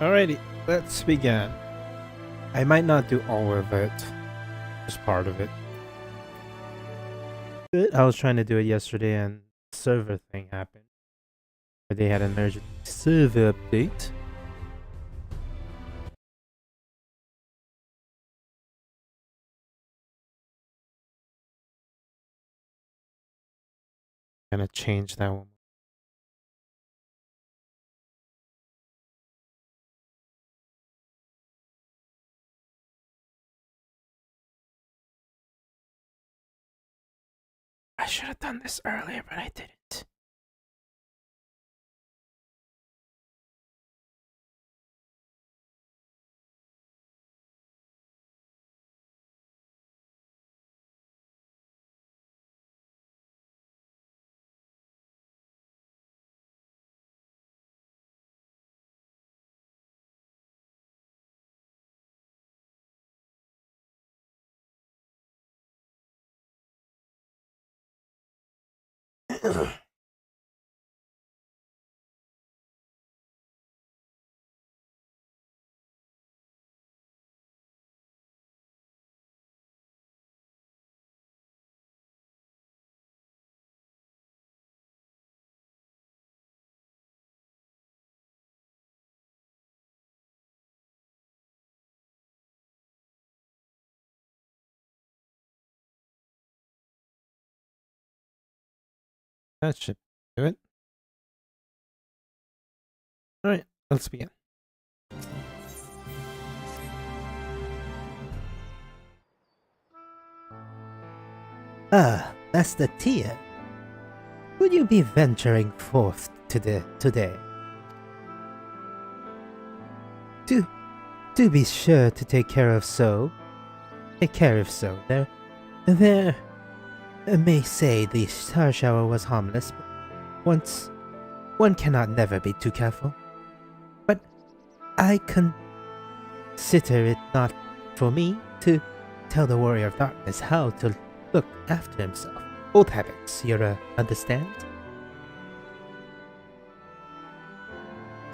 Alrighty, let's begin. I might not do all of it, just part of it. But I was trying to do it yesterday and server thing happened. Where they had an emergency server update. Gonna change that one. I should have done this earlier, but I didn't. That should do it. Alright, let's begin. Ah, Master Tia. Would you be venturing forth today? Do be sure to take care of so. Take care of so. There may say the star shower was harmless, but one cannot never be too careful. But I consider it not for me to tell the warrior of darkness how to look after himself. Old habits, you understand?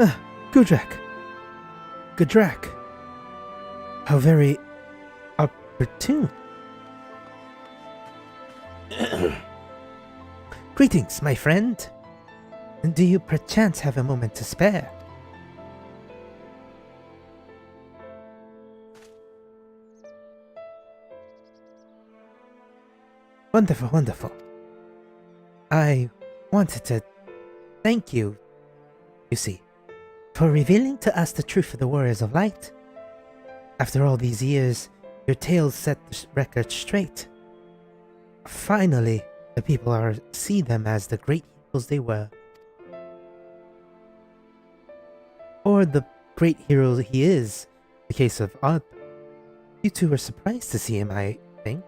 Ah, Gudrak. How very opportune. Greetings, my friend. Do you perchance have a moment to spare? Wonderful. I wanted to thank you see, for revealing to us the truth of the Warriors of Light. After all these years, your tales set the record straight. Finally, the people see them as the great heroes they were. Or the great hero he is, the case of Odd. You two were surprised to see him, I think.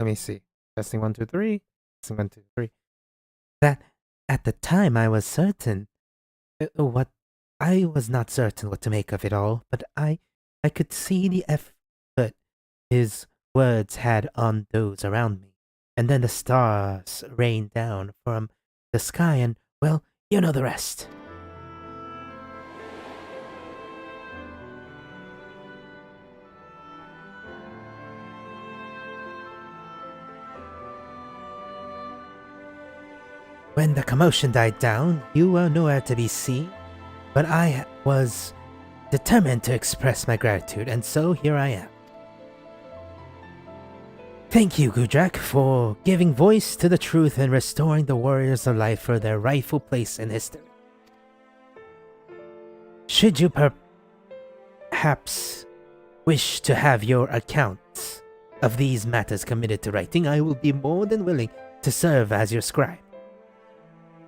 Let me see. Testing 1, 2, 3. Testing 1, 2, 3. That at the time I was certain. What I was not certain what to make of it all, but I could see the effort his words had on those around me. And then the stars rained down from the sky, and, well, you know the rest. When the commotion died down, you were nowhere to be seen, but I was determined to express my gratitude, and so here I am. Thank you, Gudrak, for giving voice to the truth and restoring the Warriors of Light for their rightful place in history. Should you perhaps wish to have your accounts of these matters committed to writing, I will be more than willing to serve as your scribe.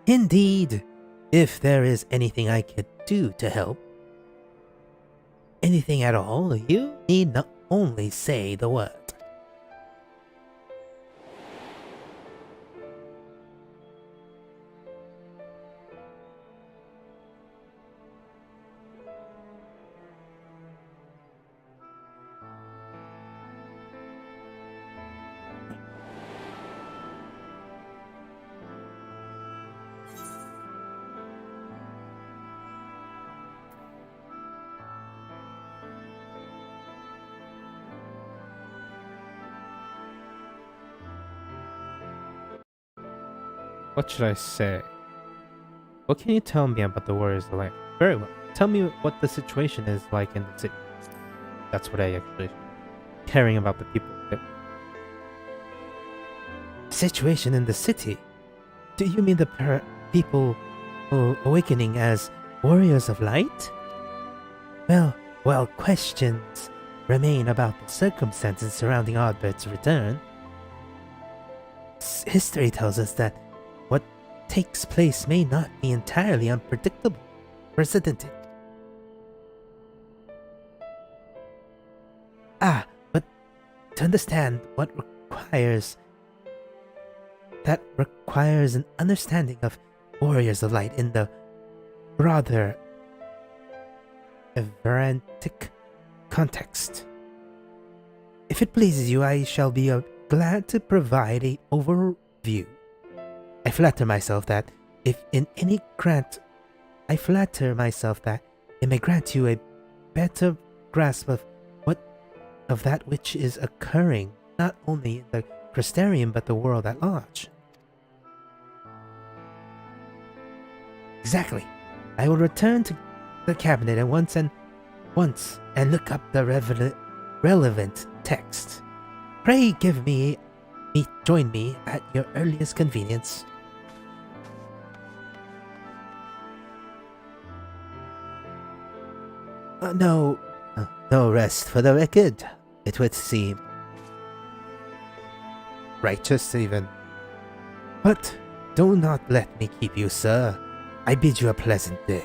Indeed, if there is anything I could do to help, anything at all, you need not only say the word. What should I say? What can you tell me about the Warriors of Light? Very well. Tell me what the situation is like in the city. That's what I actually caring about the people. Situation in the city? Do you mean the people awakening as warriors of light? Well, questions remain about the circumstances surrounding Ardbert's return. History tells us that what takes place may not be entirely unpredictable, precedented. But to understand that requires an understanding of warriors of light in the broader Everantic context. If it pleases you, I shall be glad to provide an overview. I flatter myself that it may grant you a better grasp of that which is occurring not only in the Crystarium but the world at large. Exactly. I will return to the cabinet at once and look up the relevant text. Pray join me at your earliest convenience. No rest for the wicked, it would seem. Righteous even. But do not let me keep you, sir. I bid you a pleasant day.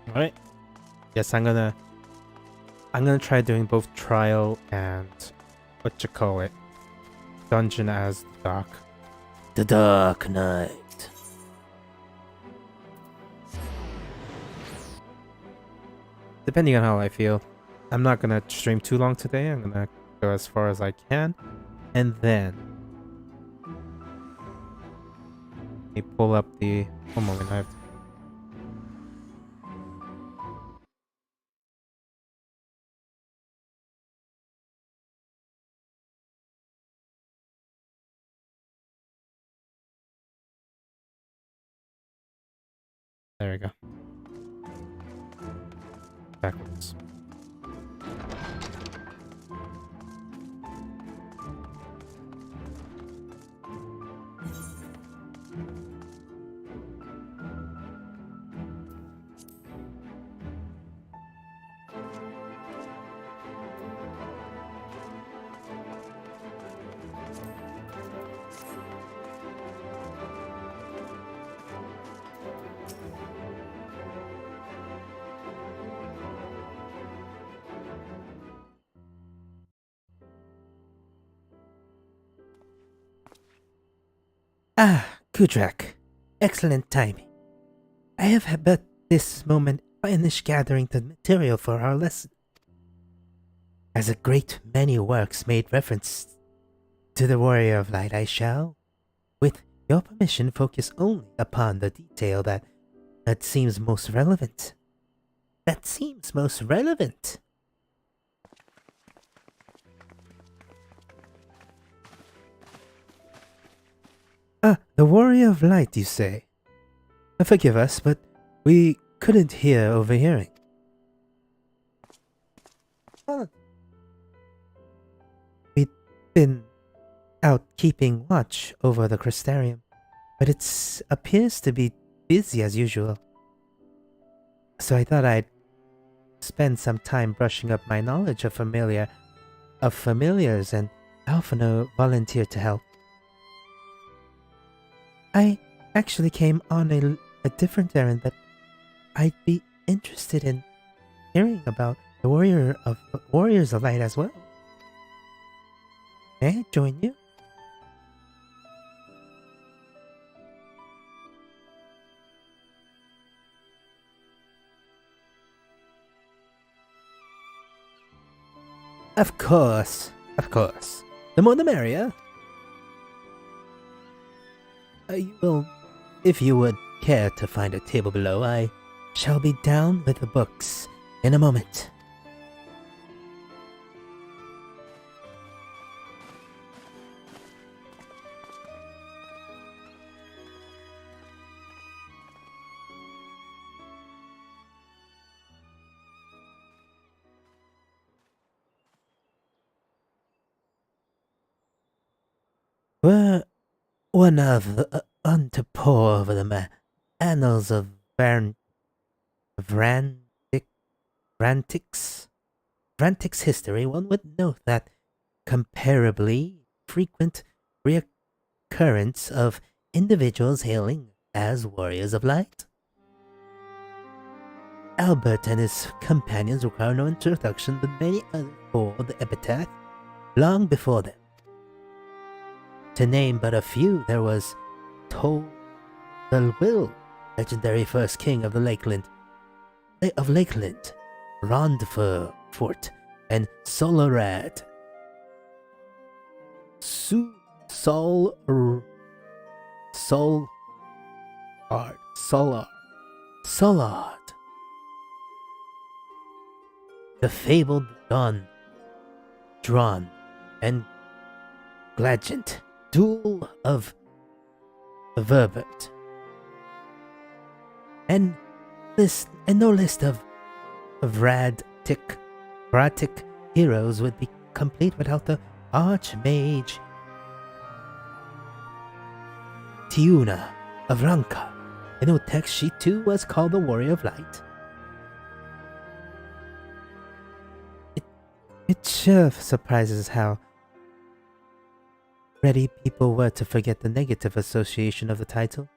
Alright. Yes, I'm gonna try doing both trial and dungeon as the dark. The Dark Knight. Depending on how I feel. I'm not gonna stream too long today. I'm gonna go as far as I can. And then let me pull up the one moment I have to. There we go. Backwards. Kudrak. Excellent timing. I have but this moment finished gathering the material for our lesson. As a great many works made reference to the Warrior of Light, I shall, with your permission, focus only upon the detail that seems most relevant. The Warrior of Light, you say? Forgive us, but we couldn't hear overhearing. We'd been out keeping watch over the Crystarium, but it appears to be busy as usual. So I thought I'd spend some time brushing up my knowledge of familiars, and Alphino volunteered to help. I actually came on a different errand, but I'd be interested in hearing about the Warriors of Light as well. May I join you? Of course. Of course. The more the merrier. If you would care to find a table below, I shall be down with the books in a moment. Were one of to pore over the annals of Vrantic, Vrantic's history, one would note that comparably frequent reoccurrence of individuals hailing as warriors of light. Albert and his companions require no introduction, but many others bore the epithet long before them. To name but a few, there was Tol the Will, legendary first king of the Lakeland, Rondfort, and Solarad. Solard. The fabled Drawn, and Gladgent, duel of Verbert. And no list of Vratic heroes would be complete without the Archmage Tiuna of Ranka. In Utex, she too was called the Warrior of Light. It sure surprises how ready people were to forget the negative association of the title,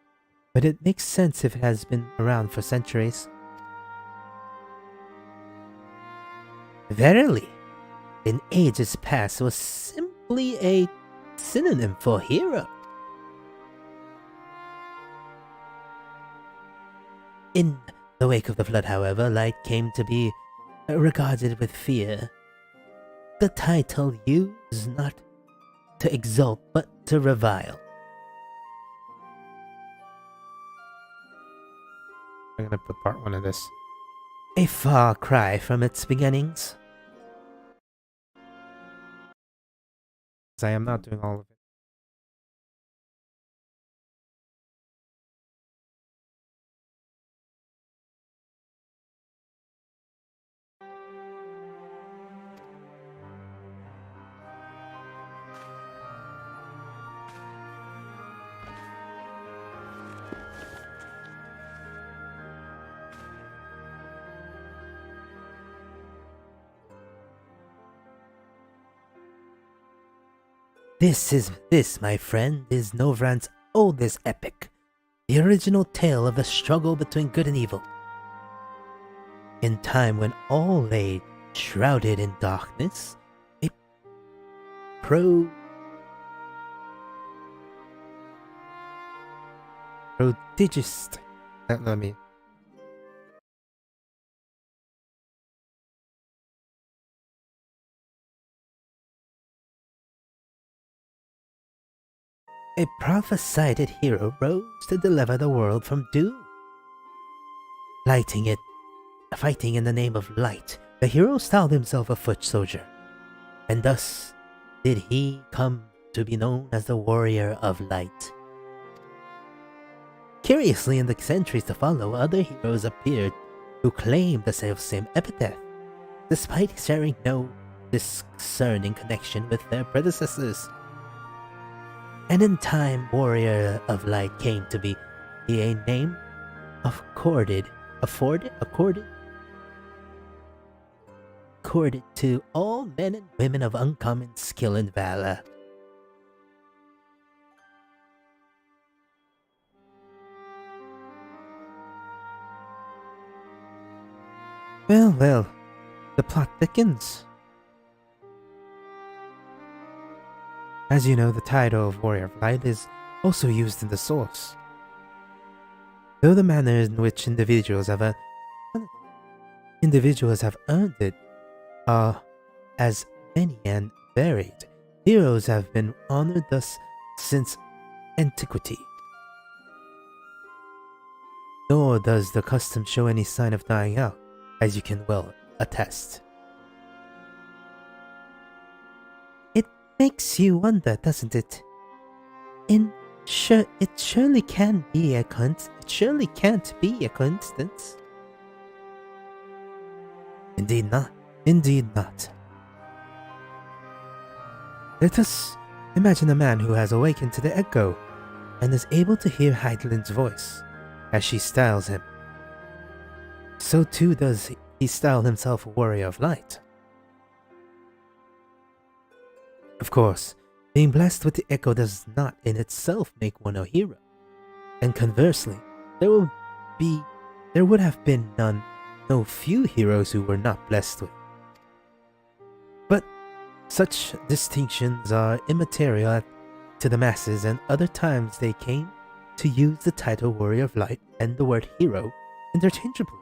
but it makes sense if it has been around for centuries. Verily, in ages past, it was simply a synonym for hero. In the wake of the flood, however, light came to be regarded with fear. The title used not to exalt, but to revile. I'm gonna put part 1 of this. A far cry from its beginnings. I am not doing all of it. This, my friend, is Novran's oldest epic, the original tale of the struggle between good and evil. In time when all lay shrouded in darkness, a prodigious. Let me. A prophesied hero rose to deliver the world from doom. Fighting in the name of light, the hero styled himself a foot soldier, and thus did he come to be known as the Warrior of Light. Curiously, in the centuries to follow, other heroes appeared who claimed the same epithet, despite sharing no discerning connection with their predecessors. And in time, Warrior of Light came to be a name accorded to all men and women of uncommon skill and valor. Well, the plot thickens. As you know, the title of Warrior of Light is also used in the source. Though the manner in which individuals have earned it are as many and buried. Heroes have been honored thus since antiquity. Nor does the custom show any sign of dying out, as you can well attest. It makes you wonder, doesn't it? It surely can be a it surely can't be a coincidence. Indeed not. Indeed not. Let us imagine a man who has awakened to the echo and is able to hear Heidelind's voice as she styles him. So too does he style himself a warrior of light. Of course, being blessed with the echo does not in itself make one a hero. And conversely, there would have been no few heroes who were not blessed with. But such distinctions are immaterial to the masses, and other times they came to use the title Warrior of Light and the word hero interchangeably.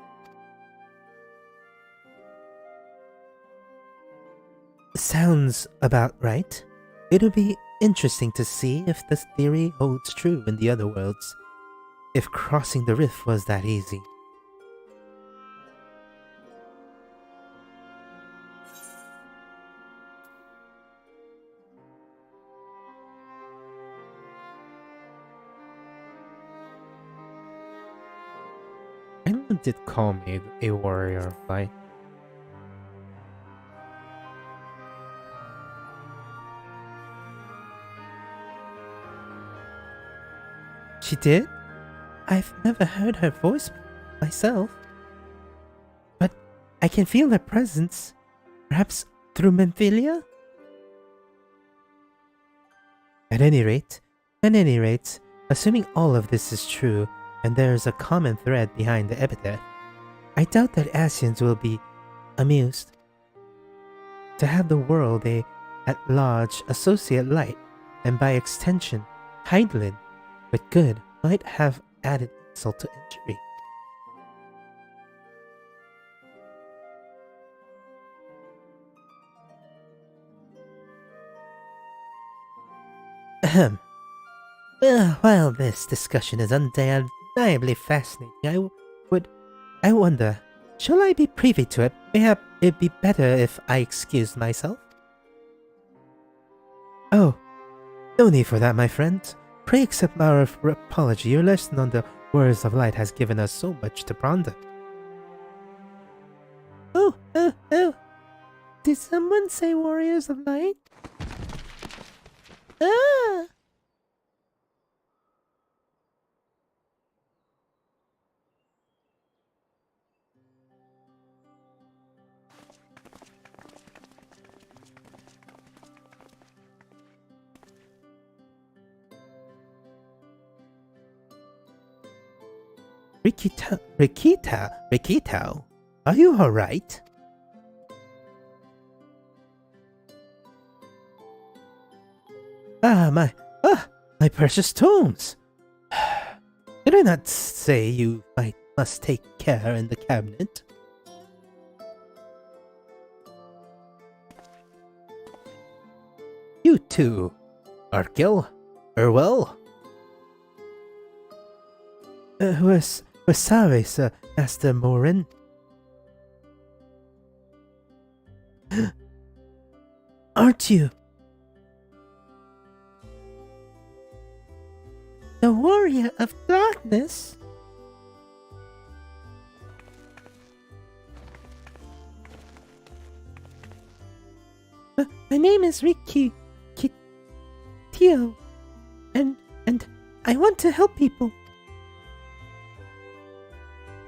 Sounds about right. It'll be interesting to see if this theory holds true in the other worlds, if crossing the rift was that easy. Anyone did call me a warrior of light. She did? I've never heard her voice myself. But I can feel her presence. Perhaps through Memphilia? At any rate, assuming all of this is true, and there is a common thread behind the epithet, I doubt that Asians will be amused to have the world at large associate light, and by extension, Heidelin, with good, might have added insult to injury. Ahem. Well, while this discussion is undeniably fascinating, I wonder, shall I be privy to it? Mayhap it'd be better if I excused myself? Oh, no need for that, my friend. Pray accept our apology. Your lesson on the words of light has given us so much to ponder. Oh. Did someone say warriors of light? Ah! Rikito, are you alright? My precious tomes! Did I not say you must take care in the cabinet? You too, Arkil, Erwell. We're sorry, Sir Master Morin. Aren't you? The warrior of darkness? My name is Riki Kitio, and I want to help people.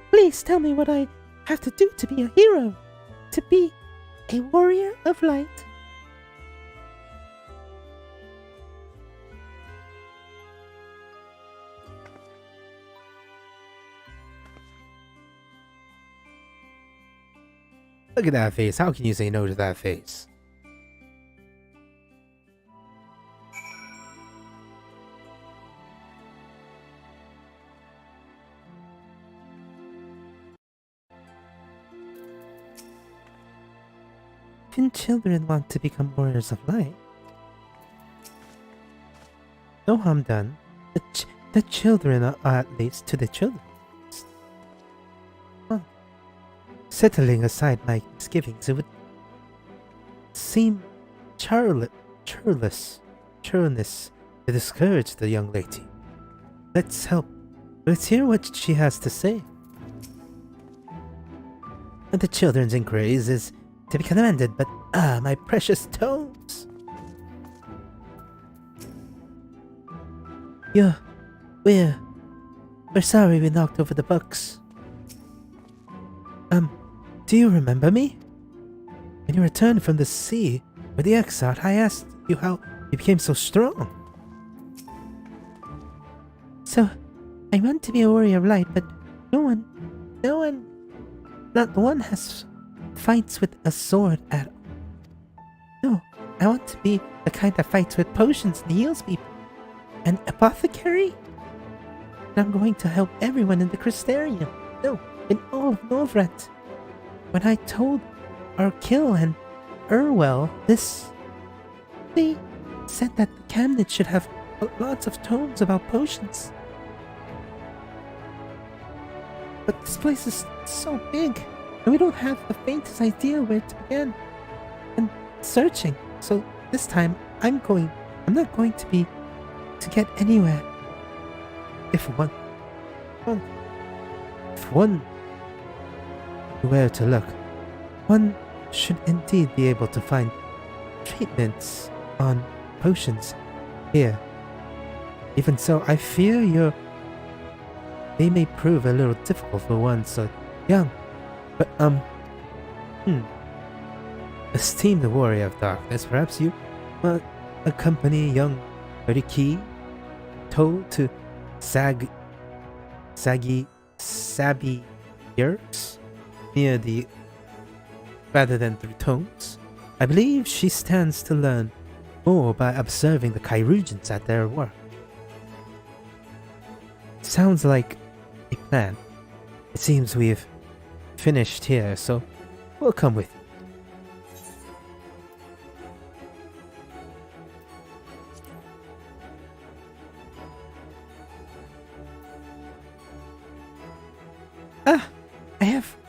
Please tell me what I have to do to be a hero, to be a warrior of light. Look at that face. How can you say no to that face? Can children want to become warriors of light? No harm done. The children are at least to the children. Well, settling aside my misgivings, it would seem churlish to discourage the young lady. Let's help. Let's hear what she has to say. The children's inquiries is to be commanded, but my precious tomes. We're sorry we knocked over the books. Do you remember me? When you returned from the sea with the exile, I asked you how you became so strong. So, I want to be a warrior of light, but not one has fights with a sword at all. No, I want to be the kind that fights with potions and heals people. An apothecary? And I'm going to help everyone in the Crystarium. No, in all of Novrent. When I told Arkil and Urwell they said that the cabinet should have lots of tomes about potions. But this place is so big, and we don't have the faintest idea where to begin. And searching. So this time, I'm not going to get anywhere. If one knew where to look, one should indeed be able to find treatments on potions here. Even so, I fear they may prove a little difficult for one so young. But esteemed warrior of darkness, perhaps you accompany young Riki Toe to Sabby Yerks near the rather than through tomes. I believe she stands to learn more by observing the Kyrugians at their work. Sounds like a plan. It seems we've finished here, so we'll come with you.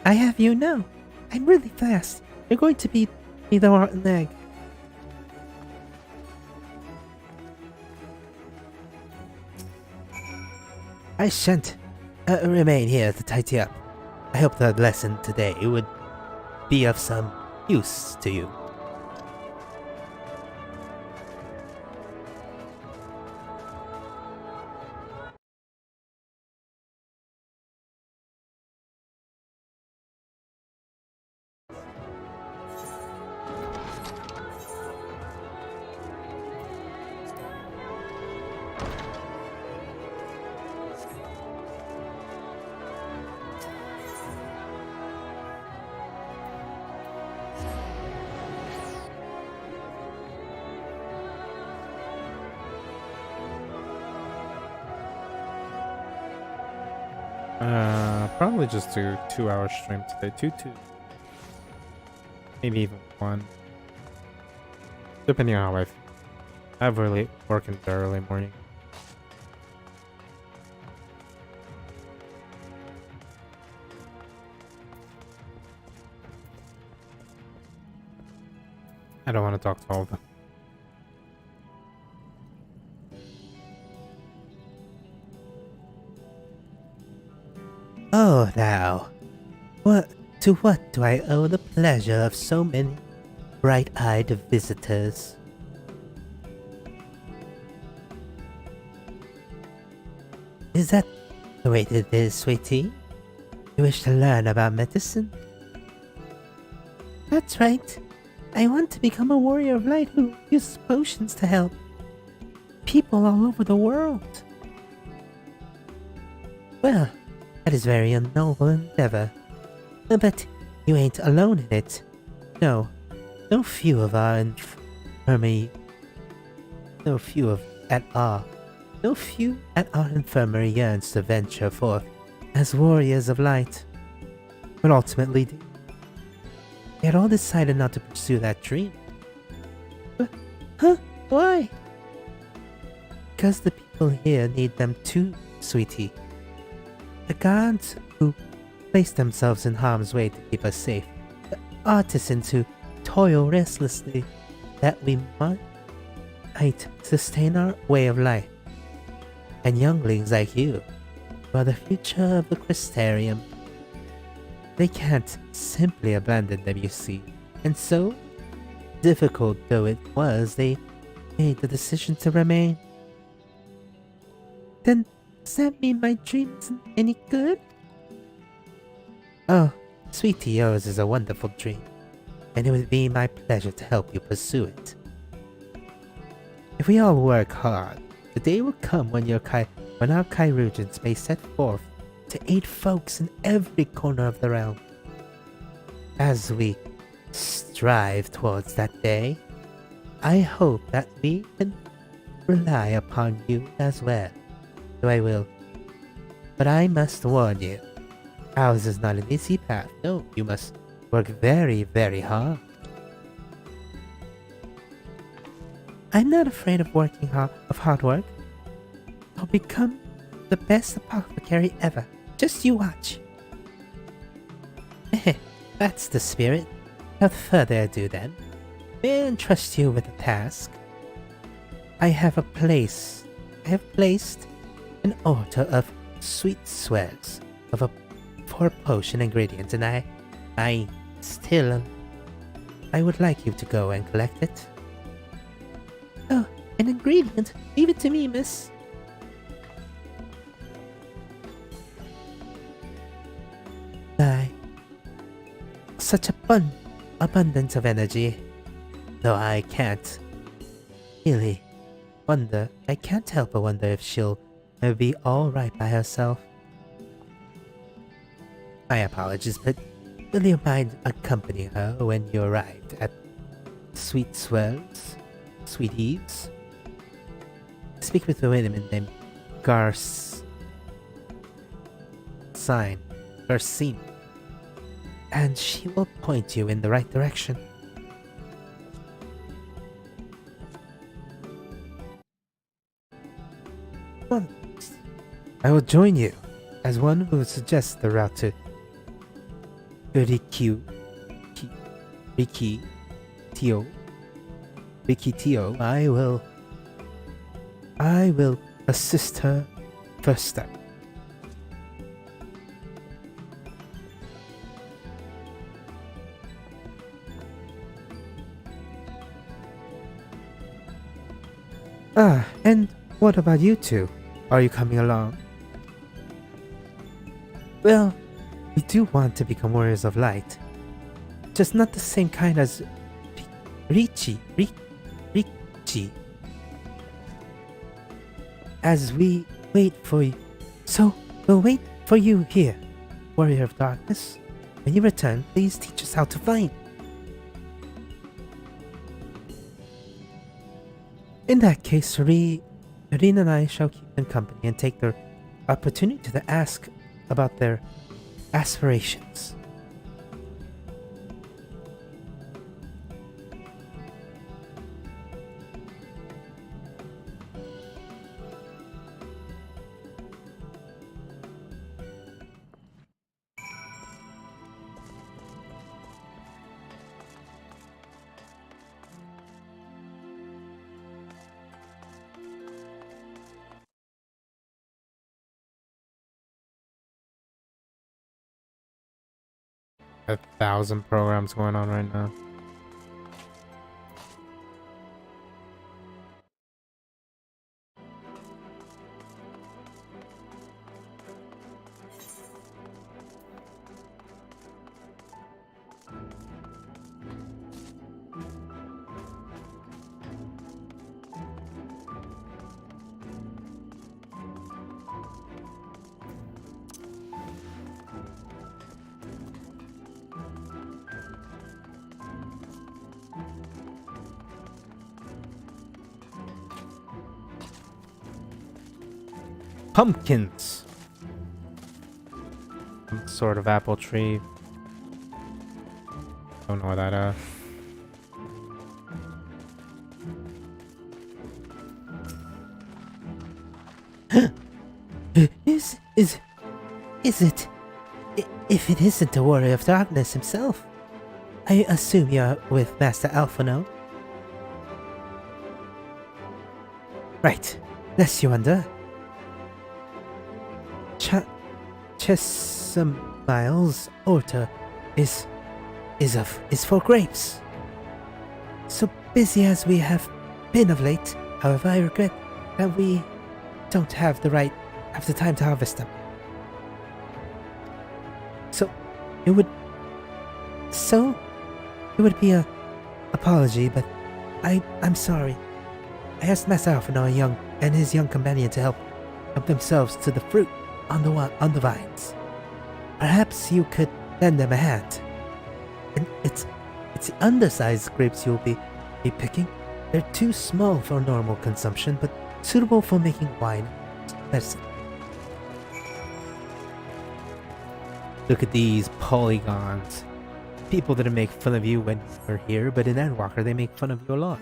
I have you now. I'm really fast. You're going to beat me the rotten egg. I shan't remain here to tidy up. I hope the lesson today would be of some use to you. Probably just do 2-hour stream today. Two. Maybe even 1. Depending on how I feel. I have really working the early morning. I don't want to talk to all of them. Oh, now. What do I owe the pleasure of so many bright-eyed visitors? Is that the way it is, sweetie? You wish to learn about medicine? That's right. I want to become a warrior of light who uses potions to help people all over the world. Well, that is very noble endeavor. But you ain't alone in it. No few at our infirmary yearns to venture forth as warriors of light. But ultimately, We had all decided not to pursue that dream. Huh? Why? Because the people here need them too, sweetie. The gods who place themselves in harm's way to keep us safe. The artisans who toil restlessly that we might sustain our way of life. And younglings like you, who are the future of the Crystarium. They can't simply abandon them, you see. And so, difficult though it was, they made the decision to remain. Then, does that mean my dream isn't any good? Oh, sweetie, yours is a wonderful dream, and it would be my pleasure to help you pursue it. If we all work hard, the day will come when our Chirurgeons may set forth to aid folks in every corner of the realm. As we strive towards that day, I hope that we can rely upon you as well. So I will. But I must warn you, ours is not an easy path. No, you must work very, very hard. I'm not afraid of hard work. I'll become the best apothecary ever. Just you watch. That's the spirit. Without further ado then, may I entrust you with a task? I have placed an altar of sweet swells of a 4-potion ingredient, and I would like you to go and collect it. Oh, an ingredient? Leave it to me, miss. Such abundance of energy. Though I can't really wonder. I can't help but wonder if she'll be alright by herself. My apologies, but will you mind accompanying her when you arrived at Sweet Swells? Sweet Eves? Speak with a woman named Garcine, and she will point you in the right direction. Well, I will join you as one who suggests the route to Rikitio. I will assist her first step. And what about you two? Are you coming along? Well, we do want to become warriors of light. Just not the same kind as Richi. As we wait for you. So, we'll wait for you here, Warrior of Darkness. When you return, please teach us how to fight. In that case, Irene and I shall keep them company and take their opportunity to ask about their aspirations. A 1,000 programs going on right now. Pumpkins. Some sort of apple tree. Don't know what that Is it? If it isn't the Warrior of Darkness himself, I assume you're with Master Alphano. Right. Lest you wonder. Chessamile's altar is for grapes. So busy as we have been of late, however, I regret that we don't have the time to harvest them. So it would be a apology, but I'm sorry. I asked Master Alphano and his young companion to help themselves to the fruit on the vines. Perhaps you could lend them a hand. And it's the undersized grapes you'll be picking. They're too small for normal consumption, but suitable for making wine and medicine. Look at these polygons. People didn't make fun of you when you were here, but in Endwalker they make fun of you a lot.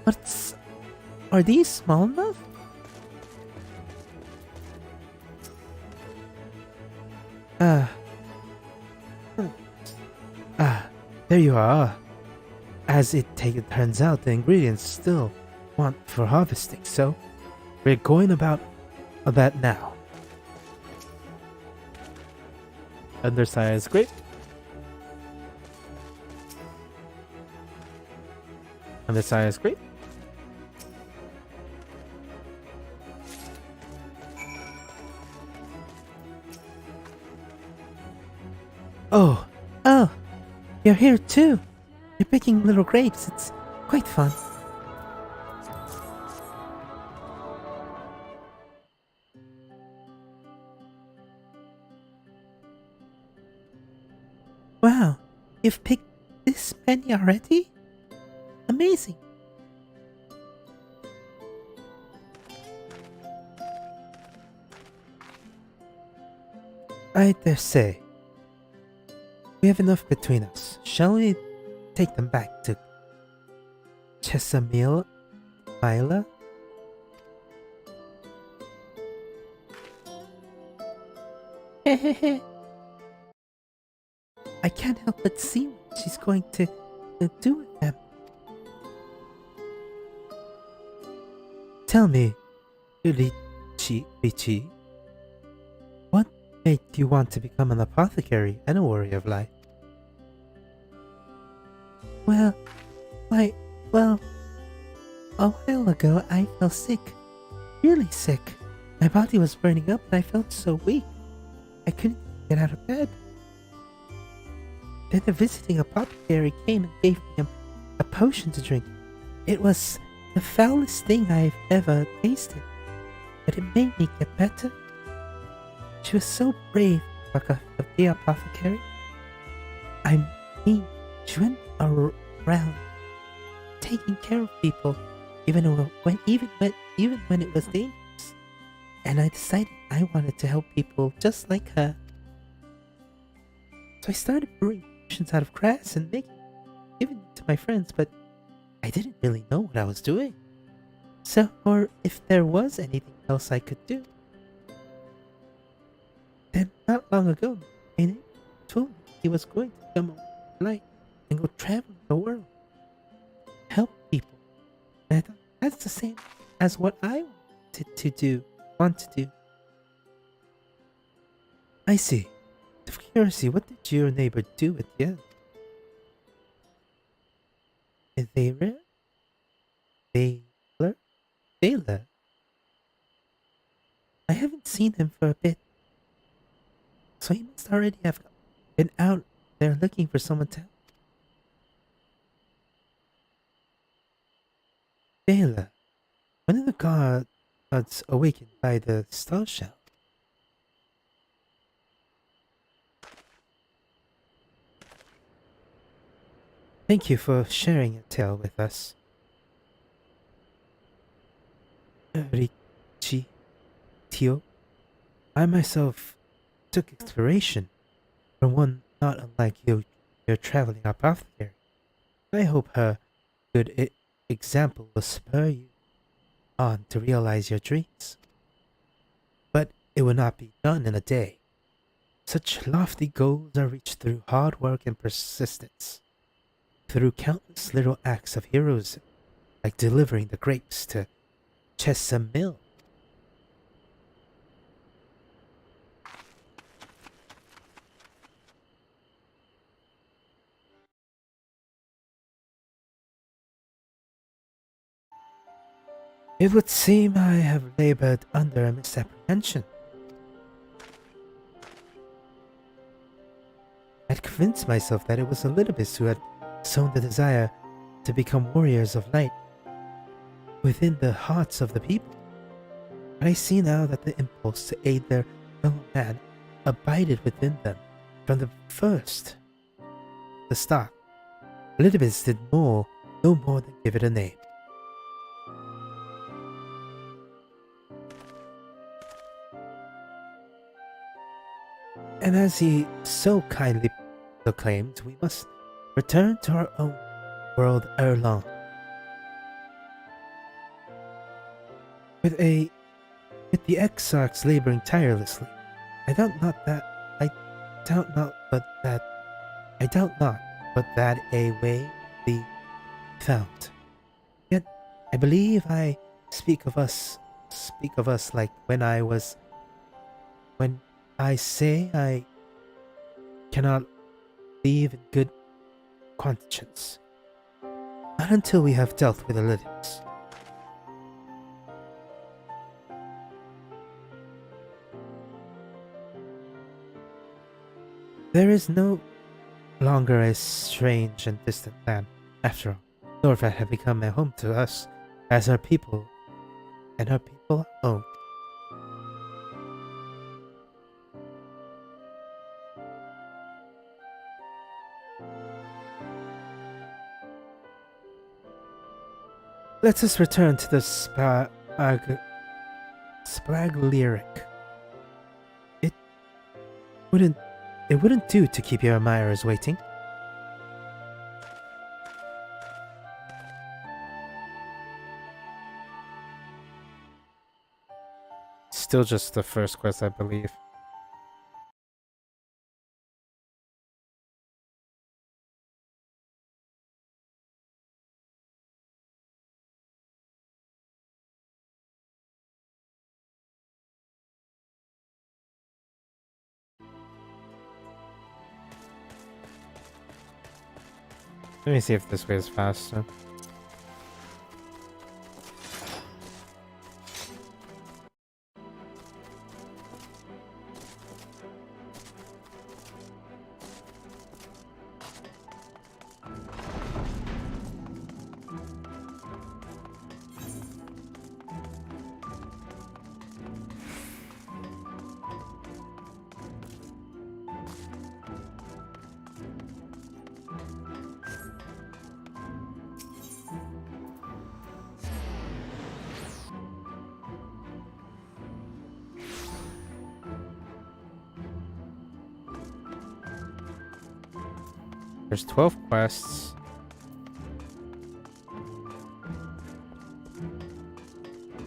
But are these small enough? There you are. As it turns out, the ingredients still want for harvesting, so we're going about that now. Undersized grape. Undersized grape. Oh, you're here too. You're picking little grapes. It's quite fun. Wow, you've picked this many already? Amazing. I dare say. We have enough between us. Shall we take them back to Chesamil Mila? I can't help but see what she's going to do with them. Tell me, Richi, what made you want to become an apothecary and a warrior of light? Well, a while ago I fell sick. Really sick. My body was burning up and I felt so weak. I couldn't get out of bed. Then the visiting apothecary came and gave me a potion to drink. It was the foulest thing I've ever tasted, but it made me get better. She was so brave, the apothecary. I mean, she went around taking care of people, even when it was dangerous. And I decided I wanted to help people just like her. So I started brewing potions out of grass and giving it to my friends, but I didn't really know what I was doing. So, or if there was anything else I could do. Then, not long ago, my neighbor told me he was going to come overnight and go traveling the world, help people. And I thought that's the same as what I want to do. I see. Out of curiosity, what did your neighbor do at the end? Baylor? I haven't seen him for a bit. So he must already have been out there looking for someone to help. Baylor, one of the gods awakened by the star shell. Thank you for sharing your tale with us. Richi, Tio, I myself took inspiration from one not unlike your traveling apothecary. I hope her good example will spur you on to realize your dreams. But it will not be done in a day. Such lofty goals are reached through hard work and persistence, through countless little acts of heroism, like delivering the grapes to Chesham Mill. It would seem I have labored under a misapprehension. I'd convinced myself that it was the Littlebits who had sown the desire to become warriors of light within the hearts of the people. But I see now that the impulse to aid their fellow man abided within them from the first. The start. Littlebits did no more than give it a name. And as he so kindly proclaimed, we must return to our own world ere long. With the exarchs laboring tirelessly, I doubt not but that a way be found. Yet I believe I speak of us like when I say I cannot leave in good conscience. Not until we have dealt with the Lydians. There is no longer a strange and distant land, after all. Norvat have become a home to us as our people, and our people own. Let us return to the Spraglieric. It wouldn't do to keep your admirers waiting. Still just the first quest, I believe. Let me see if this way is faster. There's 12 quests.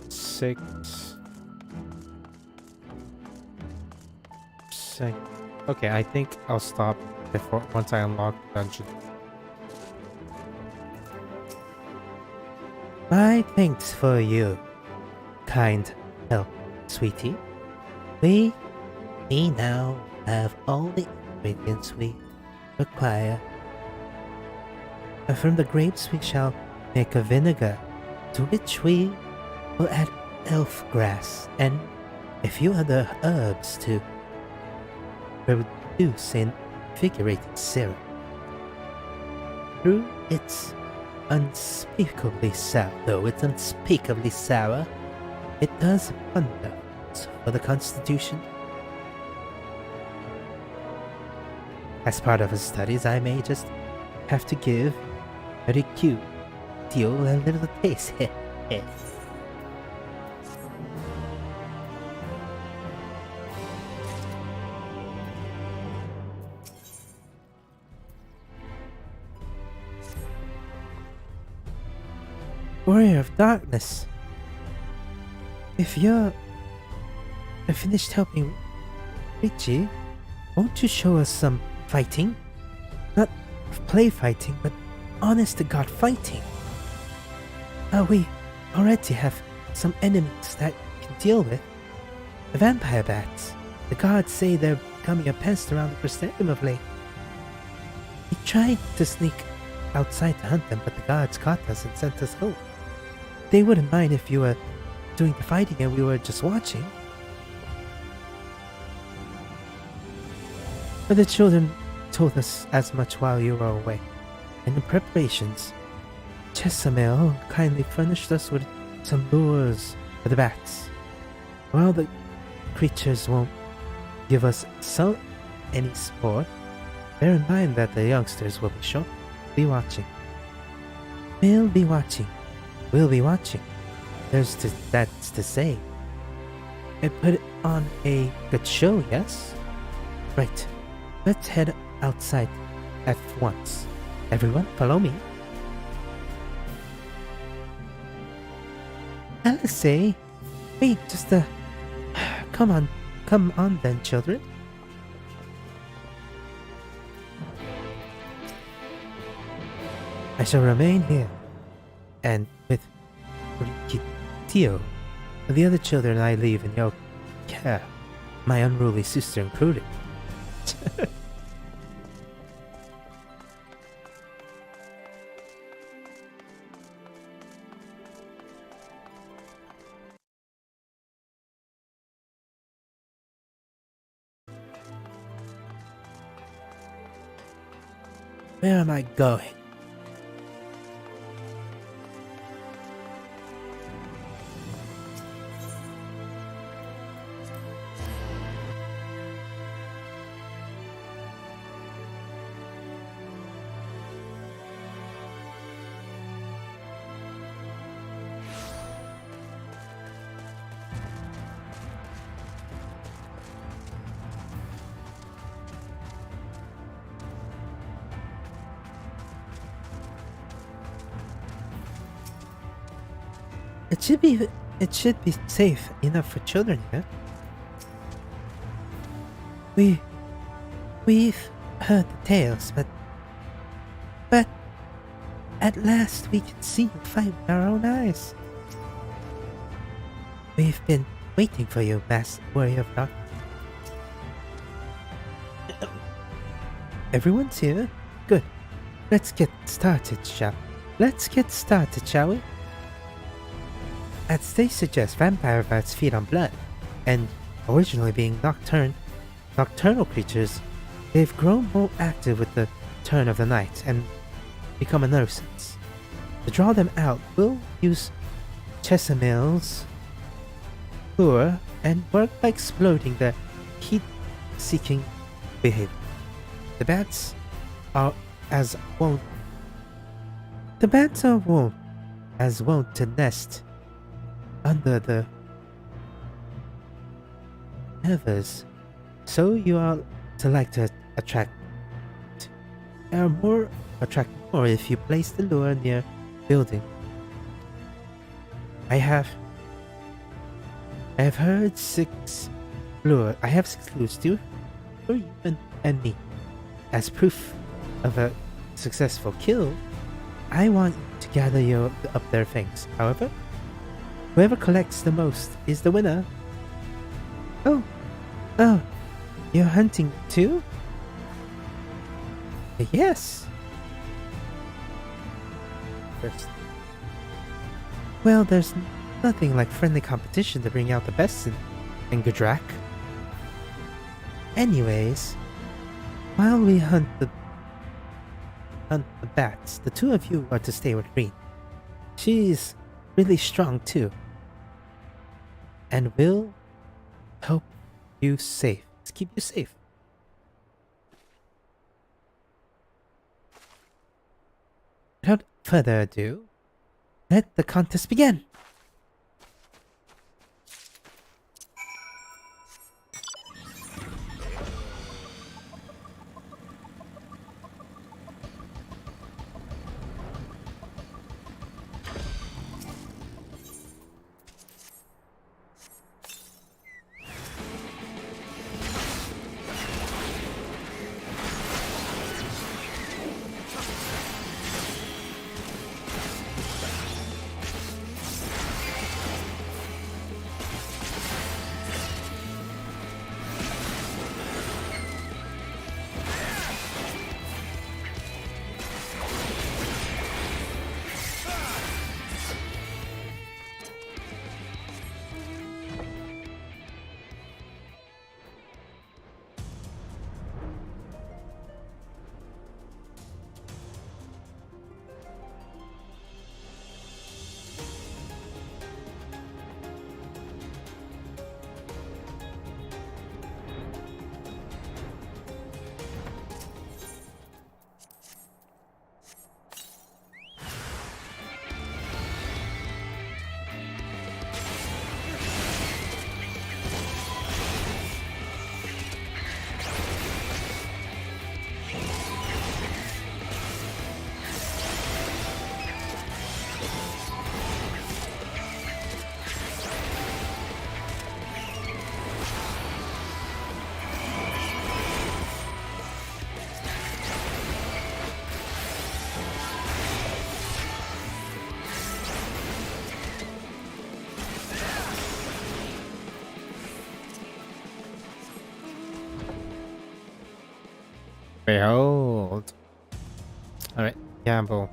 Six. Okay, I think I'll stop once I unlock the dungeon. My thanks for you, kind help, sweetie. We now have all the ingredients we require. From the grapes we shall make a vinegar, to which we will add elf grass and a few other herbs to produce an invigorating syrup. Through its unspeakably sour, it does wonders for the constitution. As part of his studies, I may just have to give very cute deal a little taste. Warrior of Darkness. If you're finished helping Richie, won't you show us some fighting? Not play fighting, but honest to God fighting. We already have some enemies that we can deal with. The vampire bats. The gods say they're becoming a pest around the Crystarium of late. We tried to sneak outside to hunt them, but the gods caught us and sent us home. They wouldn't mind if you were doing the fighting and we were just watching. But the children told us as much while you were away. And in preparations, Chesamel kindly furnished us with some lures for the bats. While the creatures won't give us any sport, bear in mind that the youngsters will be watching. We'll be watching. We'll be watching. That's to say. I put on a good show, yes? Right. Let's head outside at once. Everyone, follow me. Alice, wait, just come on then, children. I shall remain here, and with Rikitio, the other children I leave in your care, my unruly sister included. Where am I going? It should be safe enough for children here. We've heard the tales, but at last we can see you fight with our own eyes. We've been waiting for you, Master Warrior of Darkness. Everyone's here? Good. Let's get started, shall we? As they suggest, vampire bats feed on blood, and originally being nocturnal creatures, they've grown more active with the turn of the night and become a nuisance. To draw them out, we'll use Chesamel's lure and work by exploding their heat-seeking behavior. The bats are wont to nest under the covers, so you are to like to attract more if you place the lure near building. I have heard 6 lures. I have 6 lures too for you and me. As proof of a successful kill, I want to gather up their things. However, whoever collects the most is the winner. Oh, you're hunting too? Yes. First. Well, there's nothing like friendly competition to bring out the best in Gudrak. Anyways, while we hunt the bats, the 2 of you are to stay with Green. She's really strong too, and will help you safe. Let's keep you safe. Without further ado, let the contest begin. Behold. Alright, gamble.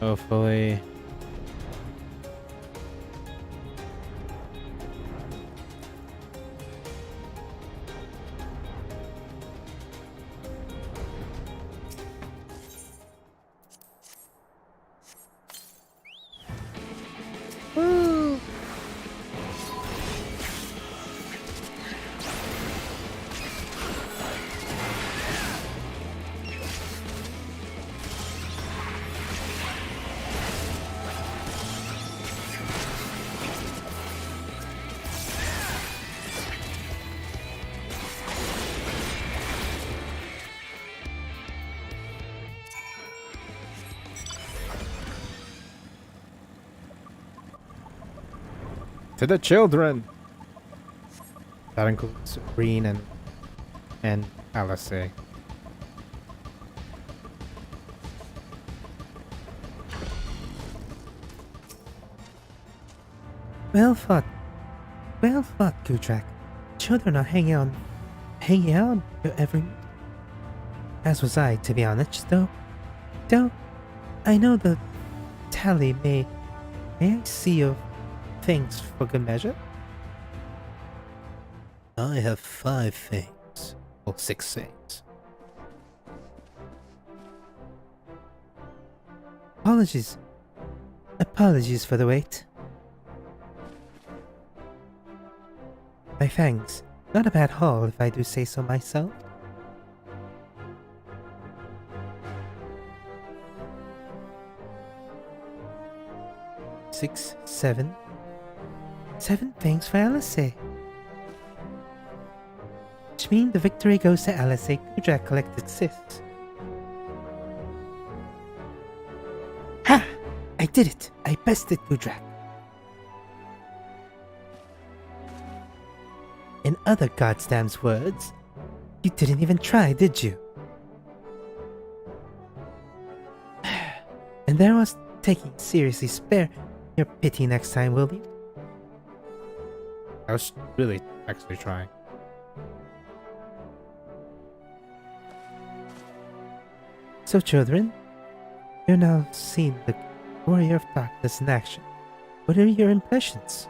Hopefully. Woo! To the children. That includes Green and Alice. Well fought. Well fought, Gudrak. Children are hanging out your every move. As was I, to be honest, though. I know the tally may I see your things for good measure? I have 5 things, or 6 things. Apologies for the wait. My fangs, not a bad haul if I do say so myself. Six, 7. 7 things for Alice. Which means the victory goes to Alice. Gudrak collected 6. Ha! I did it! I bested Gudrak. In other Goddamn's words, you didn't even try, did you? And there was taking seriously. Spare your pity next time, will you? I was really actually trying. So, children, you've now seen the Warrior of Darkness in action. What are your impressions?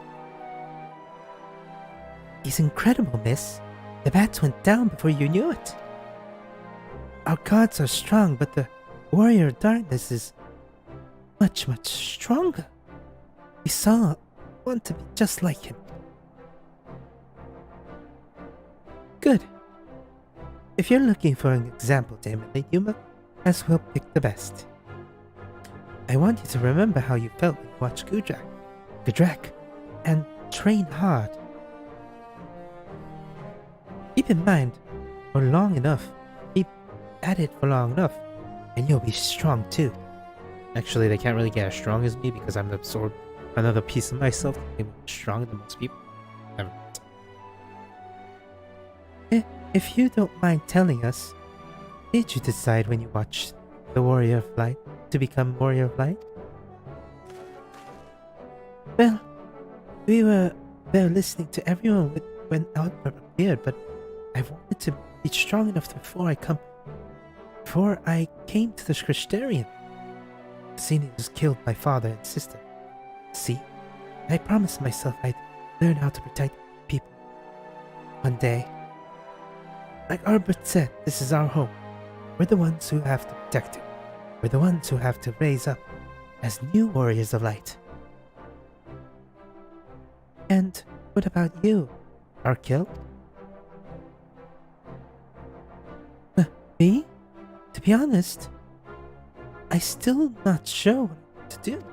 He's incredible, miss. The bats went down before you knew it. Our gods are strong, but the Warrior of Darkness is much, much stronger. We saw want to be just like him. Good. If you're looking for an example to emulate, you might as well pick the best. I want you to remember how you felt when you watched Gudrak, and train hard. Keep in mind, keep at it for long enough, and you'll be strong too. Actually, they can't really get as strong as me because I'm absorbed another piece of myself. I'm stronger than most people. Never. If you don't mind telling us, did you decide when you watched the Warrior of Light to become Warrior of Light? Well, we were there listening to everyone when Outburst appeared, but I wanted to be strong enough before I came to the Christerian. Cassini was killed by father and sister. See, I promised myself I'd learn how to protect people. One day, like Albert said, this is our home. We're the ones who have to protect it. We're the ones who have to raise up as new warriors of light. And what about you, Arkil? Me? To be honest, I still not sure what to do.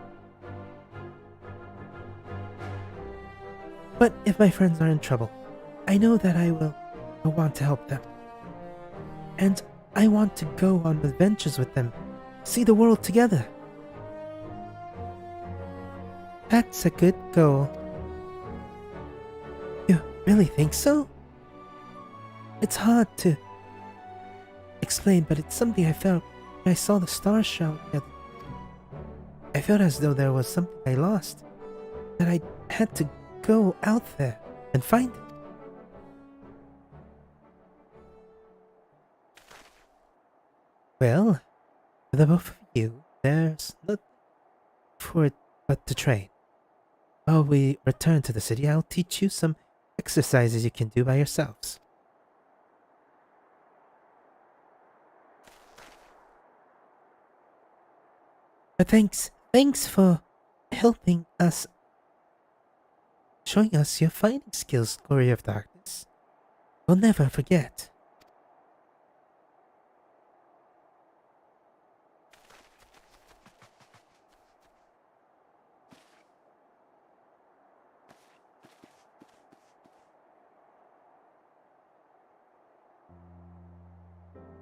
But if my friends are in trouble, I know that I will want to help them. And I want to go on adventures with them, see the world together. That's a good goal. You really think so? It's hard to explain, but it's something I felt when I saw the stars shine together. I felt as though there was something I lost, that I had to go out there and find it. Well, for the both of you, there's nothing for it but to train. While we return to the city, I'll teach you some exercises you can do by yourselves. But thanks for helping us, showing us your fighting skills, Glory of Darkness. We'll never forget.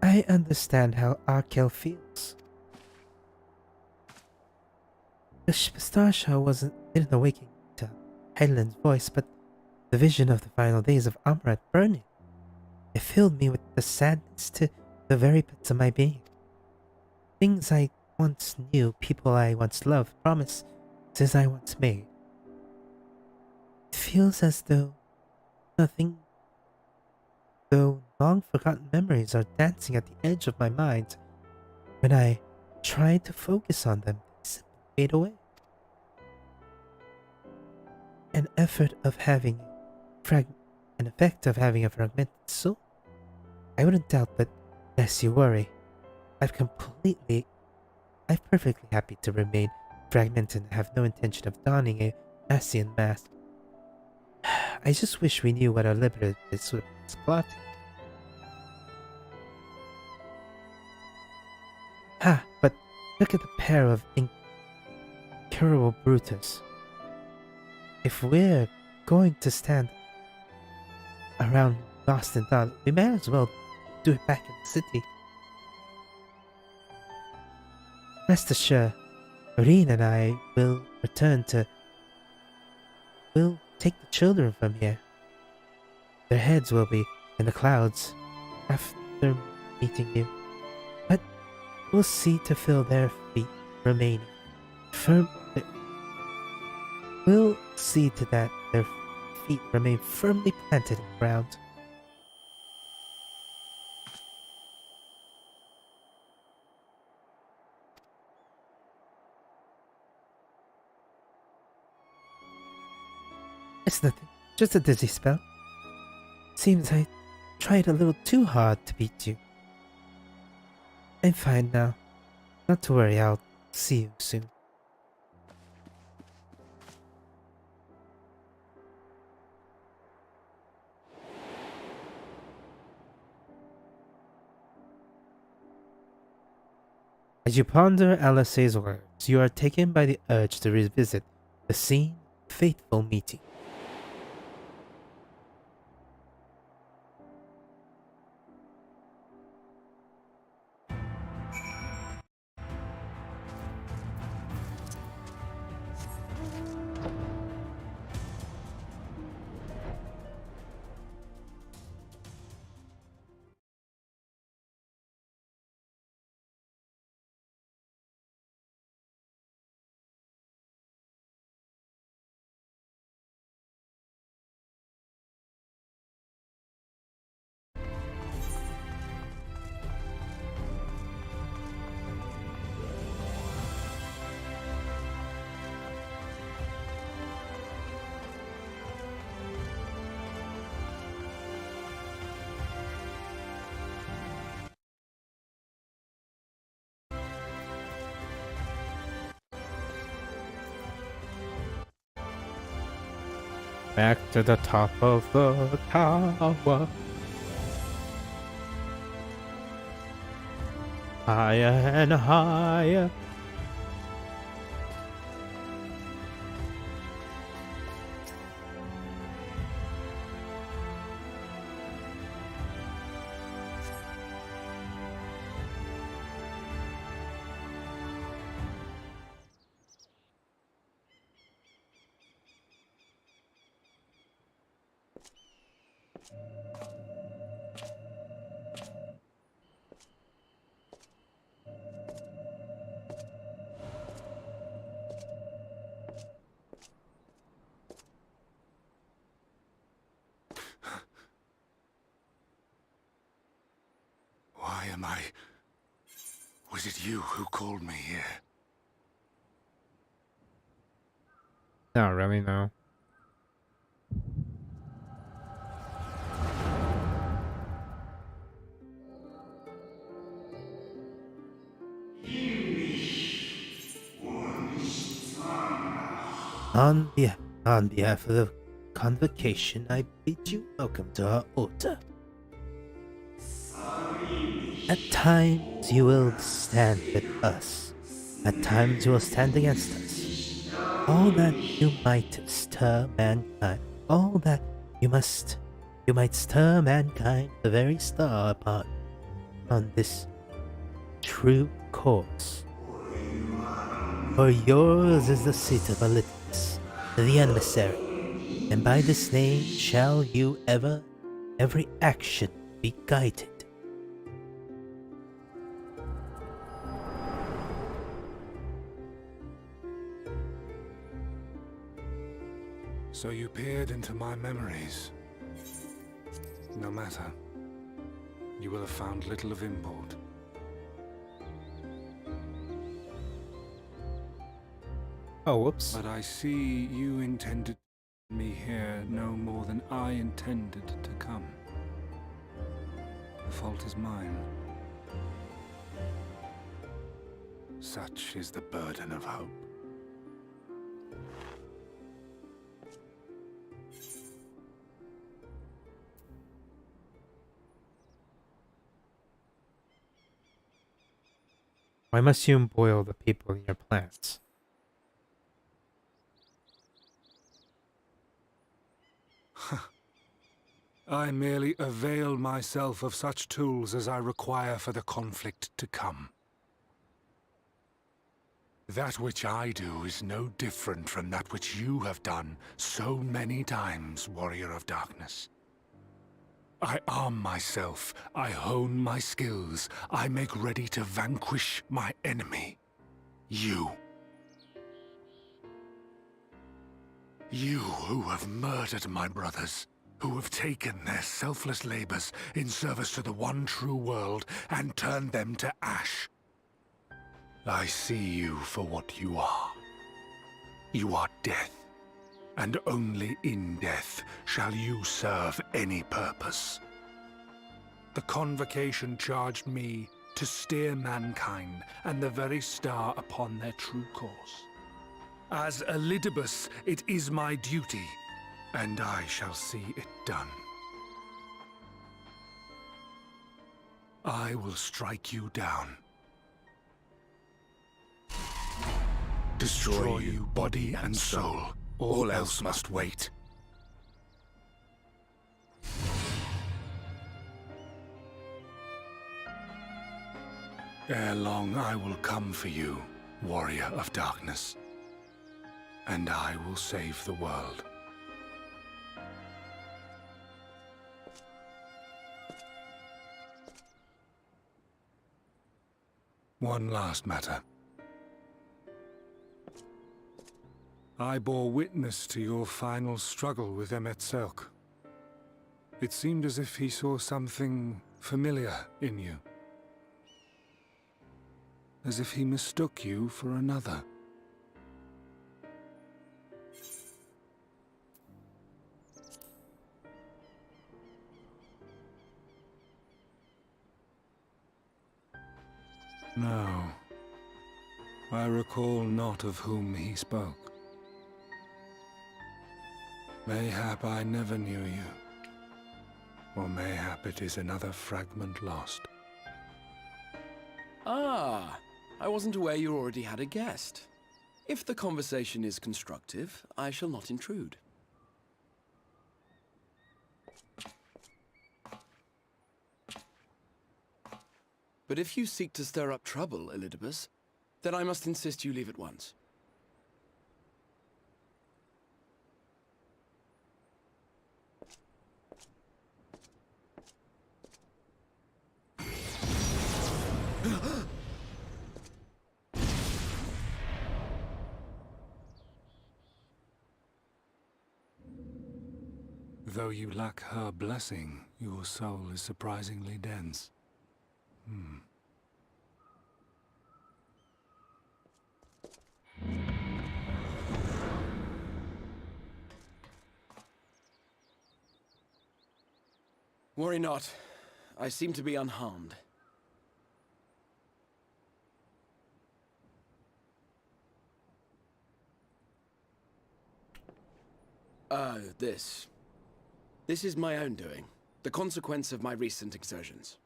I understand how Arkel feels. The Star Show didn't awaken to Heidel's voice, but the vision of the final days of Amrat burning. It filled me with the sadness to the very pits of my being. Things I once knew, people I once loved, promises I once made. It feels as though nothing, though long forgotten memories are dancing at the edge of my mind. When I try to focus on them, they simply fade away. An effect of having a fragmented soul. I wouldn't doubt, but lest you worry, I'm perfectly happy to remain fragmented and have no intention of donning a Ascian mask. I just wish we knew what our liberator is plotting. But look at the pair of incurable brutes. If we're going to stand around lost in thought, we may as well do it back in the city. Rest assured, Marine and I will we'll take the children from here. Their heads will be in the clouds after meeting you. But we'll see to fill their feet remaining firm. We'll see to that their feet remain firmly planted in the ground. It's nothing, just a dizzy spell. Seems I tried a little too hard to beat you. I'm fine now. Not to worry, I'll see you soon. As you ponder Alice's words, you are taken by the urge to revisit the scene of fateful meeting. Back to the top of the tower. Higher and higher. am I... Was it you who called me here? Not really, no. On behalf of the convocation, I bid you welcome to our altar. At times you will stand with us. At times you will stand against us. All that you might stir mankind. All that you might stir mankind, the very star upon on this true course. For yours is the seat of Olympus, the emissary, and by this name shall you every action be guided. So you peered into my memories. No matter. You will have found little of import. Oh, whoops. But I see you intended me here no more than I intended to come. The fault is mine. Such is the burden of hope. Why must you embroil the people in your plans? I merely avail myself of such tools as I require for the conflict to come. That which I do is no different from that which you have done so many times, Warrior of Darkness. I arm myself, I hone my skills, I make ready to vanquish my enemy. You. You who have murdered my brothers, who have taken their selfless labors in service to the one true world and turned them to ash. I see you for what you are. You are death, and only in death shall you serve any purpose. The Convocation charged me to steer mankind and the very star upon their true course. As Elidibus, it is my duty, and I shall see it done. I will strike you down. Destroy you body and soul. All else must wait. Ere long I will come for you, Warrior of Darkness, and I will save the world. One last matter. I bore witness to your final struggle with Emet-Selch. It seemed as if he saw something familiar in you. As if he mistook you for another. No. I recall not of whom he spoke. Mayhap I never knew you. Or mayhap it is another fragment lost. Ah, I wasn't aware you already had a guest. If the conversation is constructive, I shall not intrude. But if you seek to stir up trouble, Elidibus, then I must insist you leave at once. Though you lack her blessing, your soul is surprisingly dense. Worry not. I seem to be unharmed. This is my own doing. The consequence of my recent exertions.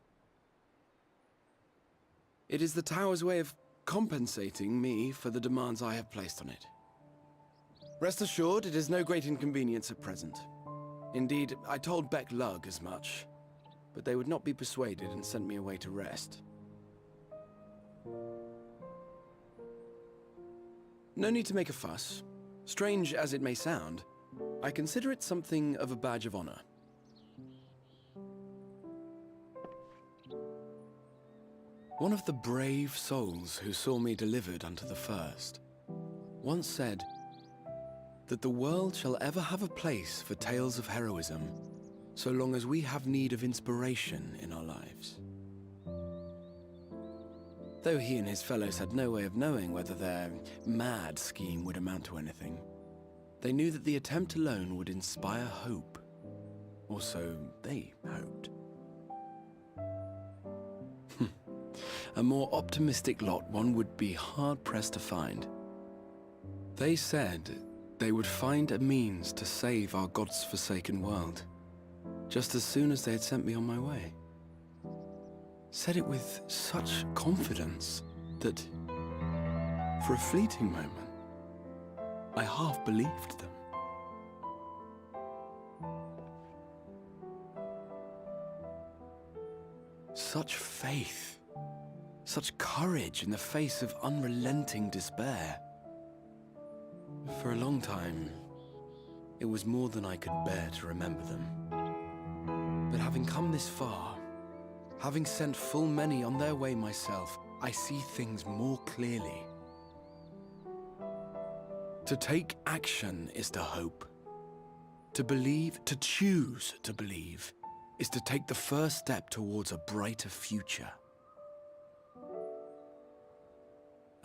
It is the tower's way of compensating me for the demands I have placed on it. Rest assured, it is no great inconvenience at present. Indeed, I told Beck Lug as much, but they would not be persuaded and sent me away to rest. No need to make a fuss. Strange as it may sound, I consider it something of a badge of honor. One of the brave souls who saw me delivered unto the first once said that the world shall ever have a place for tales of heroism so long as we have need of inspiration in our lives. Though he and his fellows had no way of knowing whether their mad scheme would amount to anything, they knew that the attempt alone would inspire hope, or so they hoped. A more optimistic lot one would be hard-pressed to find. They said they would find a means to save our God's forsaken world, just as soon as they had sent me on my way. Said it with such confidence that, for a fleeting moment, I half believed them. Such faith. Such courage in the face of unrelenting despair. For a long time, it was more than I could bear to remember them. But having come this far, having sent full many on their way myself, I see things more clearly. To take action is to hope. To believe, to choose to believe, is to take the first step towards a brighter future.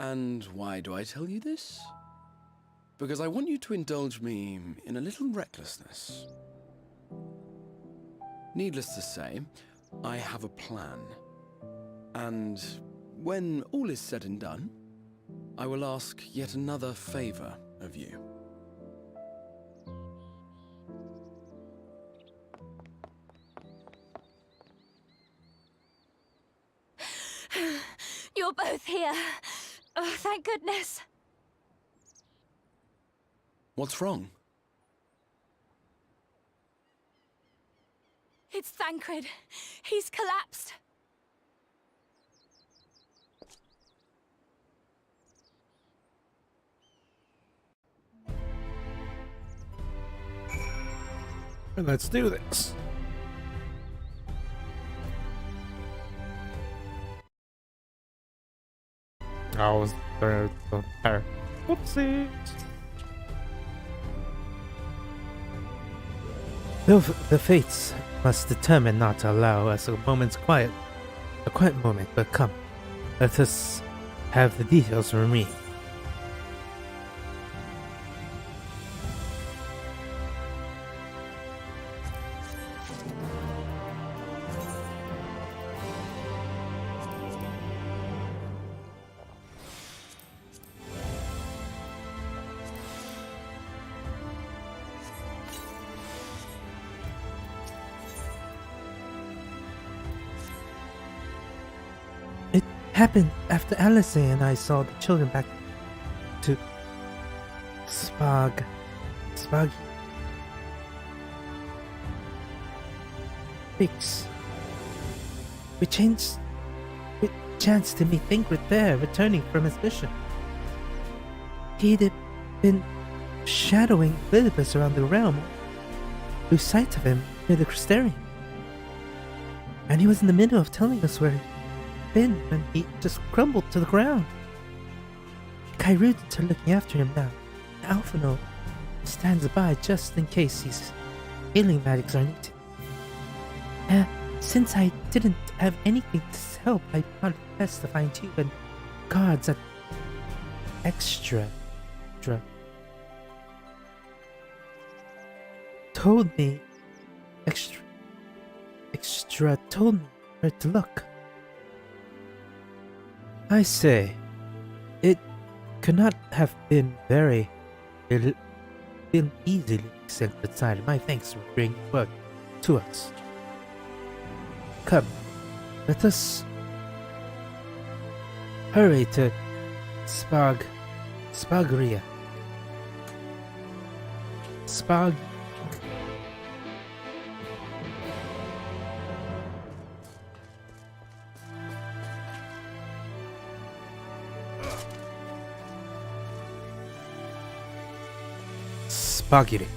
And why do I tell you this? Because I want you to indulge me in a little recklessness. Needless to say, I have a plan. And when all is said and done, I will ask yet another favor of you. You're both here. Oh, thank goodness. What's wrong? It's Thancred. He's collapsed. Let's do this. I was there. Whoopsies. The fates must determine not to allow us a quiet moment, but come, let us have the details from me. Happened after Alice and I saw the children back to Spaggy. Fix. We chanced to meet Thancred there, returning from his mission. He'd been shadowing Elizabeth around the realm. Lose sight of him near the Crystarium. And he was in the middle of telling us where been when he just crumbled to the ground. Kyrudans are looking after him now. Alphino stands by just in case his healing magics are needed. Since I didn't have anything to help, I found it best to find you and guards at extra told me told me where to look. I say, it could not have been been easily sent aside. My thanks for bringing word to us. Come, let us hurry to Spagria. Spagirik.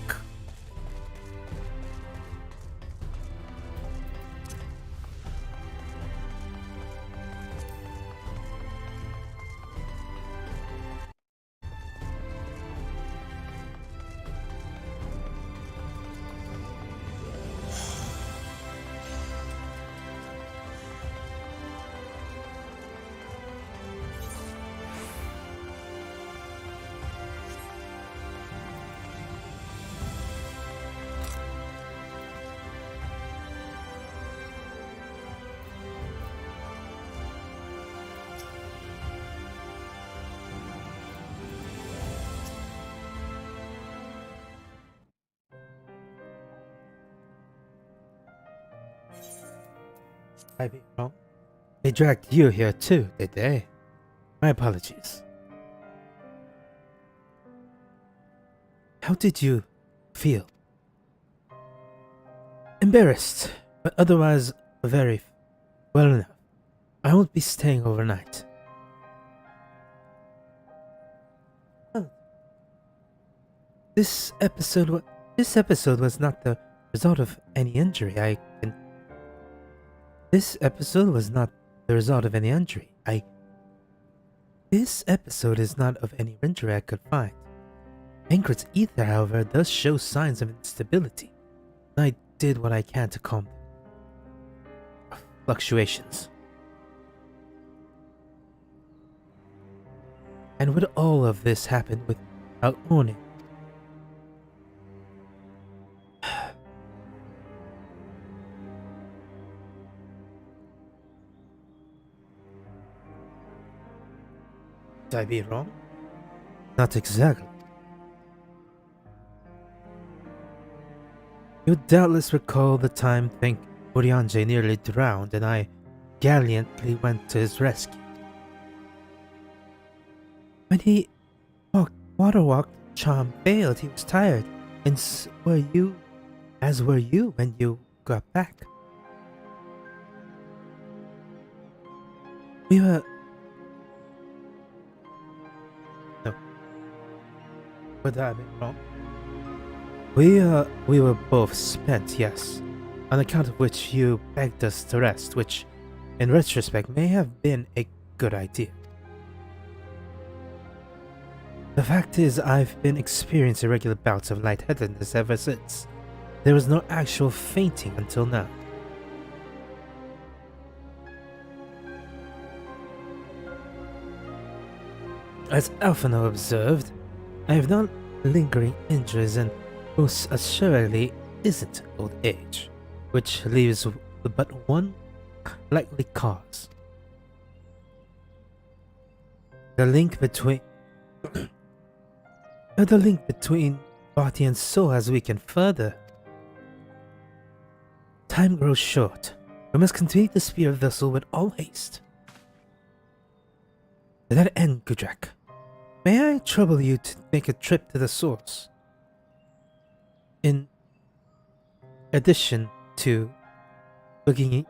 I be wrong? They dragged you here too, did they? My apologies. How did you feel? Embarrassed, but otherwise very well enough. I won't be staying overnight. Oh. This episode was not the result of any injury. This episode was not the result of any injury. This episode is not of any injury I could find. Ankrit's ether, however, does show signs of instability. I did what I can to calm fluctuations. And would all of this happen without warning? Did I be wrong? Not exactly. You doubtless recall the time Orianje nearly drowned and I gallantly went to his rescue. When he water-walked, charm failed. He was tired, and were you when you got back. We were... No. Would I have been wrong? We were both spent, yes, on account of which you begged us to rest, which, in retrospect, may have been a good idea. The fact is, I've been experiencing regular bouts of lightheadedness ever since. There was no actual fainting until now. As Alphino observed, I have not lingering injuries and most assuredly isn't old age, which leaves but one likely cause. The link between body and soul has weakened further. Time grows short. We must continue the spear vessel with all haste. To that end, Gudrak, may I trouble you to make a trip to the source? In addition to looking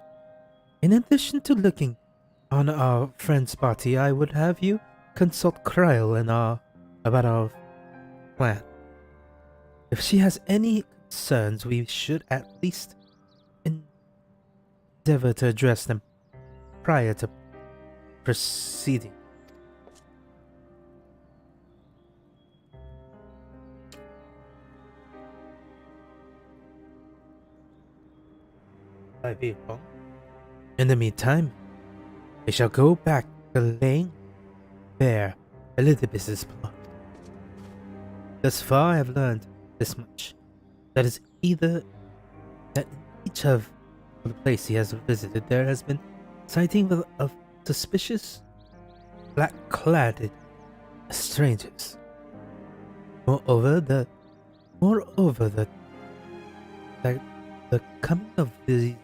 on our friend's body, I would have you consult Kryl about our plan. If she has any concerns, we should at least endeavor to address them prior to proceeding. I be wrong? In the meantime, I shall go back to laying bare Elizabeth's plot. Thus far I have learned this much. That is either that in each of the places he has visited there has been sighting of suspicious black-clad strangers. Moreover, the coming of these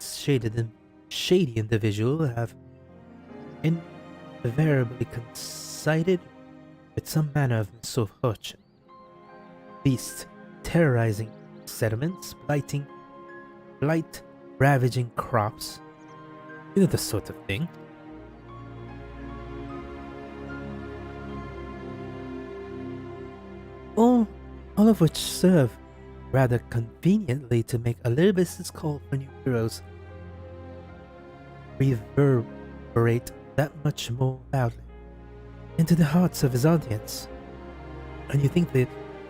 shady individual have invariably coincided with some manner of misfortune. Beasts terrorizing settlements, blight ravaging crops. You know the sort of thing. All of which serve rather conveniently to make Elizabeth's call for new heroes reverberate that much more loudly into the hearts of his audience. And you think that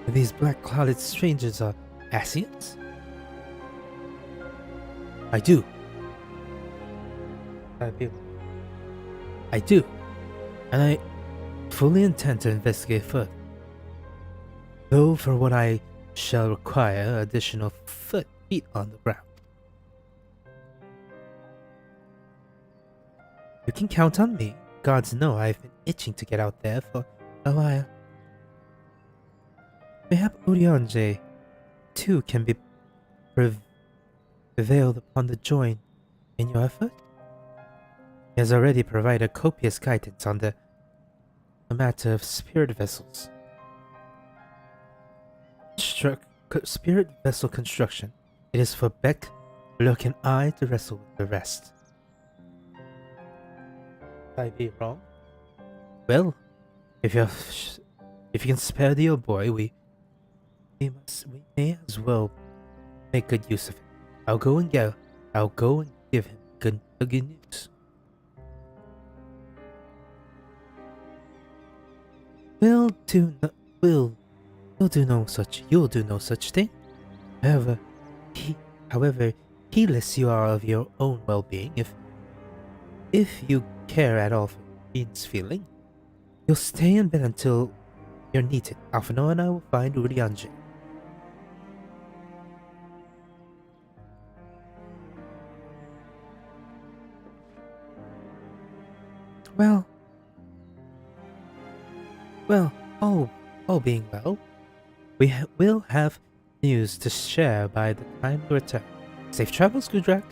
these black-clouded strangers are Asians? I do. I do. And I fully intend to investigate further. Though for what I shall require additional feet on the ground. You can count on me. Gods know I've been itching to get out there for a while. Mayhap Urianger, too, can be prevailed upon to join in your effort. He has already provided copious guidance on the matter of spirit vessels. Spirit vessel construction. It is for Beck, Lurk, and I to wrestle with the rest. I be wrong? Well, if you can spare the old boy, we may as well make good use of it. I'll go and give him good news. You'll do no such thing. However heedless you are of your own well-being, if you care at all for Ian's feeling, you'll stay in bed until you're needed. Alphino and I will find Urianger. Well, all being well, we will have news to share by the time we return. Safe travels, Gudrak.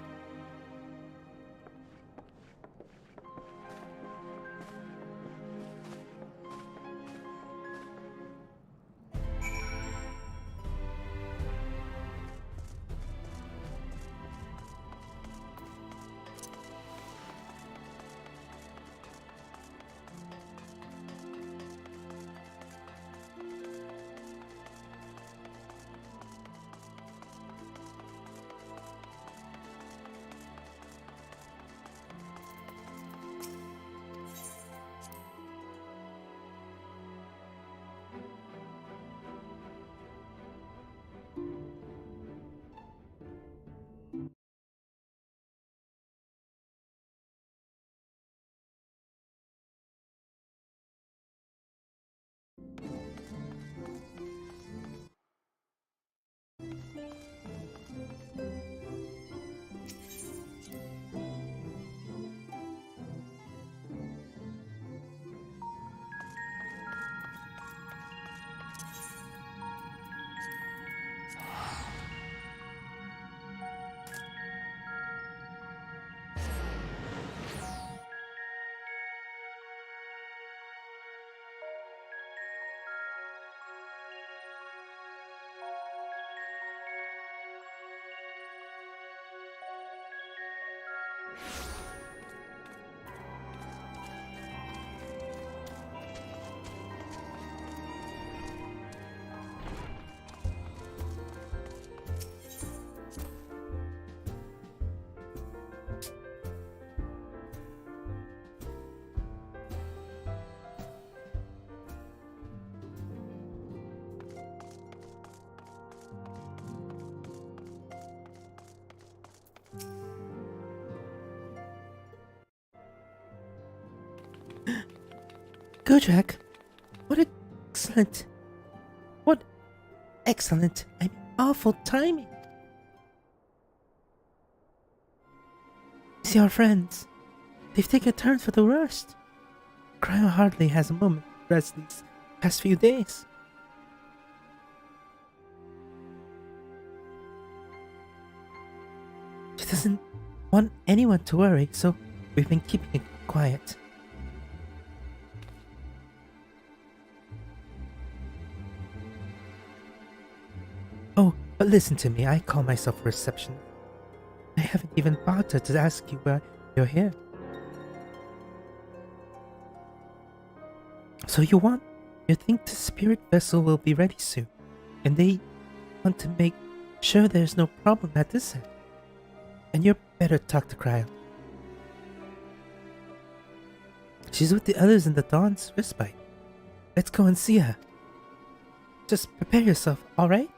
Gojek, what excellent, what excellent, I mean awful timing. See our friends, they've taken turns for the worst. Cryo hardly has a moment to rest these past few days. She doesn't want anyone to worry, so we've been keeping it quiet. Oh, but listen to me, I call myself a receptionist. I haven't even bothered to ask you why you're here. So you think the spirit vessel will be ready soon, and they want to make sure there's no problem at this end. And you better talk to Cryo. She's with the others in the Dawn's Respite. Let's go and see her. Just prepare yourself, alright?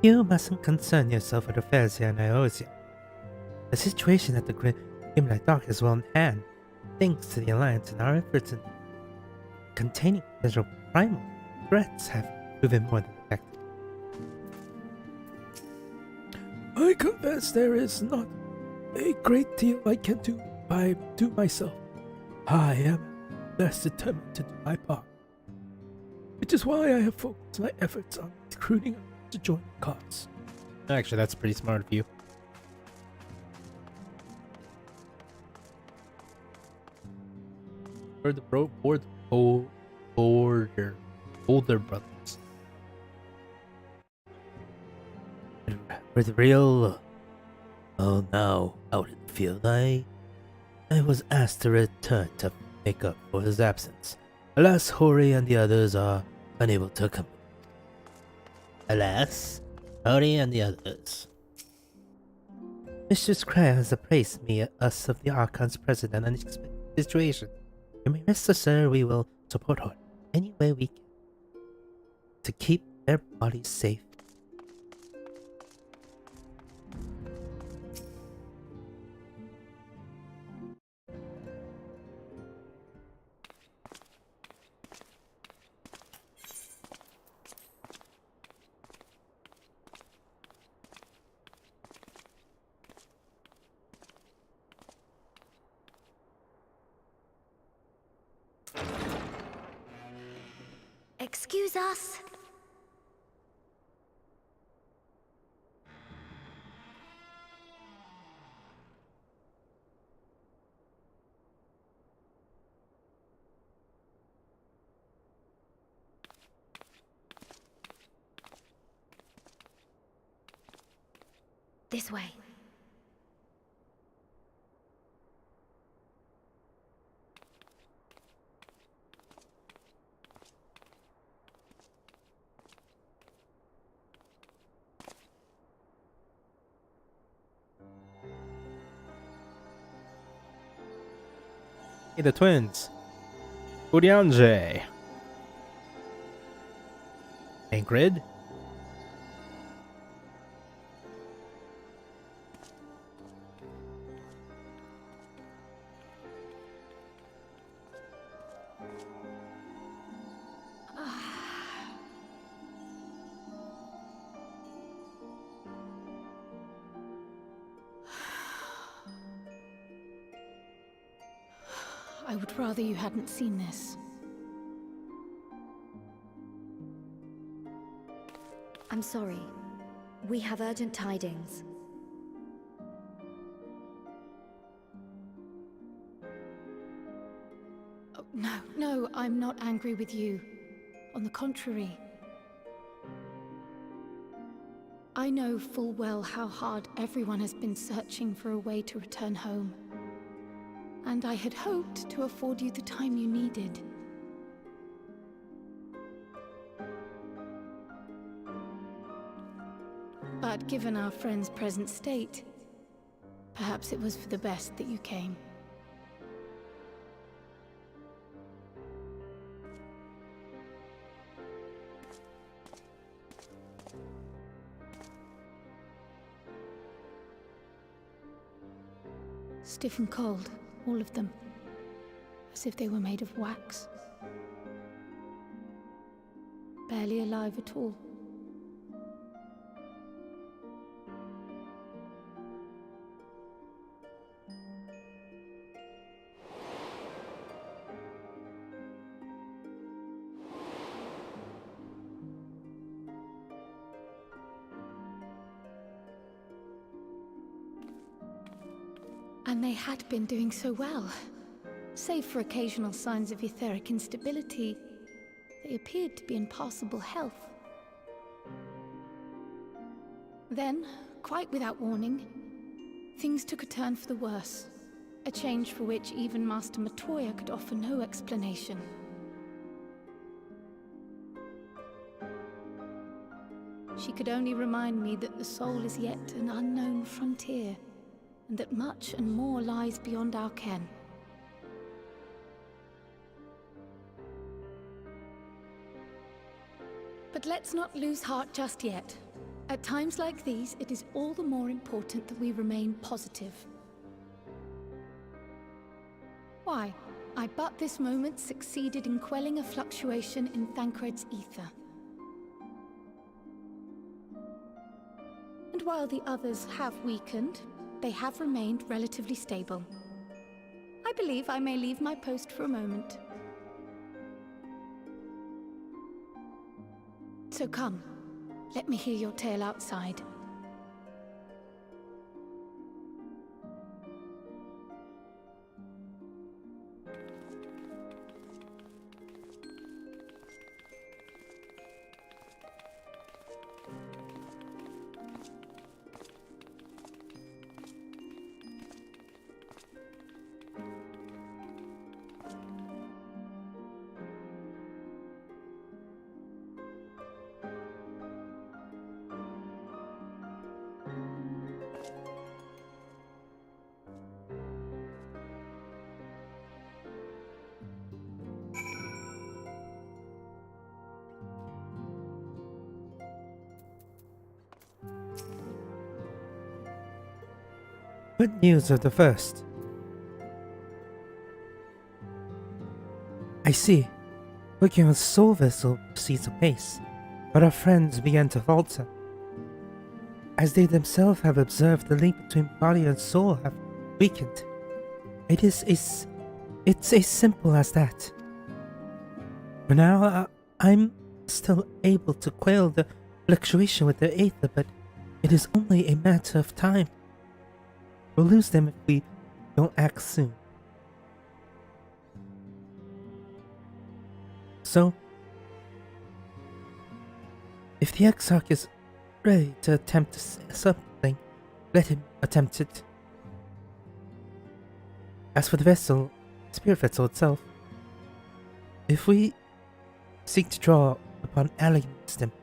You mustn't concern yourself with affairs here in Iosia. The situation at the Grimlight Dock is well in hand, thanks to the Alliance and our efforts in containing potential primal threats have proven more than effective. I confess there is not a great deal I can do myself. I am less determined to do my part, which is why I have focused my efforts on recruiting to join the cause. Actually, that's pretty smart of you. Or the older brothers. With real... Oh, now, out in the field, I was asked to return to make up for his absence. Alas, Hori and the others are unable to come. Alas, Hori and the others. Mistress Cryo has appraised us of the Archon's present and unexpected situation. You may rest assured we will support her any way we can to keep their bodies safe. Excuse us. This way. Hey, the twins. Urianje. Tancred. I would rather you hadn't seen this. I'm sorry. We have urgent tidings. Oh, no, I'm not angry with you. On the contrary. I know full well how hard everyone has been searching for a way to return home. And I had hoped to afford you the time you needed. But given our friend's present state, perhaps it was for the best that you came. Stiff and cold, all of them. As if they were made of wax. Barely alive at all. And they had been doing so well. Save for occasional signs of etheric instability, they appeared to be in passable health. Then, quite without warning, things took a turn for the worse. A change for which even Master Matoya could offer no explanation. She could only remind me that the soul is yet an unknown frontier, and that much and more lies beyond our ken. But let's not lose heart just yet. At times like these, it is all the more important that we remain positive. Why? I but this moment succeeded in quelling a fluctuation in Thancred's ether. And while the others have weakened, they have remained relatively stable. I believe I may leave my post for a moment. So come, let me hear your tale outside. What news of the first? I see. Working on soul vessel proceeds apace, but our friends began to falter. As they themselves have observed, the link between body and soul have weakened. It's as simple as that. For now, I'm still able to quell the fluctuation with their aether, but it is only a matter of time. We'll lose them if we don't act soon. So, if the Exarch is ready to attempt something, let him attempt it. As for the vessel, spirit vessel itself, if we seek to draw upon allied wisdom,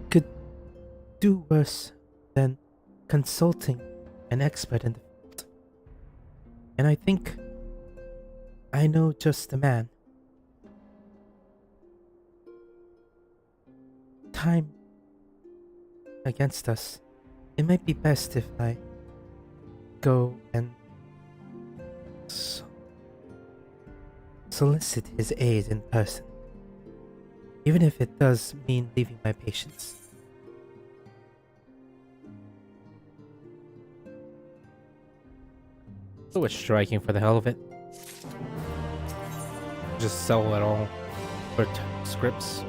could do worse than consulting an expert in the field. And I think I know just the man. Time against us. It might be best if I go and solicit his aid in person, even if it does mean leaving my patients. So it's striking for the hell of it. Just sell it all for scripts.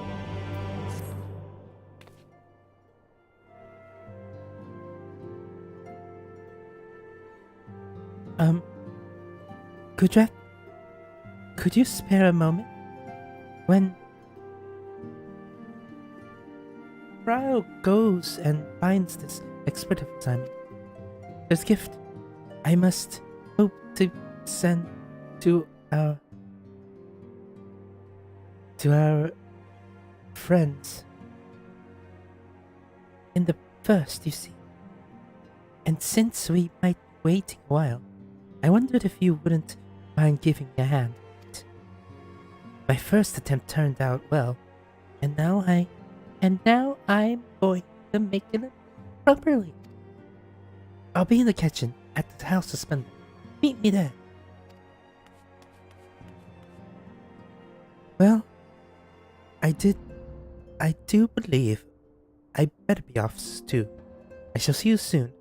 Kudrak, could you spare a moment? When Ryo goes and finds this expert of Simon, there's a gift I must hope to send to our friends in the first, you see. And since we might be waiting a while, I wondered if you wouldn't mind giving me a hand. My first attempt turned out well, and now I'm going to make it properly. I'll be in the kitchen. at the House Suspended. Meet me there. Well, I do believe I better be off too. I shall see you soon.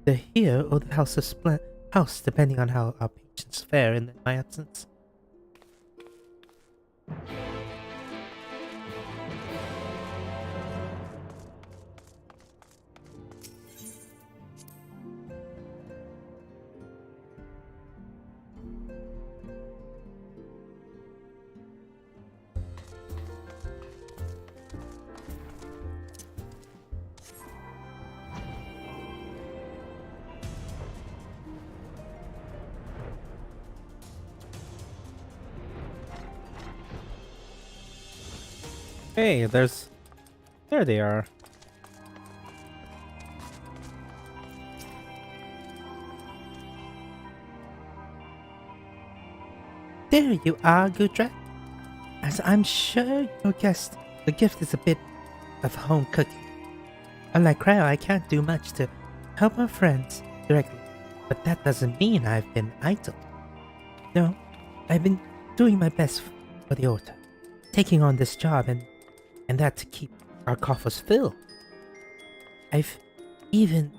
Either here or the house, depending on how our patients fare in my absence. Hey, there they are. There you are, Gudrak. As I'm sure you guessed, the gift is a bit of home cooking. Unlike Cryo, I can't do much to help our friends directly, but that doesn't mean I've been idle. No, I've been doing my best for the Order, taking on this job and that to keep our coffers filled. I've even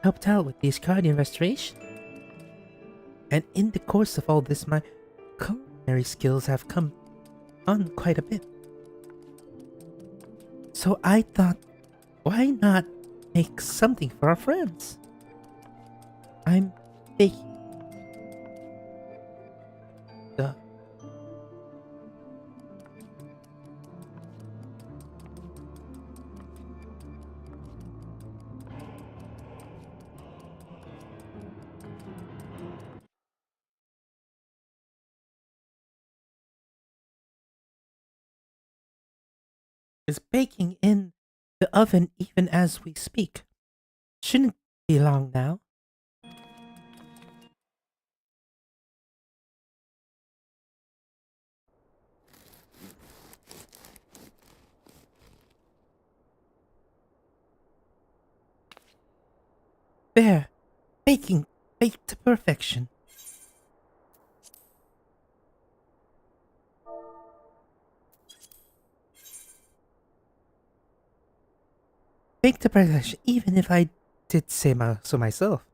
helped out with these Guardian restoration. And in the course of all this, my culinary skills have come on quite a bit. So I thought, why not make something for our friends? I'm baking the is baking in the oven even as we speak. Shouldn't be long now. There, baked to perfection. Baked to perfection, even if I did say so myself.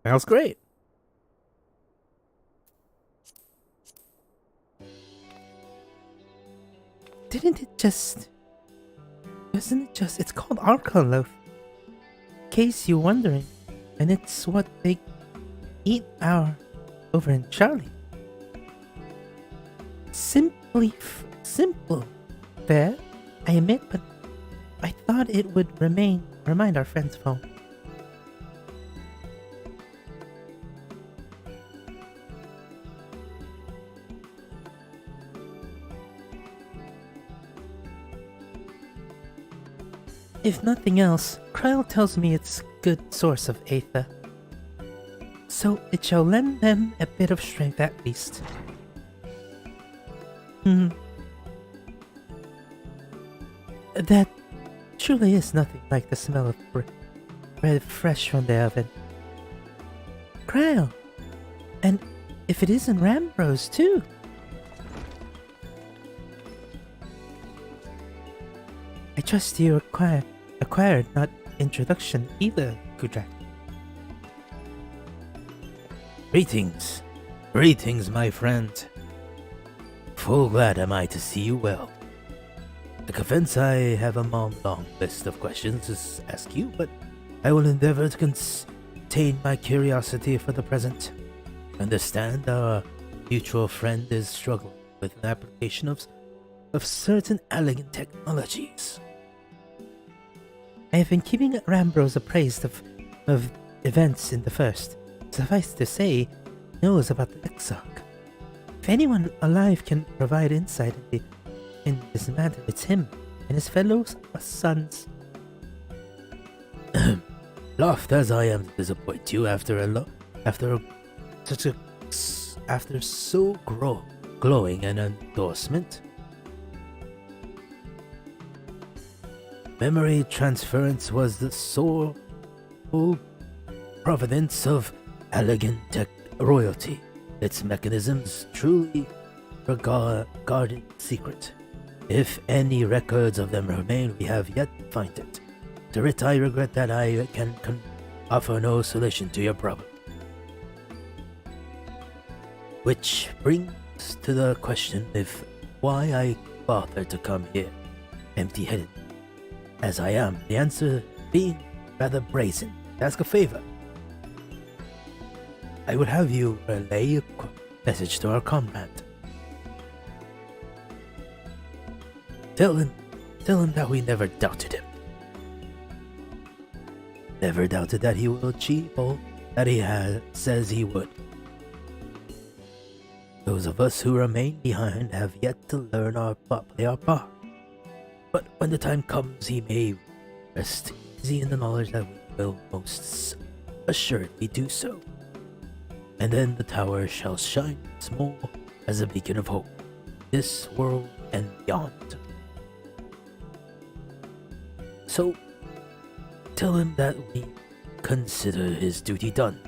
Smells great. Didn't it just... Isn't it just... It's called Archon Loaf. In case you're wondering. And it's what they eat over in Charlie. Simple. Fair, I admit, but I thought it would remind our friends of home. If nothing else, Kryl tells me it's a good source of Aether. So it shall lend them a bit of strength at least. That truly is nothing like the smell of bread fresh from the oven. Kryl! And if it isn't Rambros too! I trust you acquired, not introduction either, Gudrak. Greetings, my friend. Full glad am I to see you well. I confess I have a long list of questions to ask you, but I will endeavor to contain my curiosity for the present. Understand our mutual friend is struggling with an application of certain elegant technologies. I have been keeping Rambros appraised of events in the first. Suffice to say, he knows about the Exarch. If anyone alive can provide insight in this matter, it's him and his fellow sons. Loth as I am to disappoint you after so glowing an endorsement. memory transference was the sole providence of elegant tech royalty. Its mechanisms truly guarded secret. If any records of them remain, we have yet to find it. To it, I regret that I can offer no solution to your problem. Which brings to the question if why I bothered to come here, empty-headed as I am. The answer being rather brazen. Ask a favor. I would have you relay a message to our comrade. Tell him that we never doubted him. Never doubted that he will achieve all that he says he would. Those of us who remain behind have yet to learn play our part. But when the time comes, he may rest easy in the knowledge that we will most assuredly do so. And then the tower shall shine once more as a beacon of hope, this world and beyond. So, tell him that we consider his duty done,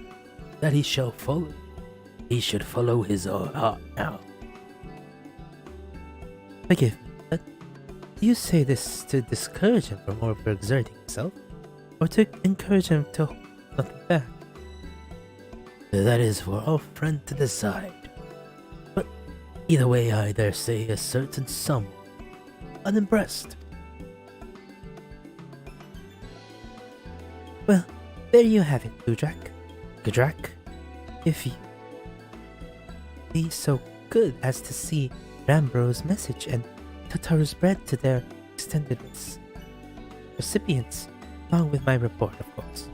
that he should follow his heart now. Forgive me, but do you say this to discourage him from overexerting himself, or to encourage him to hold nothing back? That is for our friend to decide. But either way, I dare say a certain someone unimpressed. Well, there you have it, Gudrak. If you be so good as to see Rambro's message and Tataru's bread to their extended recipients, along with my report, of course.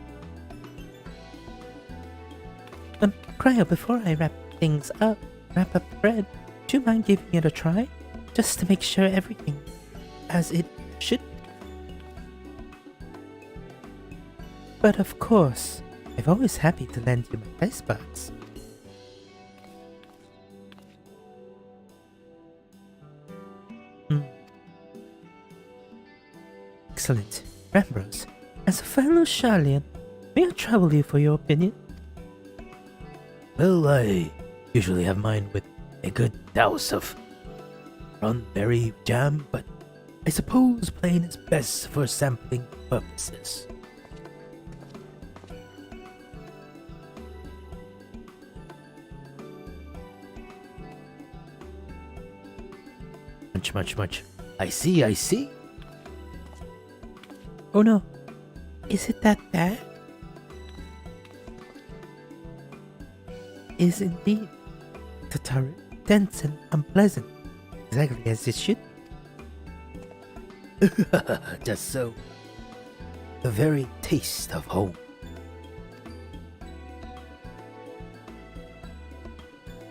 Cryo, before I wrap up bread, do you mind giving it a try? Just to make sure everything as it should be. But of course, I'm always happy to lend you my taste buds. Excellent. Rambros, as a fellow Sharlayan, may I trouble you for your opinion? Well, I usually have mine with a good douse of cranberry jam, but I suppose plain is best for sampling purposes. Much. I see. Oh no, is it that bad? Is indeed, Tataru, dense and unpleasant, exactly as it should be. Just so. The very taste of home.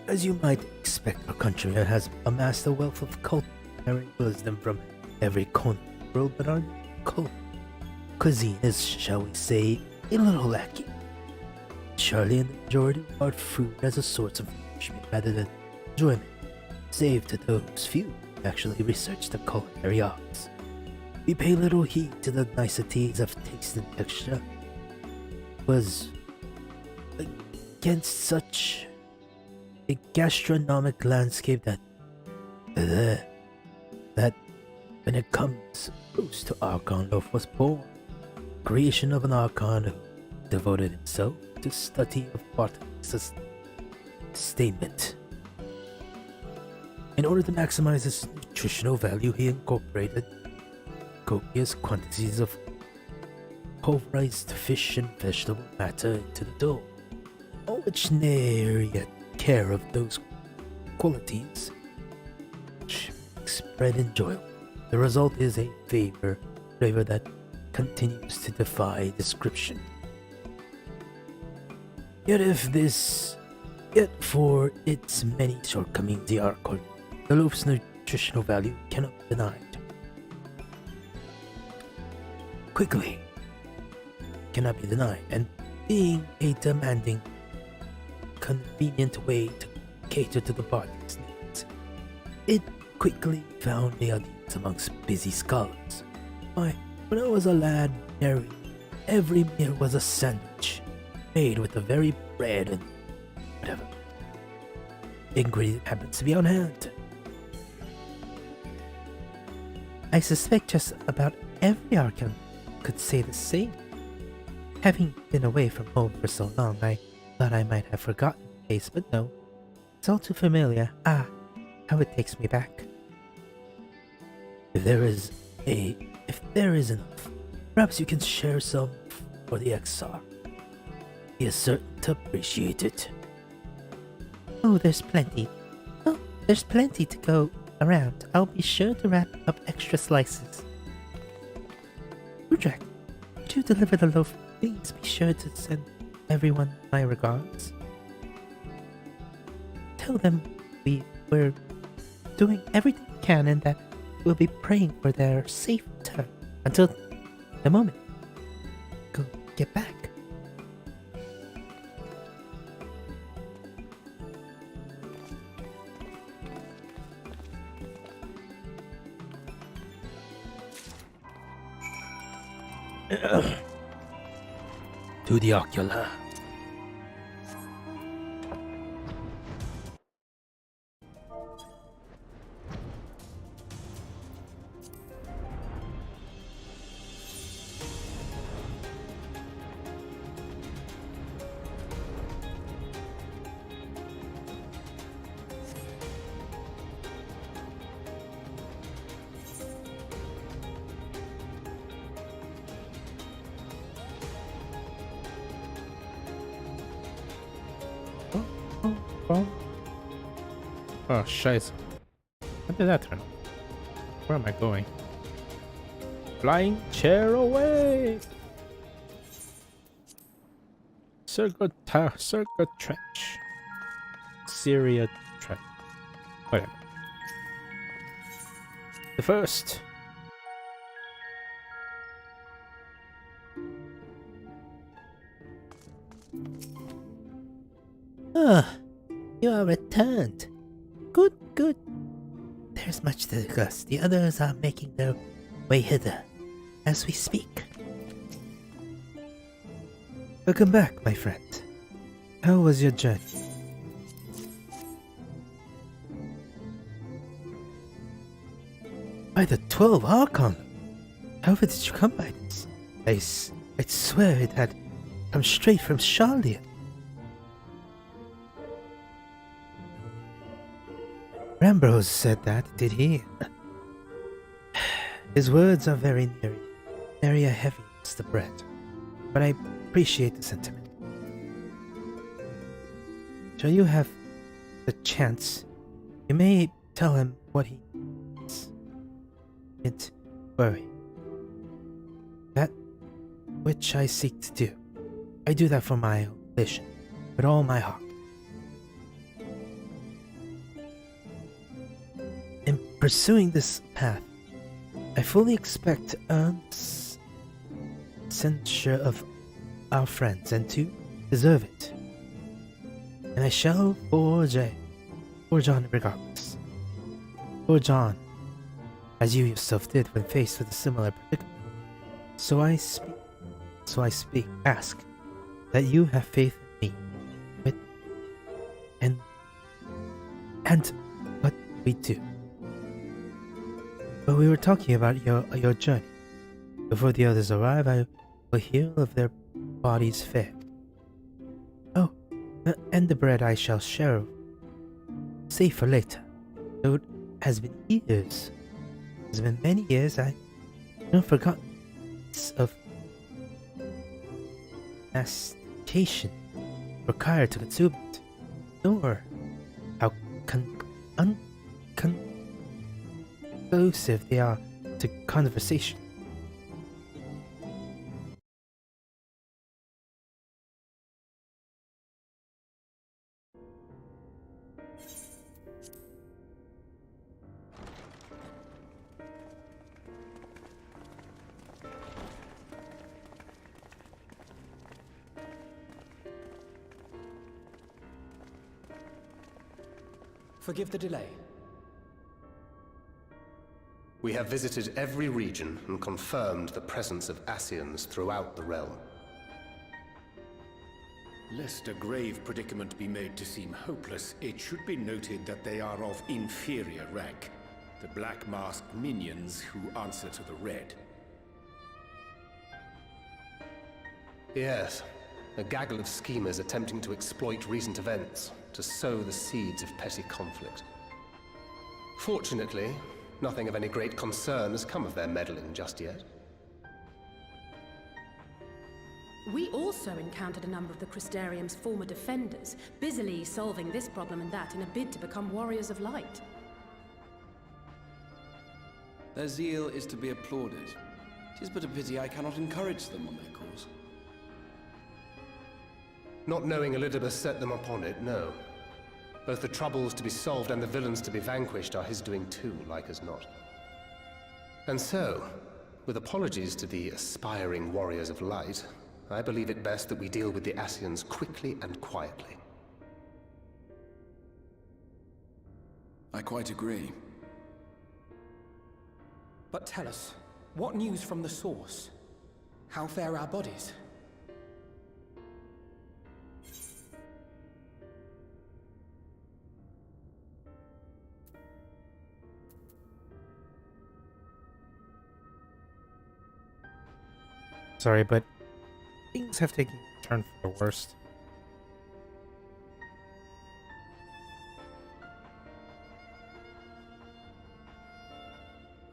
As you might expect, our country has amassed a wealth of culinary wisdom from every corner of the world, but our cuisine is, shall we say, a little lacking. Surely in the majority of our food as a source of nourishment rather than enjoyment, save to those few who actually research the culinary arts. We pay little heed to the niceties of taste and texture. Was against such a gastronomic landscape that when it comes close to Archon Loaf was born, creation of an Archon who devoted himself to study of botanist's statement. In order to maximize its nutritional value, he incorporated copious quantities of pulverized fish and vegetable matter into the dough, all which ne'er yet care of those qualities which makes bread enjoyable. The result is a flavor that continues to defy description. Yet for its many shortcomings, the loaf's nutritional value cannot be denied. Quickly, cannot be denied, and being a demanding, convenient way to cater to the body's needs, it quickly found the audience amongst busy scholars. My When I was a lad, every meal was a sandwich, made with the very bread and whatever ingredient happens to be on hand. I suspect just about every Arkham could say the same. Having been away from home for so long, I thought I might have forgotten the case, but no. It's all too familiar. Ah, how it takes me back. If there is enough, perhaps you can share some for the XR. He is certain to appreciate it. Oh, there's plenty. Oh, there's plenty to go around. I'll be sure to wrap up extra slices. Udrak, would you deliver the loaf? Please be sure to send everyone my regards. Tell them we're doing everything we can and that we'll be praying for their safe return until the moment. Go get back. To the ocular. Oh, scheiße. How did that turn out? Where am I going? Flying chair away! Circuit trench. Syria trench. Whatever. The first. Ah, you are returned. Good, good. There's much to discuss. The others are making their way hither as we speak. Welcome back, my friend. How was your journey? By the 12 Archon! However did you come by this? I swear it had come straight from Charlian. Rambrose said that, did he? His words are very heavy as the bread, but I appreciate the sentiment. Shall you have the chance, you may tell him what he needs. Don't worry. That which I seek to do, I do that for my vision, with all my heart. In pursuing this path, I fully expect to earn censure of our friends and to deserve it. And I shall forge on regardless. Forge on, as you yourself did when faced with a similar predicament. So I ask that you have faith in me, and what we do. But we were talking about your journey. Before the others arrive, I will hear of their body's fare. Oh, and the bread I shall share. Save for later. Though it has been years. It has been many years, I have forgotten of mastication required to consume it, nor how inclusive they are to conversation. Forgive the delay. We have visited every region and confirmed the presence of Ascians throughout the realm. Lest a grave predicament be made to seem hopeless, it should be noted that they are of inferior rank. The black-masked minions who answer to the red. Yes, a gaggle of schemers attempting to exploit recent events, to sow the seeds of petty conflict. Fortunately, nothing of any great concern has come of their meddling just yet. We also encountered a number of the Crystarium's former defenders, busily solving this problem and that in a bid to become warriors of light. Their zeal is to be applauded. It is but a pity I cannot encourage them on their cause. Not knowing Elidibus set them upon it, no. Both the troubles to be solved and the villains to be vanquished are his doing too, like as not. And so, with apologies to the aspiring warriors of light, I believe it best that we deal with the Ascians quickly and quietly. I quite agree. But tell us, what news from the source? How fare our bodies? Sorry, but things have taken a turn for the worst.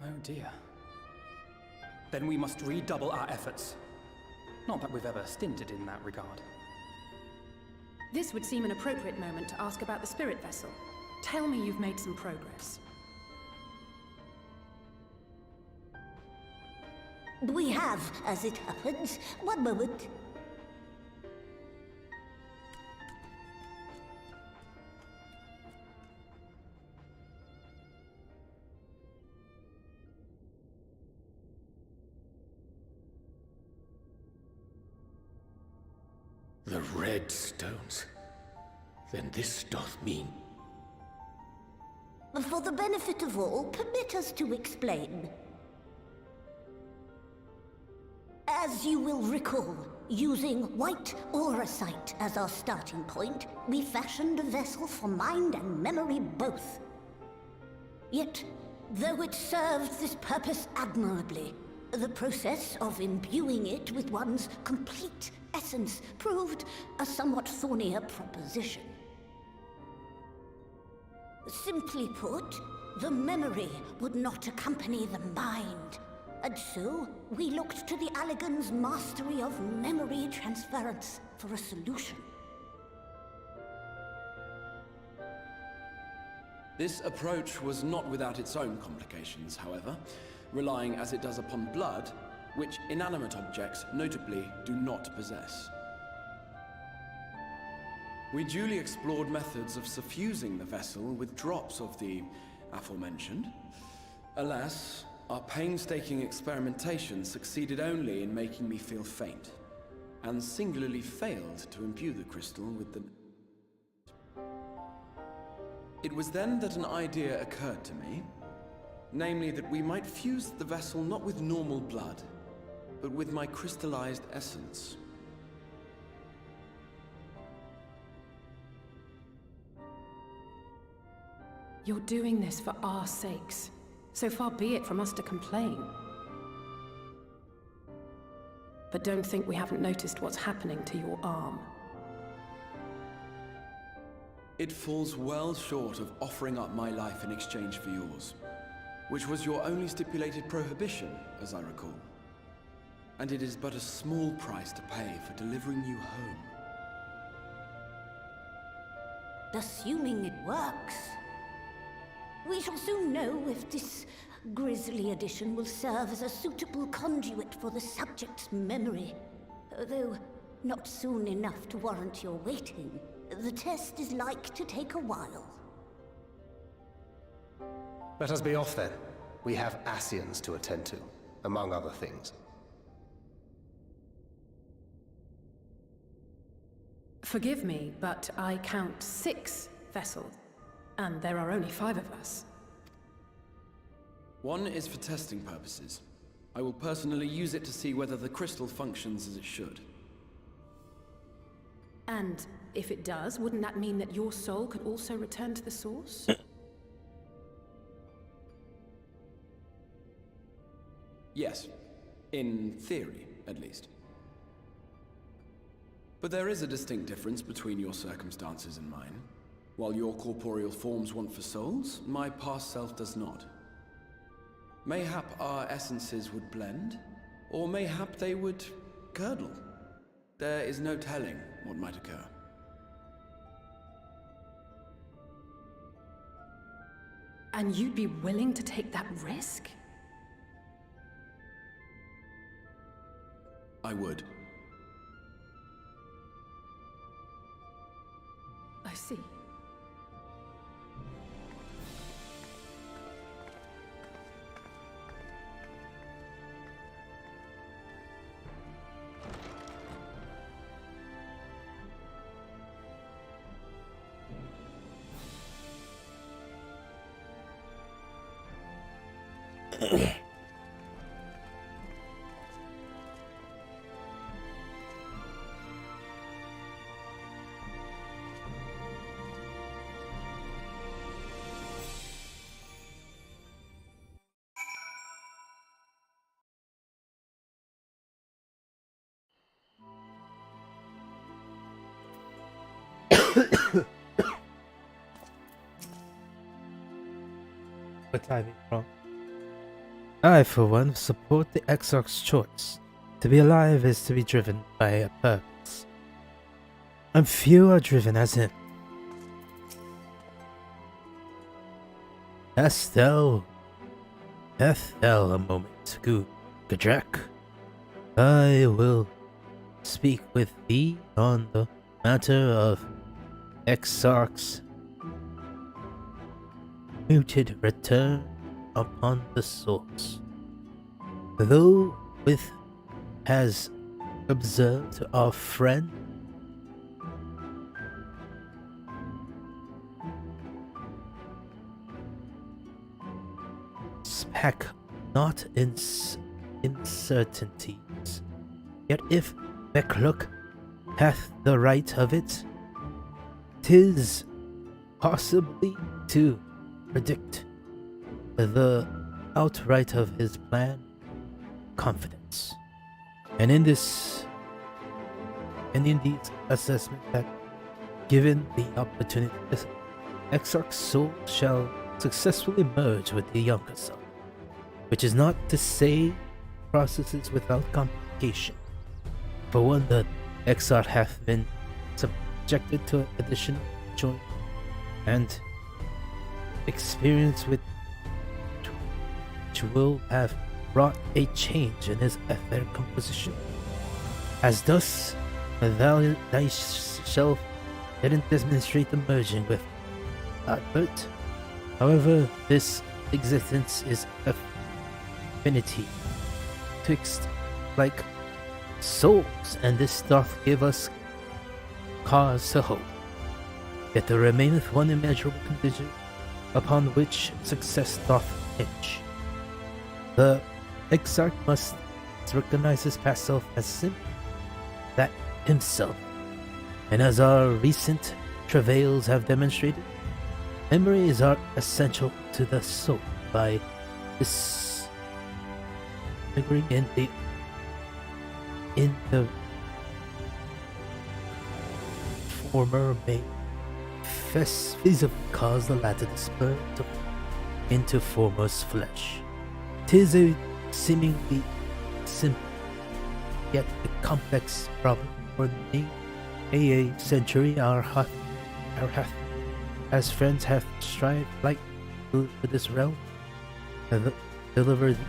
Oh dear. Then we must redouble our efforts. Not that we've ever stinted in that regard. This would seem an appropriate moment to ask about the spirit vessel. Tell me you've made some progress. We have, as it happens. One moment. The red stones. Then this doth mean... For the benefit of all, permit us to explain. As you will recall, using white auracite as our starting point, we fashioned a vessel for mind and memory both. Yet, though it served this purpose admirably, the process of imbuing it with one's complete essence proved a somewhat thornier proposition. Simply put, the memory would not accompany the mind. And so, we looked to the Allegan's mastery of memory transference for a solution. This approach was not without its own complications, however, relying as it does upon blood, which inanimate objects notably do not possess. We duly explored methods of suffusing the vessel with drops of the aforementioned. Alas, our painstaking experimentation succeeded only in making me feel faint, and singularly failed to imbue the crystal with the... It was then that an idea occurred to me, namely that we might fuse the vessel not with normal blood, but with my crystallized essence. You're doing this for our sakes. So far be it from us to complain. But don't think we haven't noticed what's happening to your arm. It falls well short of offering up my life in exchange for yours, which was your only stipulated prohibition, as I recall. And it is but a small price to pay for delivering you home. Assuming it works. We shall soon know if this grisly addition will serve as a suitable conduit for the subject's memory. Though not soon enough to warrant your waiting. The test is like to take a while. Let us be off then. We have Ascians to attend to, among other things. Forgive me, but I count 6 vessels, and there are only 5 of us. One is for testing purposes. I will personally use it to see whether the crystal functions as it should. And if it does, wouldn't that mean that your soul could also return to the source? Yes. In theory, at least. But there is a distinct difference between your circumstances and mine. While your corporeal forms want for souls, my past self does not. Mayhap our essences would blend, or mayhap they would curdle. There is no telling what might occur. And you'd be willing to take that risk? I would. I see. But I be wrong. I, for one, support the Exarch's choice. To be alive is to be driven by a purpose. And few are driven as him. Hast thou a moment, Gadrak? I will speak with thee on the matter of Exarch's muted return upon the source. Though with has observed our friend spec not in uncertainties, yet if Bekluk hath the right of it, 'tis possibly to predict the outright of his plan confidence. And in these assessment that given the opportunity, this Exarch's soul shall successfully merge with the younger self, which is not to say processes without complication. For one, the Exarch hath been subjected to additional joy and experience which will have brought a change in his etheric composition. As thus, thou thyself didn't demonstrate the merging with Albert. However, this existence is affinity twixt like souls, and this doth give us cause to hope. Yet there remaineth one immeasurable condition upon which success doth hinge. The Exarch must recognize his past self as simply that himself, and as our recent travails have demonstrated, memories are essential to the soul. By disfiguring in the former may feasibly cause the latter to spur into foremost flesh. 'Tis a seemingly simple yet a complex problem for a century our hath as friends have strived like for this realm, deliver the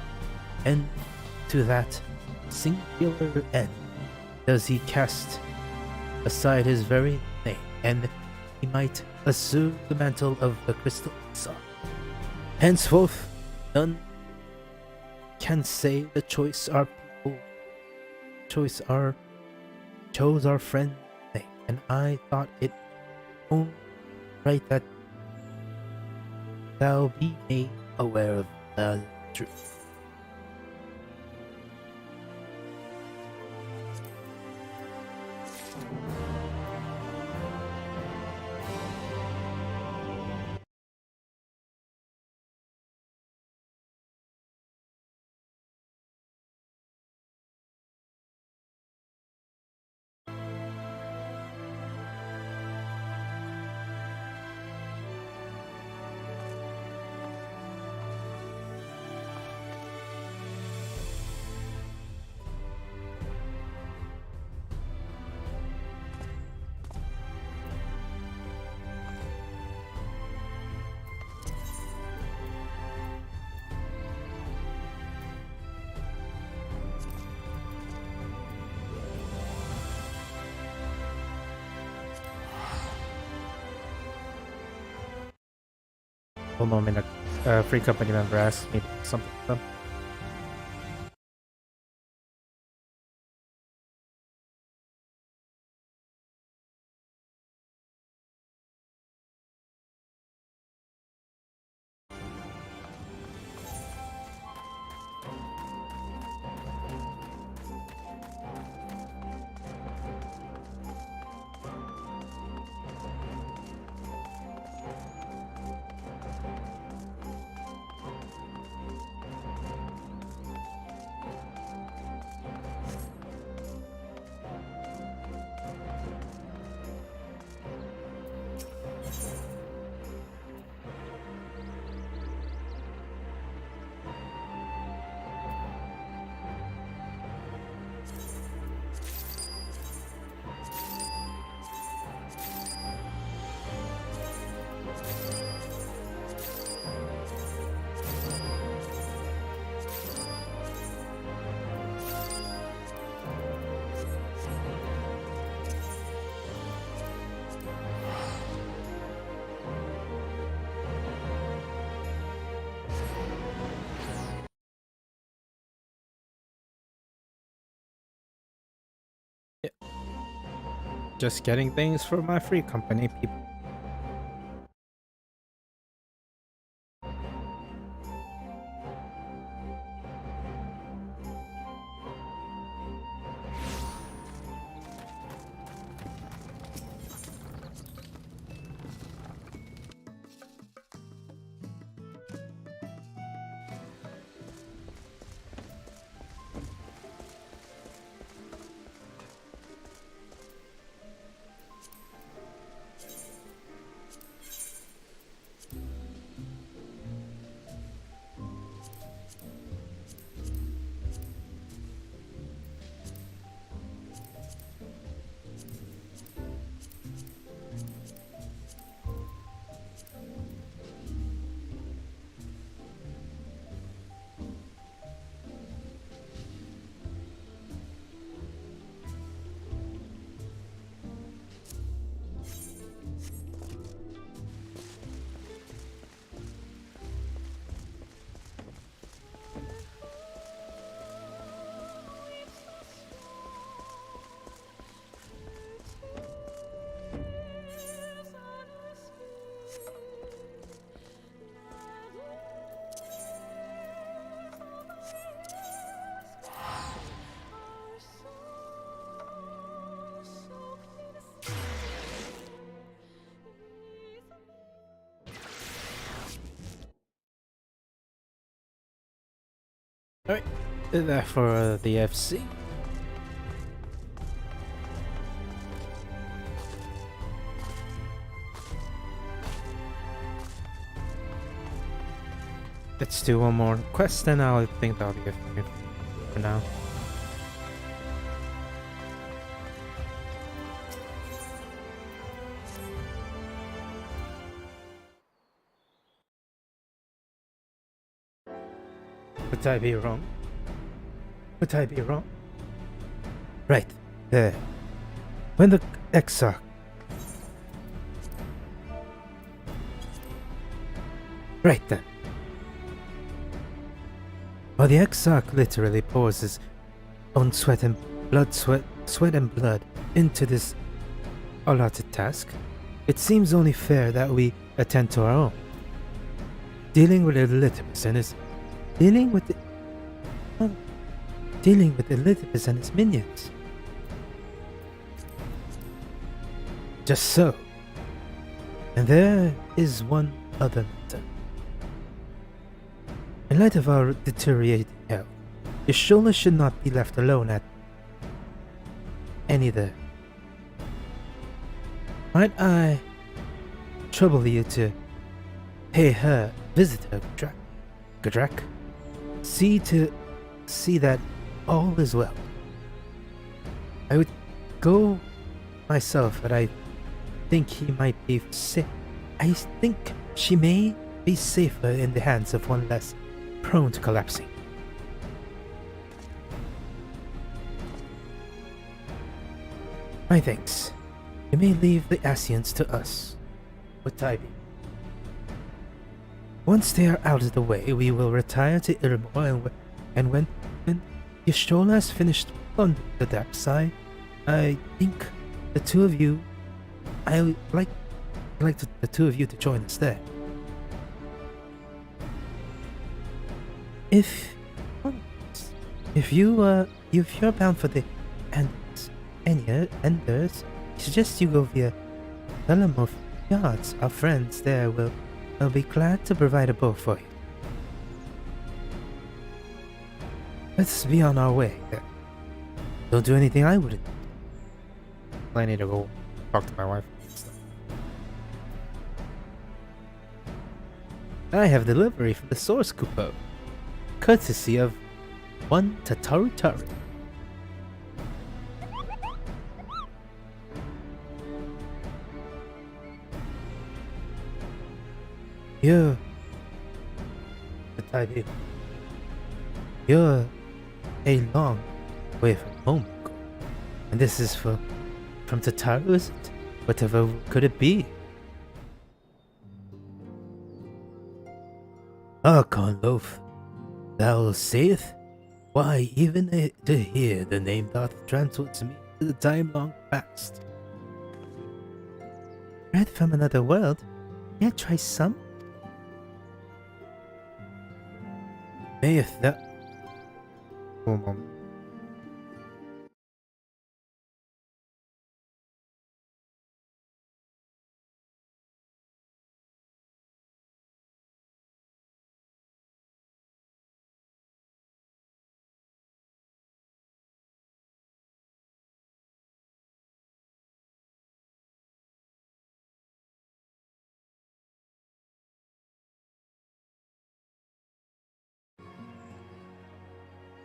end to that singular end. Does he cast aside his very name, and he might assume the mantle of the crystal sun. Henceforth, none can say the choice our people chose our friend name, and I thought it only right that thou be made aware of the True. One moment, a free company member asked me something. So. Just getting things for my free company people. Alright, that for the FC. Let's do one more quest and I think that'll be it for now. Would I be wrong? Would I be wrong? Right, there. When the Exarch... Right then. While the Exarch literally pours his own sweat and blood into this allotted task, it seems only fair that we attend to our own. Dealing with illiteracy dealing with the, well, dealing with Elizabeth and his minions. Just so. And there is one other matter. In light of our deteriorating health, Yashola should not be left alone at any there. Might I trouble you to pay her visit her, Gadrak? See that all is well. I would go myself, but I think he might be sick. I think she may be safer in the hands of one less prone to collapsing. My thanks. You may leave the Asians to us. With Tybee. Once they are out of the way, we will retire to Irmor, and when Y'shtola has finished plundering the dark side, I think the two of you, I would like the two of you to join us there. If you're bound for the Enders, I suggest you go via Vellum Yards. Our friends there will be glad to provide a boat for you. Let's be on our way. Don't do anything I wouldn't. I need to go talk to my wife. I have delivery from the Source Kupo, courtesy of one Tataru Taru. You're a long way from home, and this is from Tataru, is it? Whatever could it be? Archonloaf, thou sayest? Why, even to hear the name doth transports me to the time long past. Bread from another world? Yeah, try some. Mayeth thou... One moment.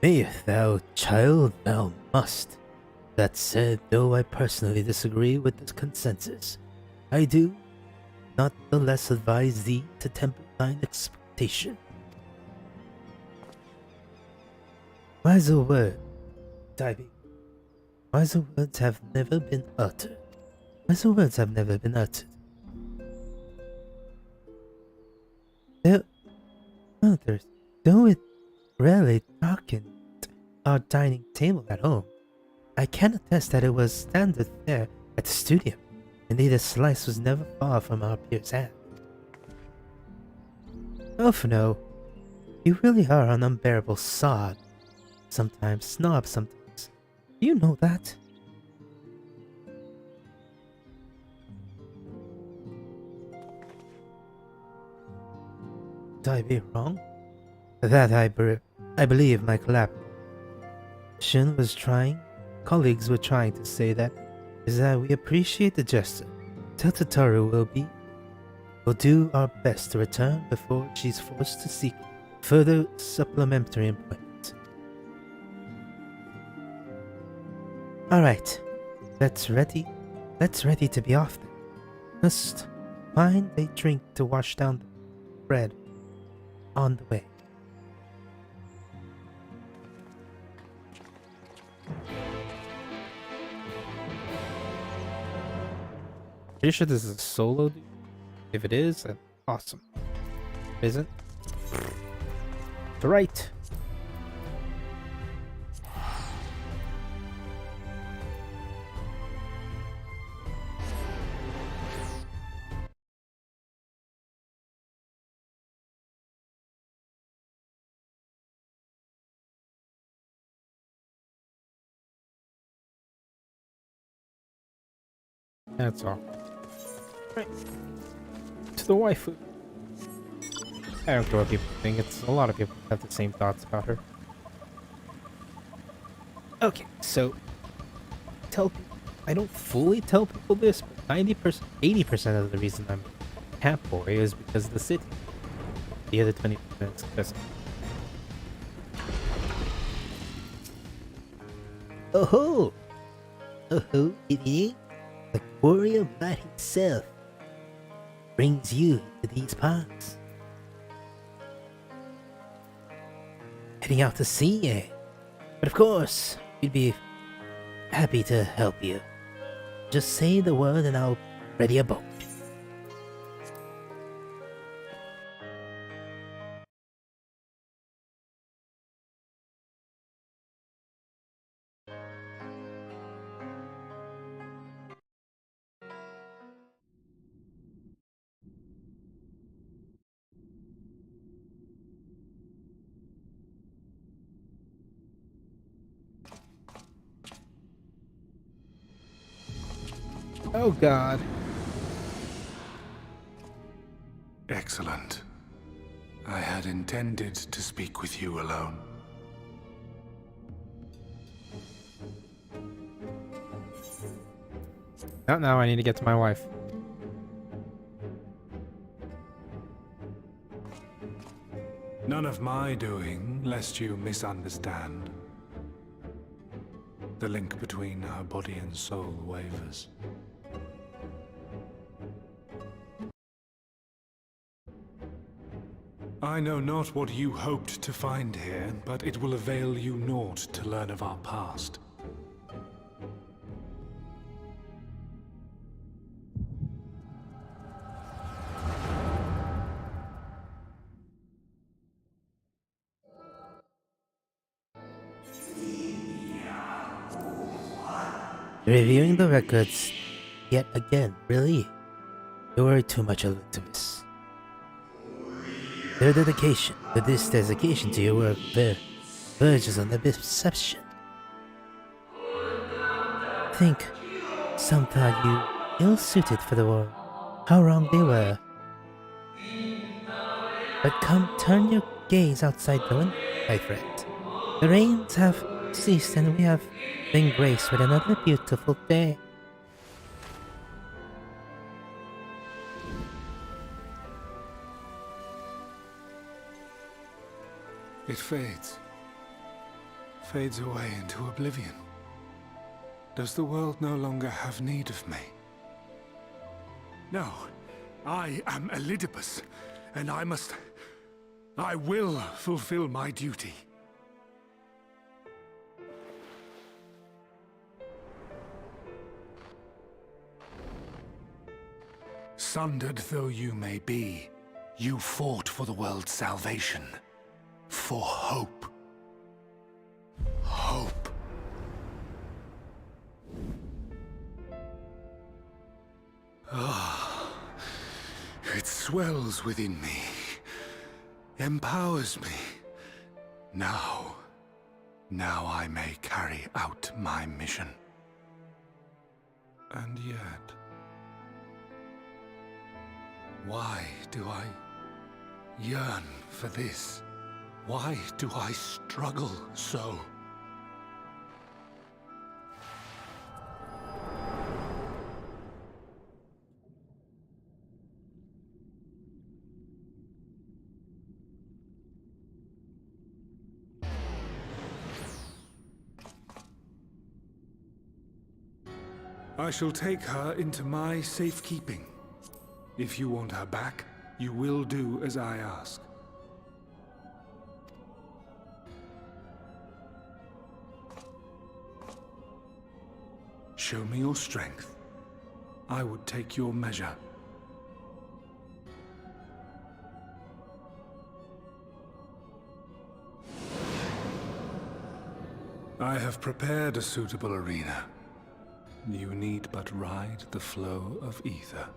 Mayeth thou, child, thou must. That said, though I personally disagree with this consensus, I do not the less advise thee to temper thine expectation. Wiser word, Tybee. Wiser words have never been uttered. Wiser words have never been uttered. Though it rarely darkened our dining table at home, I can attest that it was standard fare at the studio. Indeed, a slice was never far from our peer's hand. Oh, no, you really are an unbearable sod. Sometimes snob, sometimes. Do you know that? Would I be wrong? That I believe my colleagues were trying to say that is that we appreciate the gesture. Tataru will do our best to return before she's forced to seek further supplementary employment. Alright, let's ready to be off then. Must find a drink to wash down the bread on the way. Pretty sure this is a solo dude. If it is, then awesome. Isn't? Right. That's all. Right. To the waifu. I don't care what people think. It's a lot of people have the same thoughts about her. Okay, so I don't fully tell people this, but 90%, 80% of the reason I'm Catboy is because of the city. The other 20% is because Oh ho, idiot! The warrior bat himself brings you to these parts. Heading out to sea, eh? But of course, we'd be happy to help you. Just say the word and I'll ready a boat. oh god. Excellent. I had intended to speak with you alone. Not now, I need to get to my wife. None of my doing, lest you misunderstand. The link between her body and soul wavers. I know not what you hoped to find here, but it will avail you naught to learn of our past. Reviewing the records yet again, really? You worry too much, Elutimus. Their dedication to your work verges on their deception. Think some thought you ill-suited for the war. How wrong they were. But come, turn your gaze outside the window, my friend. The rains have ceased and we have been graced with another beautiful day. It fades. Fades away into oblivion. Does the world no longer have need of me? No. I am Elidibus, and I will fulfill my duty. Sundered though you may be, you fought for the world's salvation. For hope. Hope. Ah, it swells within me, empowers me. Now I may carry out my mission. And yet, why do I yearn for this? Why do I struggle so? I shall take her into my safekeeping. If you want her back, you will do as I ask. Show me your strength. I would take your measure. I have prepared a suitable arena. You need but ride the flow of ether.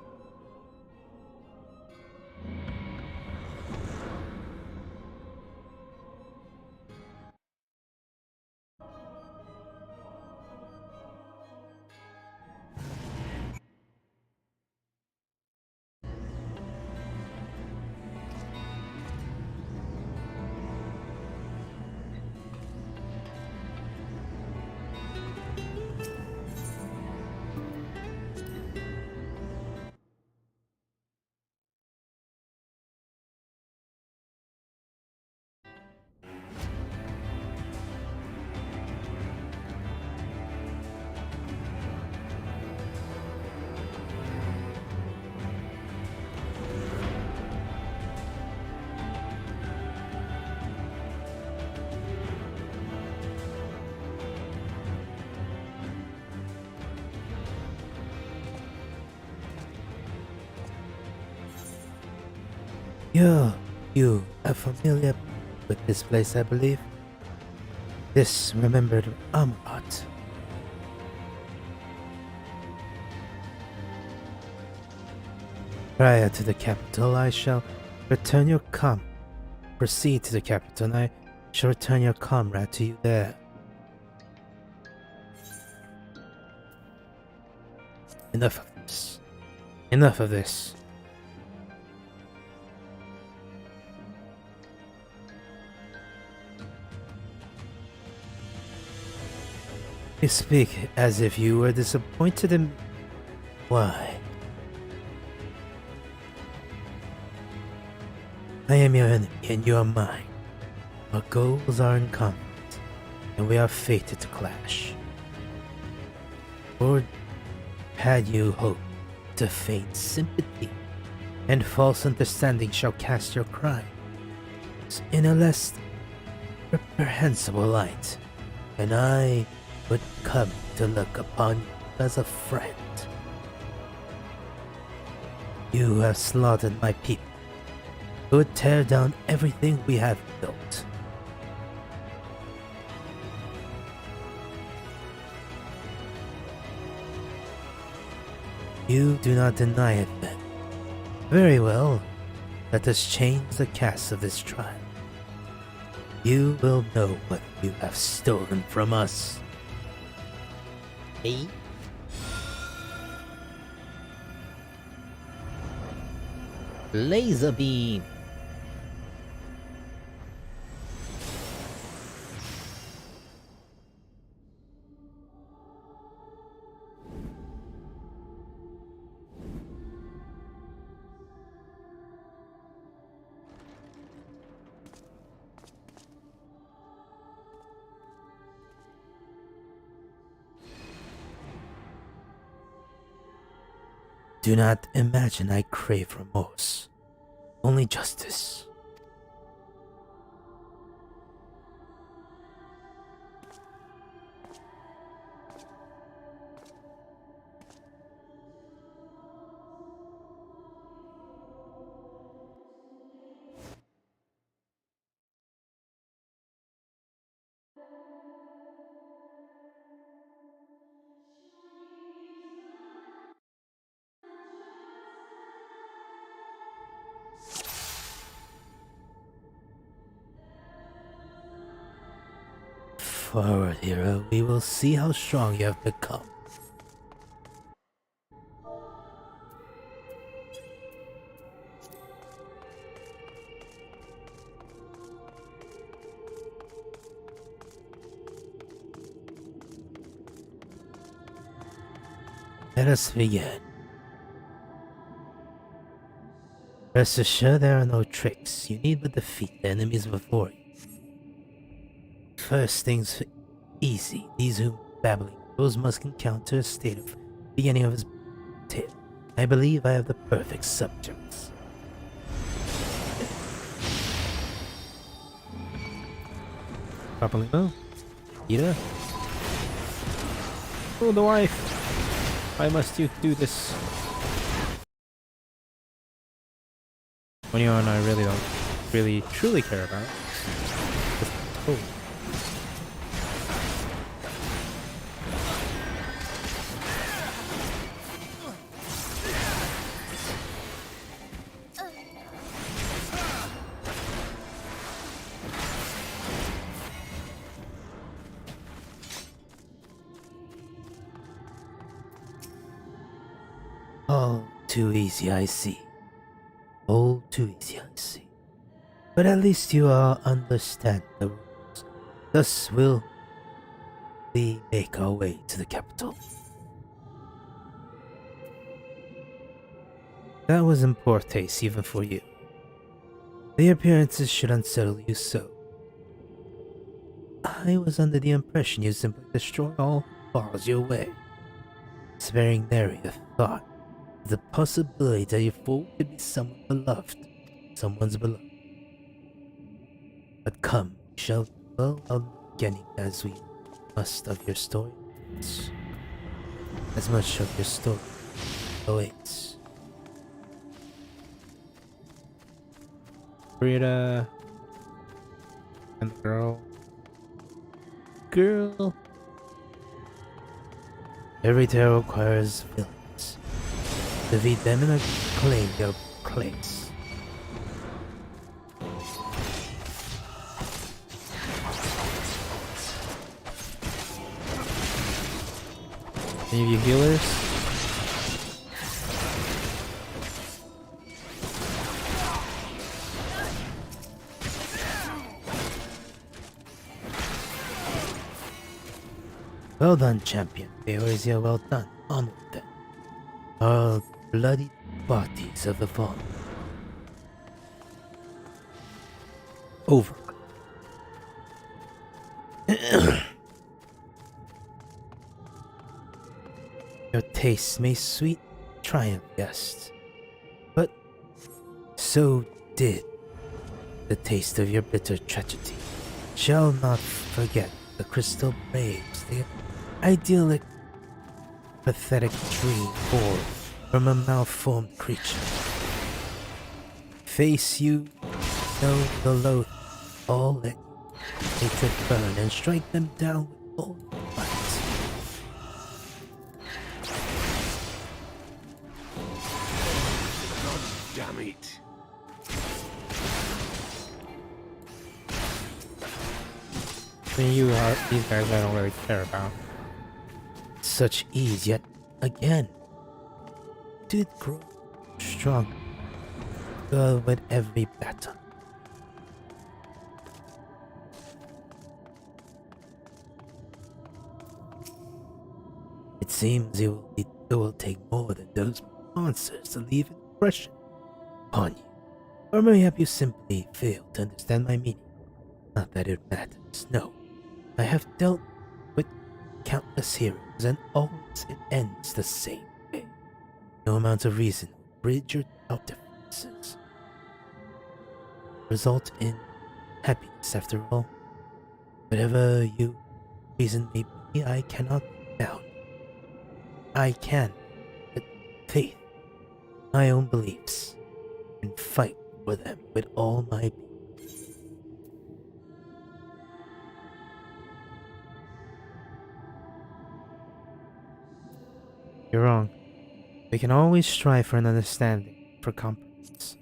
You are familiar with this place, I believe. This remembered Amarat. Prior to the capital, I shall return your proceed to the capital, and I shall return your comrade to you there. Enough of this. Enough of this. You speak as if you were disappointed in... Why? I am your enemy and you are mine. Our goals are in conflict, and we are fated to clash. Or had you hoped to feign sympathy, and false understanding shall cast your crimes in a less reprehensible light, and I would come to look upon you as a friend. You have slaughtered my people, who would tear down everything we have built. You do not deny it then. Very well, let us change the cast of this trial. You will know what you have stolen from us. Hey. Laser beam. Do not imagine I crave remorse, only justice. Forward, hero. We will see how strong you have become. Let us begin. Rest assured there are no tricks. You need but defeat the enemies before you. First things easy. These who babbling those must encounter a state of beginning of his tale. I believe I have the perfect subjects. Papalino? Ida? Oh, the wife! Why must you do this? When you're on, I really don't really truly care about. Oh. All too easy, I see. All too easy, I see. But at least you all understand the rules. Thus will we make our way to the capital. That was in poor taste even for you. The appearances should unsettle you so. I was under the impression you simply destroy all who follows your way, sparing nary a thought of the possibility that your foe could be someone beloved, someone's beloved. But come, we shall dwell on the beginning as we must of your story. As much of your story awaits. Frida and the girl. Girl. Every tale requires villains. Defeat them and claim your place. Any of you healers? Well done, champion. Eorzea, well done. Onward then. All bloody bodies of the fallen. Over. Your taste may sweet triumph, guest, but so did the taste of your bitter tragedy. Shall not forget the crystal braves, the idyllic, pathetic dream born from a malformed creature. Face you, know the loath, all let hatred burn and strike them down with all your might. Damn it. I mean, these guys I don't really care about. Such ease, yet again, did grow strong. Girl with every battle. It seems it will take more than those monsters to leave an impression upon you. Or maybe you simply fail to understand my meaning. Not that it matters, no. I have dealt with countless heroes, and always it ends the same way. No amount of reason will bridge your doubt differences. Result in happiness, after all. Whatever you reason may be, I cannot be bound. I can, with faith, my own beliefs, and fight for them with all my being. You're wrong. We can always strive for an understanding, for compromise.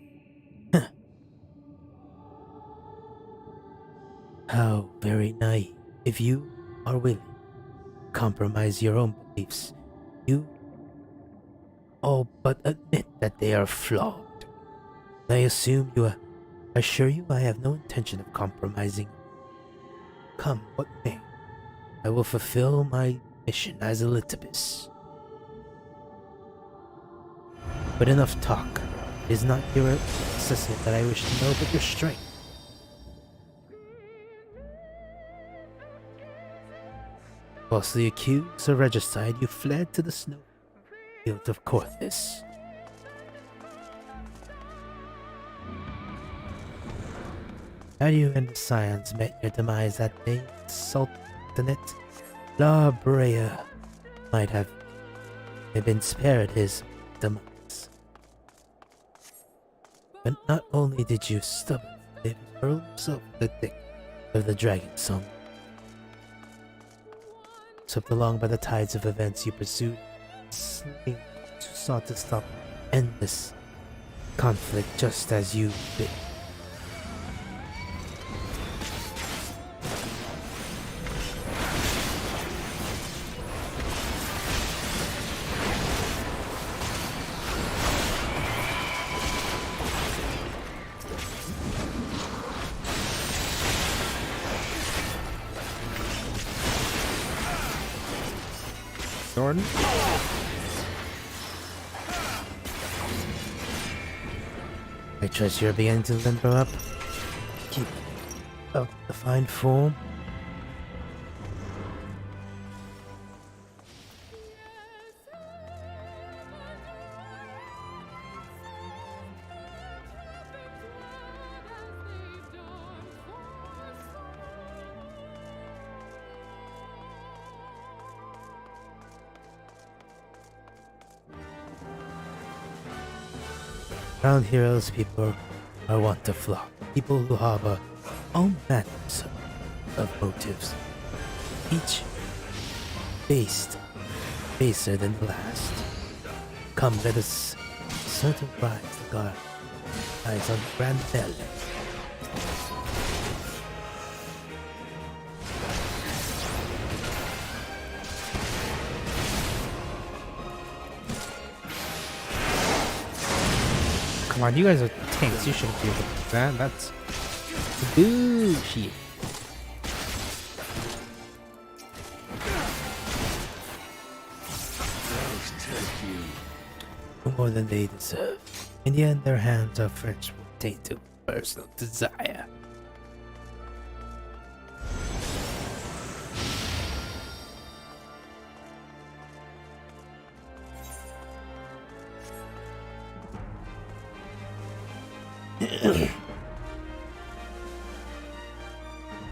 How very naive. If you are willing to compromise your own beliefs, you all but admit that they are flawed. I assure you I have no intention of compromising. Come what may, I will fulfill my mission as Elizabeth. But enough talk. It is not your assessment that I wish to know, but your strength. Falsely accused or regicide, you fled to the snow field of Corthus. Had you and the Scions met your demise that day, Sultanate Lawbreyer might have been spared his demise. But not only did you stubbornly hurl yourself the thick of the dragon song, swept along by the tides of events you pursued, you sought to stop endless conflict just as you did. Jordan? I trust you're beginning to limber up. Keep up the fine form. Ground heroes people are wont to flop. people who harbor all manners of motives, each baser than the last. Come, let us certain rise the guard eyes on Grand Bell. Come on, you guys are tanks. You shouldn't be able to do that. That's bullshit. More than they deserve. In the end, their hands are French tainted with personal desire.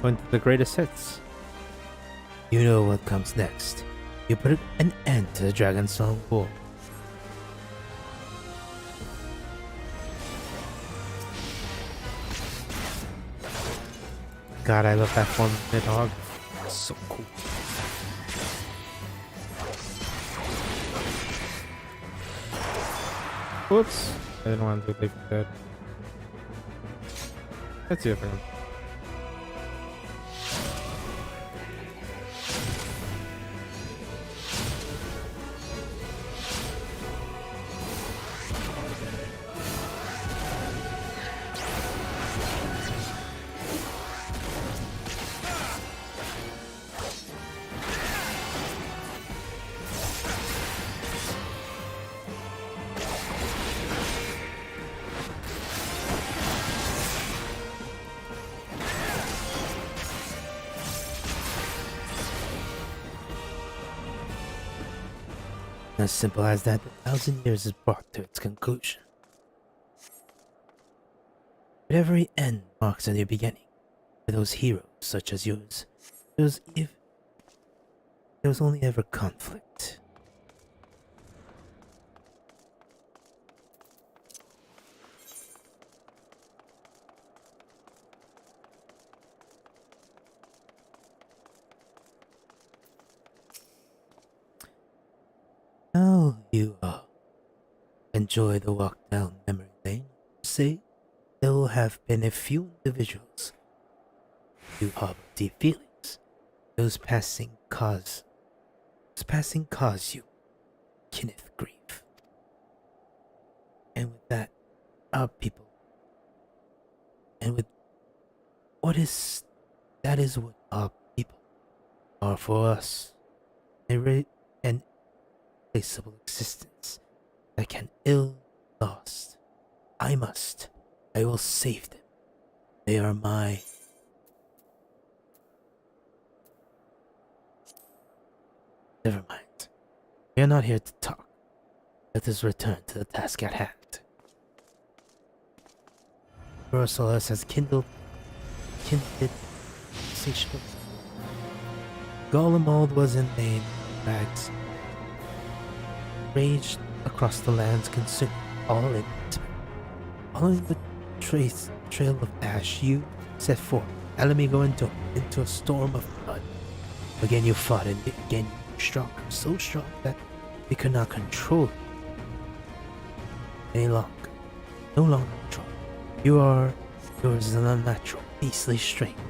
One of the greatest hits. You know what comes next. You put an end to the Dragon Song War. God, I love that form of the dog. So cool. Whoops. I didn't want to leave him dead. Let's see if I can. As simple as that, 1,000 years is brought to its conclusion. But every end marks a new beginning. For those heroes such as yours, there was only ever conflict. Now you enjoy the walk down memory lane. Say, there will have been a few individuals who harbor deep feelings. Those passing cause you, Kenneth, grief. And with that, our people. And with that is what our people are for us. An irreplaceable existence that can ill lost. I will save them. They are my... Never mind. We are not here to talk. Let us return to the task at hand. Solace has kindled insatiable. Golemald was in main rags, raged across the lands, consumed all in it. Following the trail of ash, you set forth, Alamigo into a storm of blood. Again you fought, and again you were strong, so strong that we could not control you any longer. No longer control. Yours is an unnatural, beastly strength,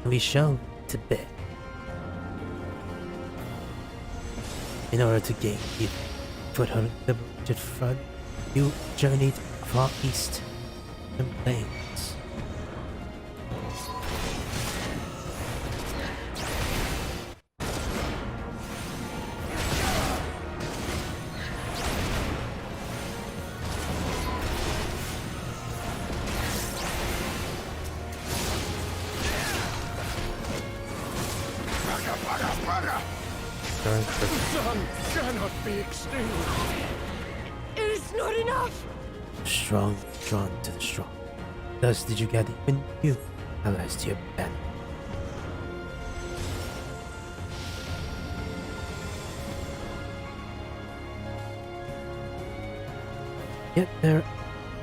and we shall lead to bed. In order to gain the foothold of the liberated front, you journeyed far east and plains. The sun cannot be extinguished. It is not enough! Strong, drawn to the strong. Thus did you gather even you allies to your banner. Yet their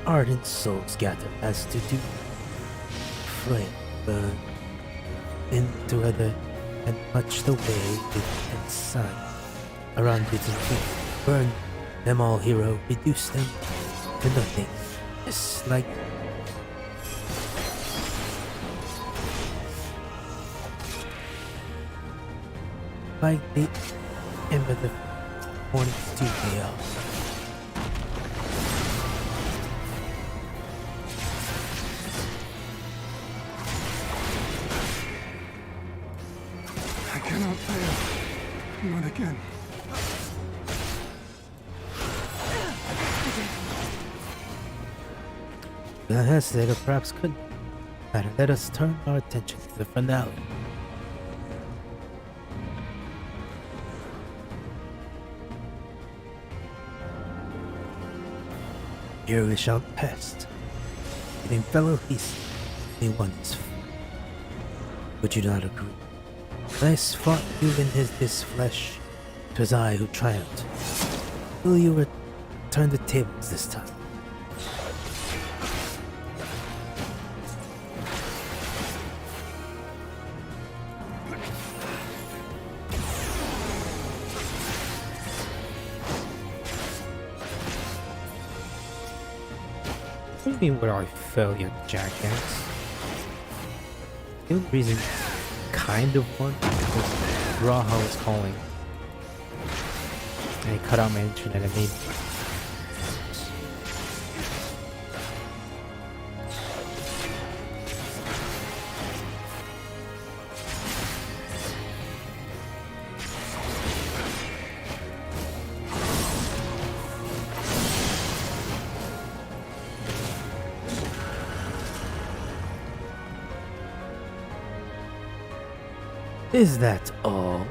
ardent souls gather as to do flame burn into other, and much the way with sun around beaten feet. Burn them all, hero. Reduce them to nothing. Just like the end of the morning studio. I cannot fail. Not again. The hesitator perhaps couldn't. Better let us turn our attention to the finale. Here we shall pest, giving fellow beasts only one is free. Would you not agree? When I fought you in this flesh, 'twas I who triumphed. Will you return the tables this time? What do you mean would I fail, you jackass? The only reason kind of won was Raha was calling. And he cut out my internet and made Is that all?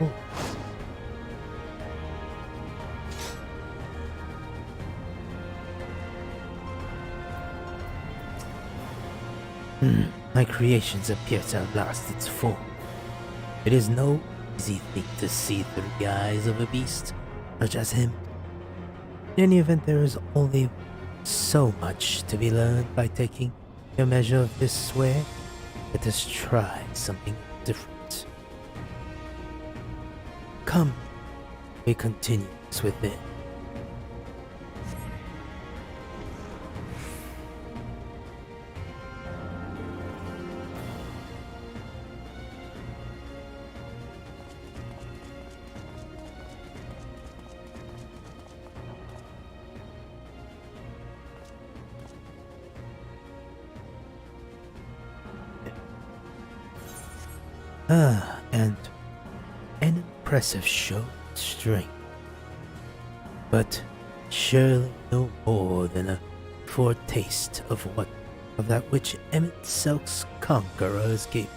My creations appear to have lost its form. It is no easy thing to see through the eyes of a beast such as him. In any event, there is only so much to be learned by taking a measure of this way. Let us try something different. Come, we continue this within. And an impressive show of strength, but surely no more than a foretaste of that which Emmett Selk's conquerors gave.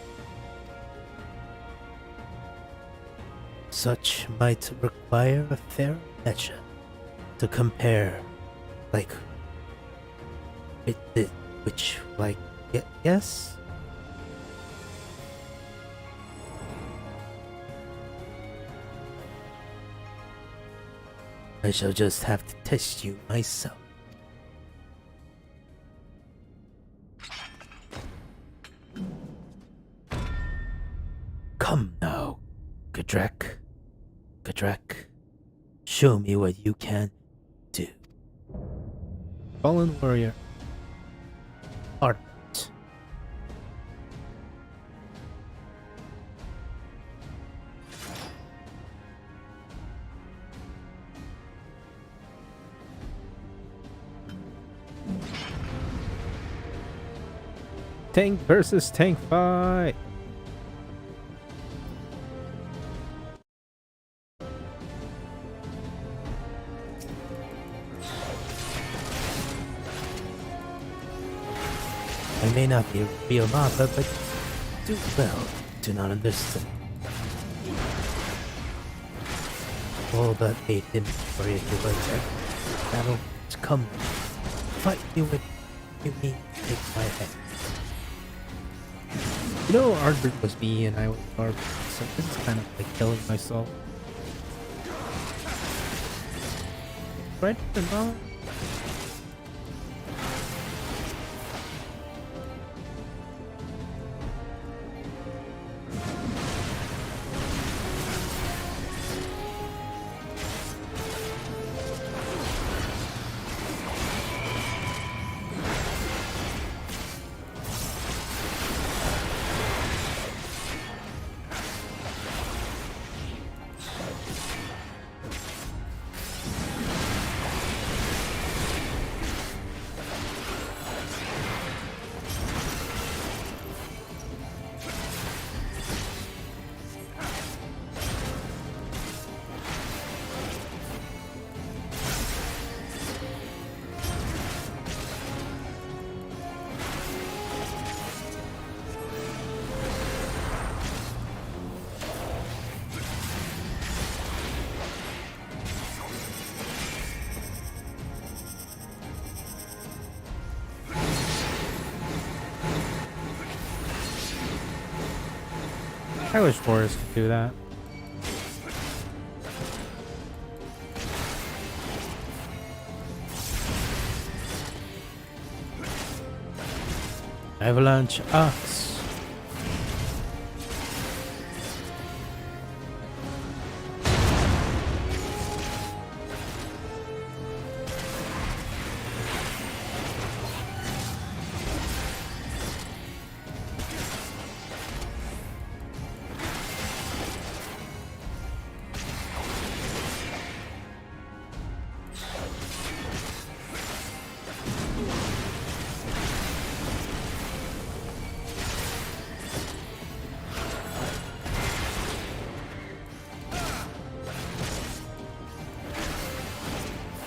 Such might require a fair measure to compare, yes? I shall just have to test you myself. Come now, Gadrak. Gadrak, show me what you can do. Fallen Warrior. Art. Tank versus tank fight. I may not be a real mapper, but do well do not understand. All but made him for it to attack. Battle to come. Fight you with you mean take my head. You know, Ardbert was me and I was Ardbert, so this is kind of like killing myself. Right? No? I wish Forrest could do that. Avalanche Axe.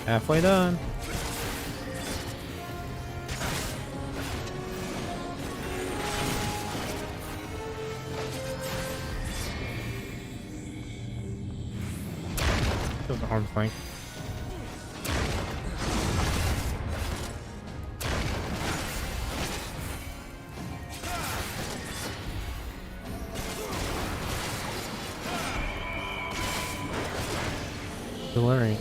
Halfway done. Those are arm's length. Delirium.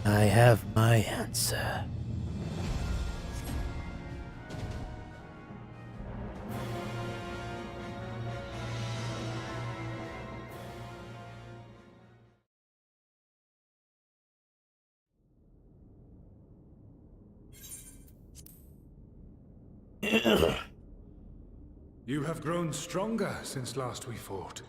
I have my answer. You have grown stronger since last we fought.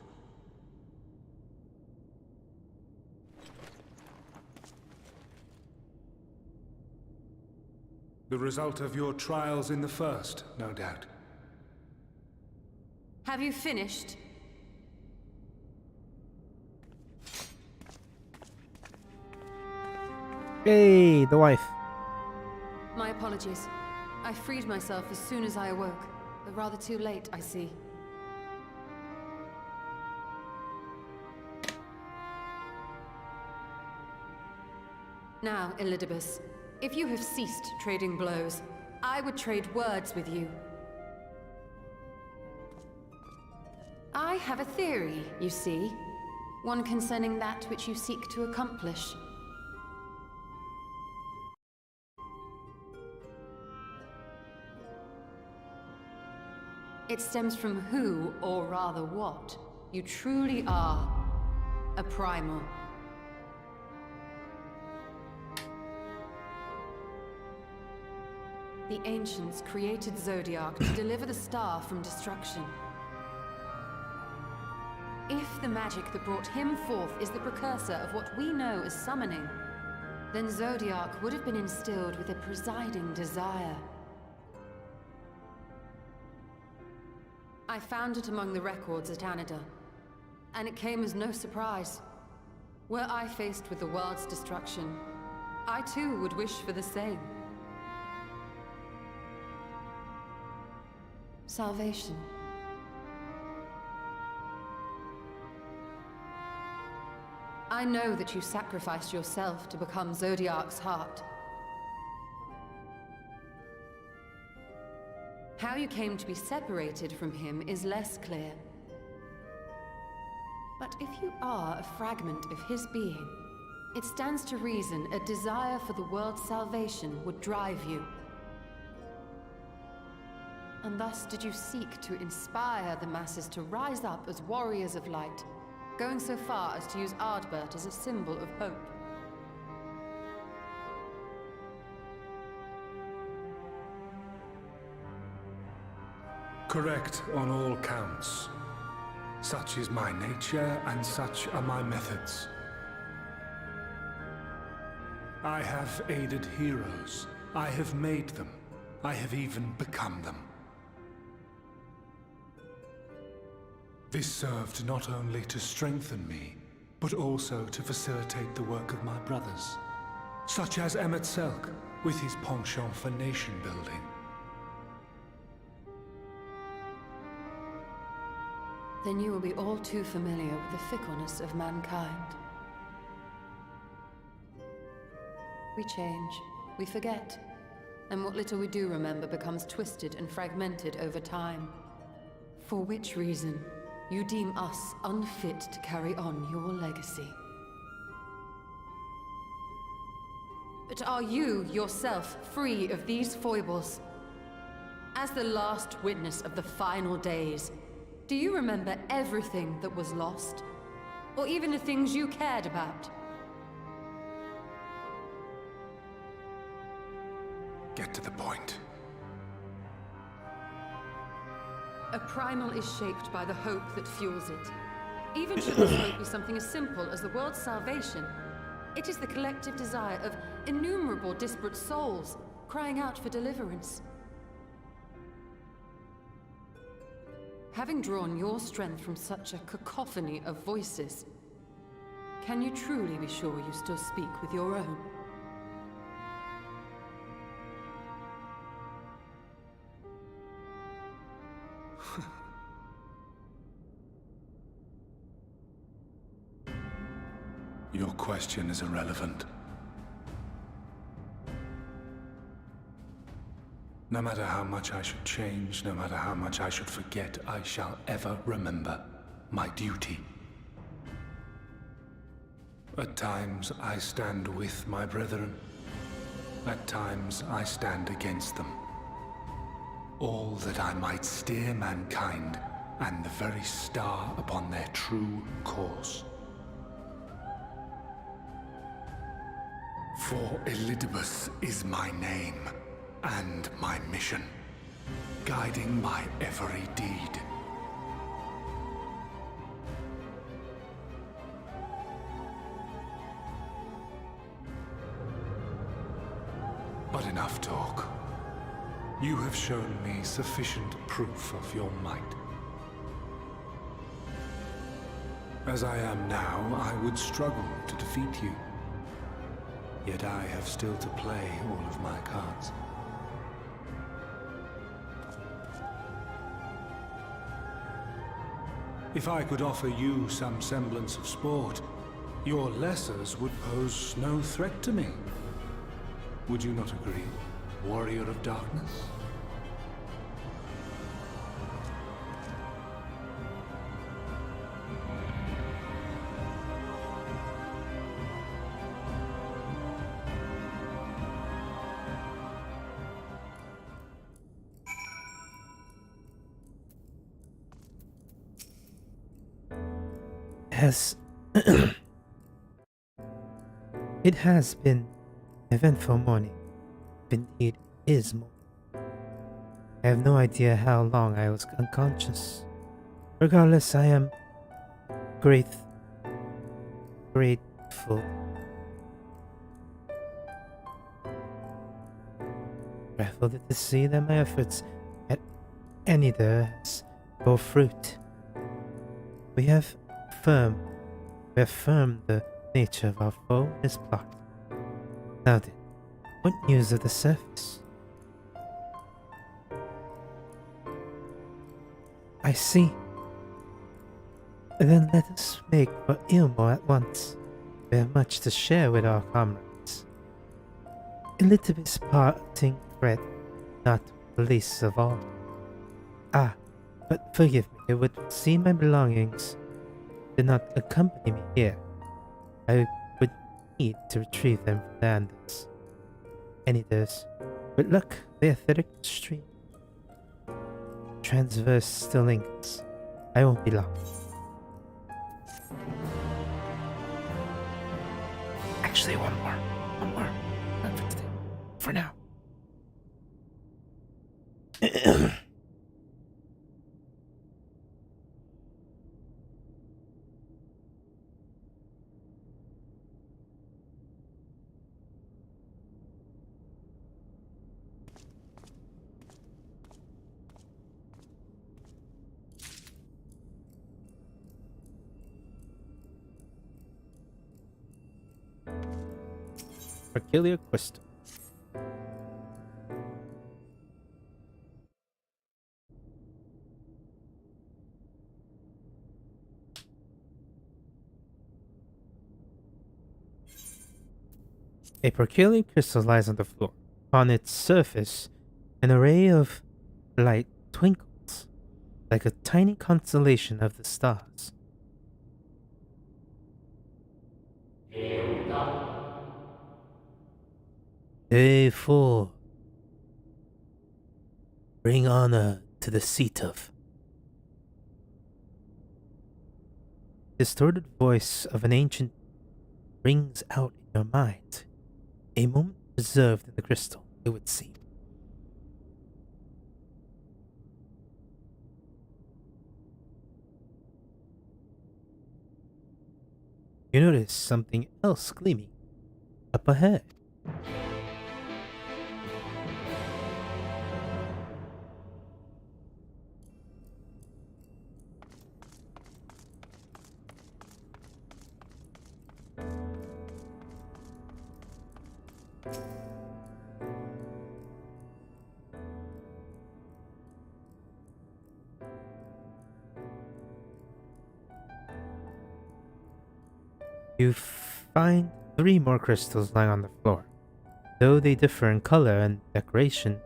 The result of your trials in the first, no doubt. Have you finished? Hey, the wife. My apologies. I freed myself as soon as I awoke, but rather too late, I see. Now, Elidibus, if you have ceased trading blows, I would trade words with you. I have a theory, you see. One concerning that which you seek to accomplish. It stems from who, or rather what, you truly are. A primal. The ancients created Zodiac to deliver the star from destruction. If the magic that brought him forth is the precursor of what we know as summoning, then Zodiac would have been instilled with a presiding desire. I found it among the records at Anida, and it came as no surprise. Were I faced with the world's destruction, I too would wish for the same. Salvation. I know that you sacrificed yourself to become Zodiark's heart. How you came to be separated from him is less clear. But if you are a fragment of his being, it stands to reason a desire for the world's salvation would drive you. And thus did you seek to inspire the masses to rise up as warriors of light, going so far as to use Ardbert as a symbol of hope. Correct on all counts. Such is my nature, and such are my methods. I have aided heroes. I have made them. I have even become them. This served not only to strengthen me, but also to facilitate the work of my brothers, such as Emmett Selk, with his penchant for nation building. Then you will be all too familiar with the fickleness of mankind. We change, we forget, and what little we do remember becomes twisted and fragmented over time. For which reason, you deem us unfit to carry on your legacy. But are you, yourself, free of these foibles? As the last witness of the final days, do you remember everything that was lost? Or even the things you cared about? Get to the point. A primal is shaped by the hope that fuels it. Even should this hope be something as simple as the world's salvation, it is the collective desire of innumerable disparate souls crying out for deliverance. Having drawn your strength from such a cacophony of voices, can you truly be sure you still speak with your own? Your question is irrelevant. No matter how much I should change, no matter how much I should forget, I shall ever remember my duty. At times I stand with my brethren. At times I stand against them. All that I might steer mankind and the very star upon their true course. For Elidibus is my name and my mission, guiding my every deed. But enough talk. You have shown me sufficient proof of your might. As I am now, I would struggle to defeat you. Yet I have still to play all of my cards. If I could offer you some semblance of sport, your lessers would pose no threat to me. Would you not agree, warrior of darkness? It has been an eventful morning. Indeed, it is morning. I have no idea how long I was unconscious. Regardless, I am grateful. Grateful to see that my efforts at any there has bore fruit. We have affirmed the nature of our foe and his plot. Now then, what news of the surface? I see. Then let us make for Ilmo at once. We have much to share with our comrades. Elizabeth's parting threat, not the least of all. Ah, but forgive me, it would seem my belongings did not accompany me here. I would need to retrieve them from the Andes. Any days. With luck, the athletic stream transverse still lingers. I won't be long. Actually, one more. Not for today. For now. Peculiar crystal. A peculiar crystal lies on the floor. On its surface, an array of light twinkles, like a tiny constellation of the stars. Day 4. Bring honor to the seat of. Distorted voice of an ancient rings out in your mind. A moment preserved in the crystal, it would seem. You notice something else gleaming up ahead. You find 3 more crystals lying on the floor, though they differ in color and decoration,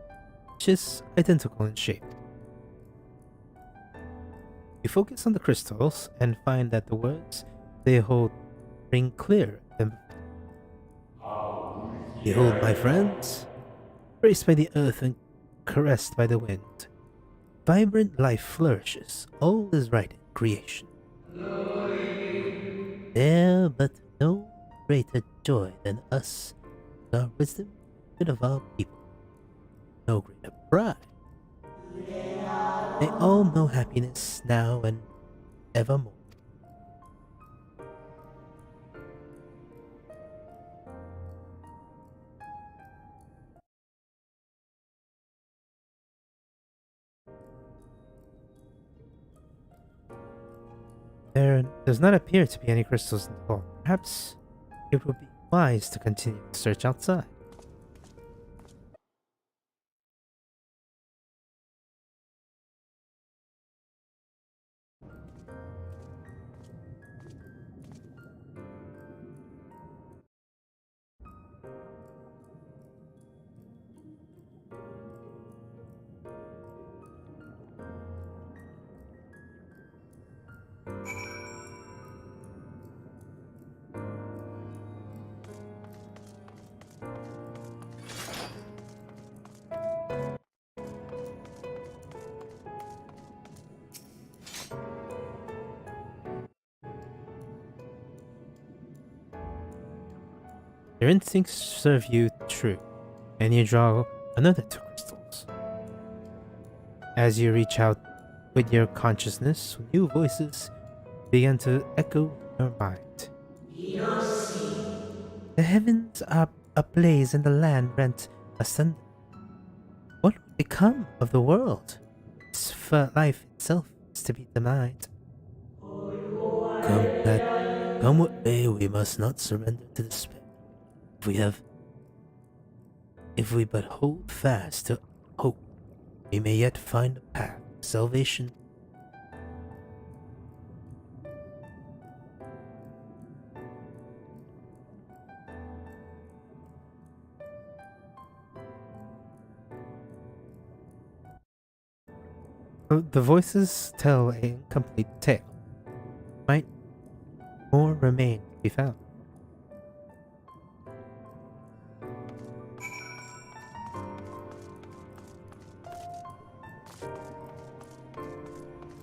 which is identical in shape. You focus on the crystals and find that the words they hold ring clearer than before. Behold, my friends, Embraced by the earth and caressed by the wind, vibrant life flourishes. All is right in creation. there but no greater joy than us, our wisdom and of our people. No greater pride. May all know happiness now and evermore. There does not appear to be any crystals in the hall. Perhaps it would be wise to continue the search outside. Your instincts serve you true, and you draw another 2 crystals. As you reach out with your consciousness, new voices begin to echo in your mind. The heavens are ablaze and the land rent asunder. What would become of the world? For life itself is to be denied. Come what may, we must not surrender to despair. If we but hold fast to hope, we may yet find a path of salvation The voices tell a incomplete tale. Might more remain to be found.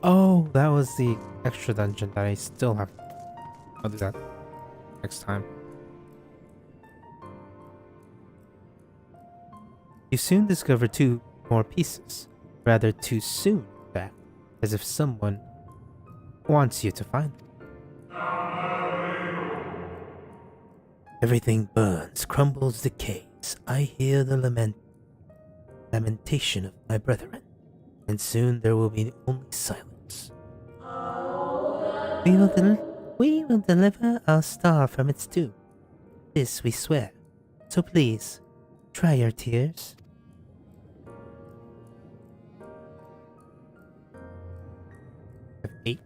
Oh, that was the extra dungeon that I still have. I'll do that next time. You soon discover 2 more pieces. Rather too soon, in fact, as if someone wants you to find them. Everything burns, crumbles, decays. I hear the lamentation of my brethren, and soon there will be only silence. We will deliver our star from its tomb. This we swear. So please, dry your tears. Have 8.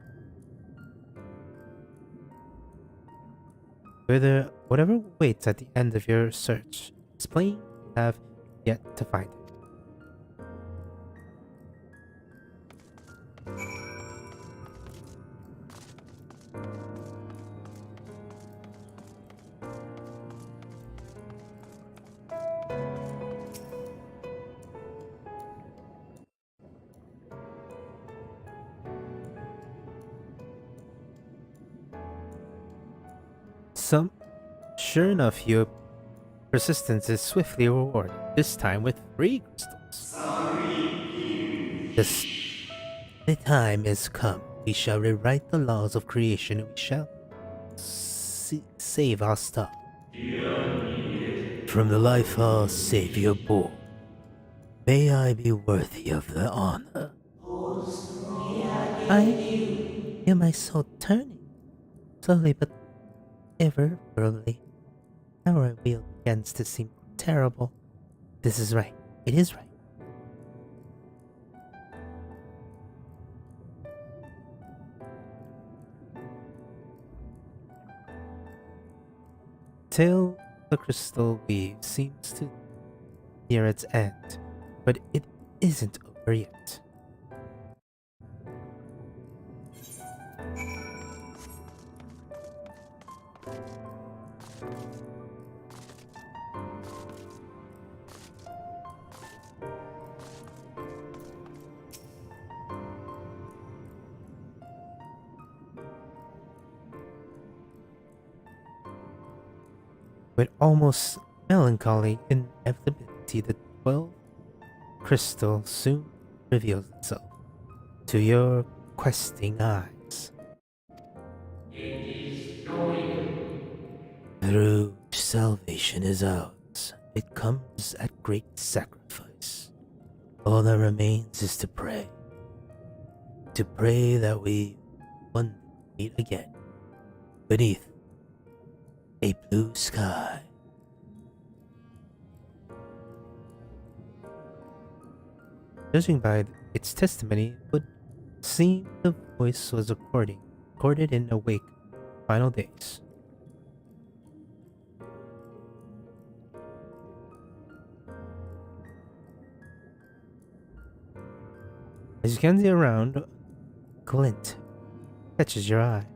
Whatever waits at the end of your search, explain you have yet to find it. Sure enough, your persistence is swiftly rewarded, this time with 3 crystals. The time is come. We shall rewrite the laws of creation. We shall save our star. From the life our Savior bore. May I be worthy of the honor. I feel my soul turning, slowly but irreparably. Our wheel begins to seem terrible. This is right. It is right. Till the crystal weave seems to near its end, but it isn't over yet. With almost melancholy inevitability, the 12th crystal soon reveals itself to your questing eyes. True salvation is ours. It comes at great sacrifice. All that remains is to pray. To pray that we one day meet again beneath a blue sky. Judging by its testimony, it would seem the voice was recorded in awake final days. As you can see around, a glint catches your eye.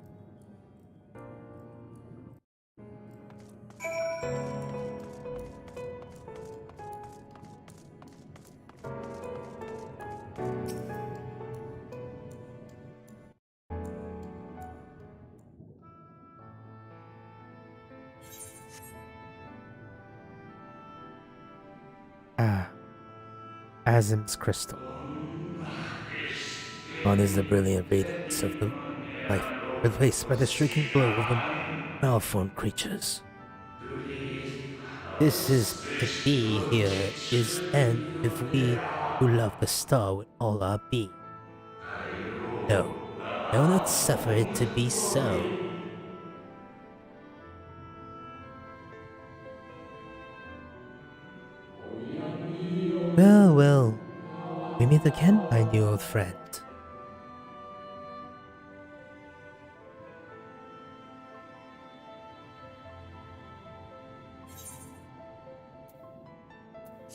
Ah, Azim's crystal. Gone is the brilliant radiance of the life, replaced by the shrieking glow of the malformed creatures. This is to be here is end if we who love the star with all our being. No, I will not suffer it to be so. Well, well. We meet again, my new old friend.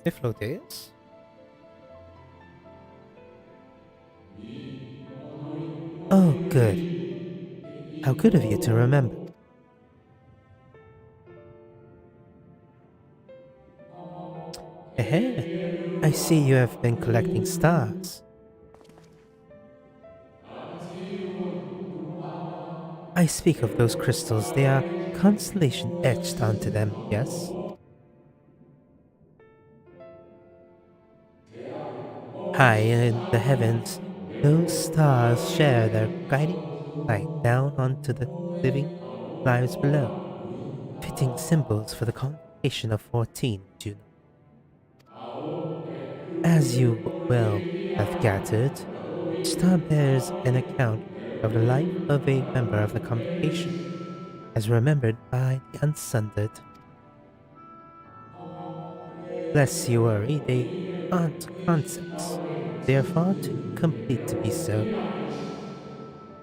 If Lotus? Oh, good. How good of you to remember. Eh, I see you have been collecting stars. I speak of those crystals. They are constellation etched onto them, yes? High in the heavens, those stars share their guiding light down onto the living lives below, fitting symbols for the convocation of 14, would you know? As you well have gathered, each star bears an account of the life of a member of the convocation, as remembered by the Unsundered. Lest you worry, they aren't concepts. They are far too complete to be so,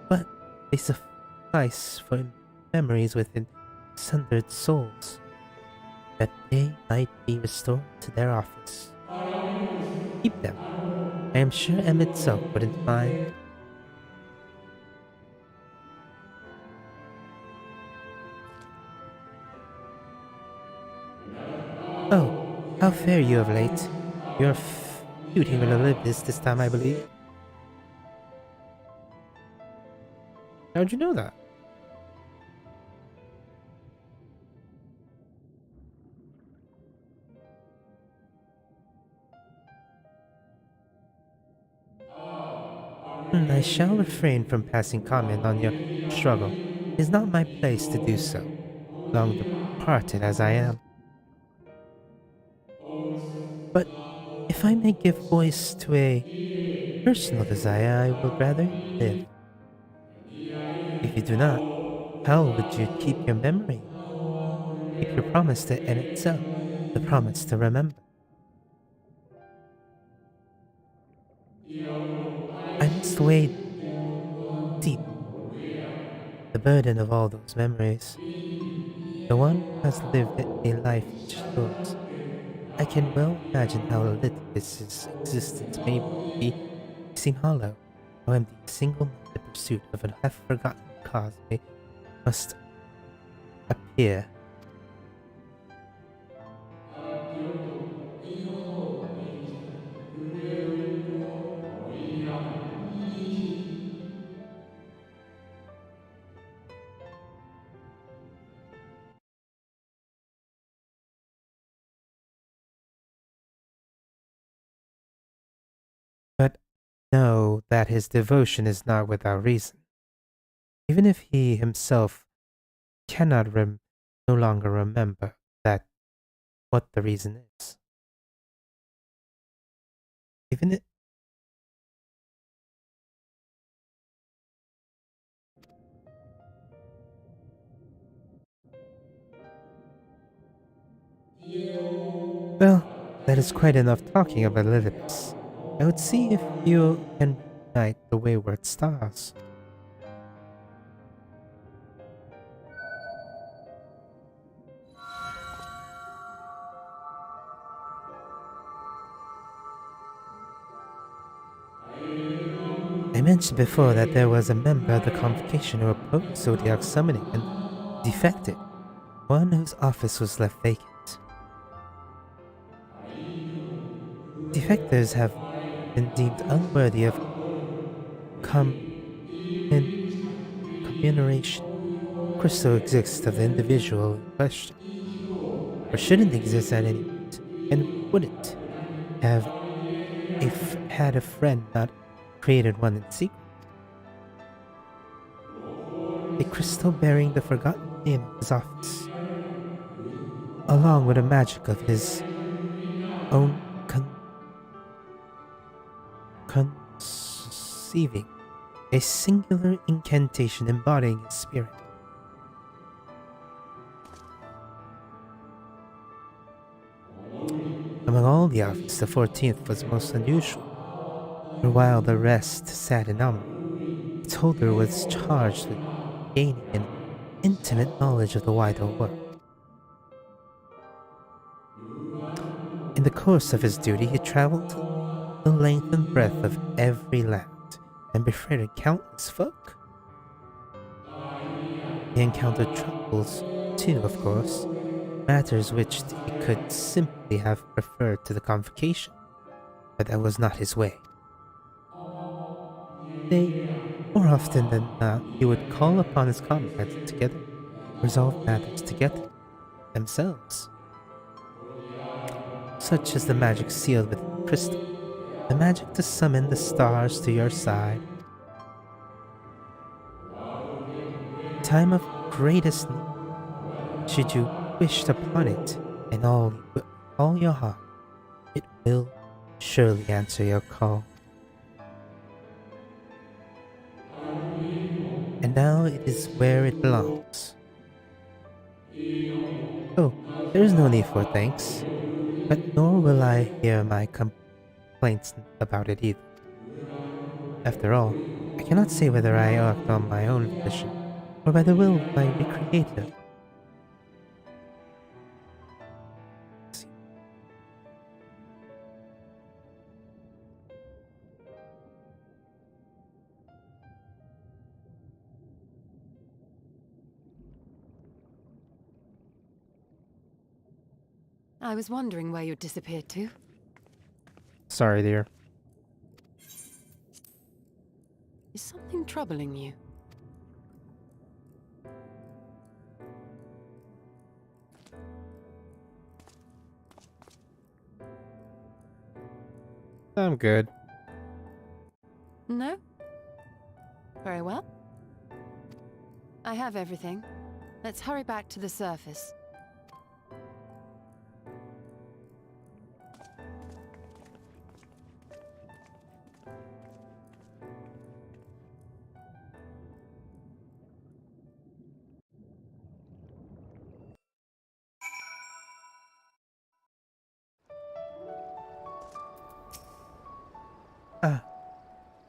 but they suffice for memories within sundered souls, that they might be restored to their office. Keep them. I am sure Emmett Silk wouldn't mind. Oh, how fare you of late? You're feuding with Olympus this time, I believe. How'd you know that? I shall refrain from passing comment on your struggle. It is not my place to do so, long departed as I am. But if I may give voice to a personal desire, I would rather you live. If you do not, how would you keep your memory? Keep your promise to end itself, the promise to remember. I must weigh deep the burden of all those memories. The one who has lived a life such as yours, I can well imagine how little his existence may be seem hollow, how empty a single-minded pursuit of a half-forgotten cause must appear. But know that his devotion is not without reason. Even if he himself cannot no longer remember that what the reason is. Even it, well, that is quite enough talking about Elizabeth. I would see if you can reunite the wayward stars. I mentioned before that there was a member of the convocation who opposed Zodiac summoning and defected, one whose office was left vacant. Defectors have been deemed unworthy of com- commemoration. Crystal exists of the individual in question, or shouldn't exist at any rate, and wouldn't have if had a friend not created one in secret. A crystal bearing the forgotten name of his office, along with the magic of his own conceiving a singular incantation embodying his spirit. Among all the office, the 14th was most unusual, for while the rest sat in anomaly, its holder was charged with gaining an intimate knowledge of the wider world. In the course of his duty, he traveled the length and breadth of every land and befriended countless folk. He encountered troubles, too, of course, matters which he could simply have referred to the convocation, but that was not his way. More often than not, he would call upon his comrades together, resolve matters together themselves, such as the magic sealed with crystal, the magic to summon the stars to your side. Time of greatest need, should you wish upon it, and all your heart, it will surely answer your call. And now it is where it belongs. Oh, there is no need for thanks, but nor will I hear my complaints about it either. After all, I cannot say whether I act on my own volition or by the will of my Recreator. I was wondering where you'd disappeared to. Sorry, dear. Is something troubling you? I'm good. No? Very well. I have everything. Let's hurry back to the surface. Ah,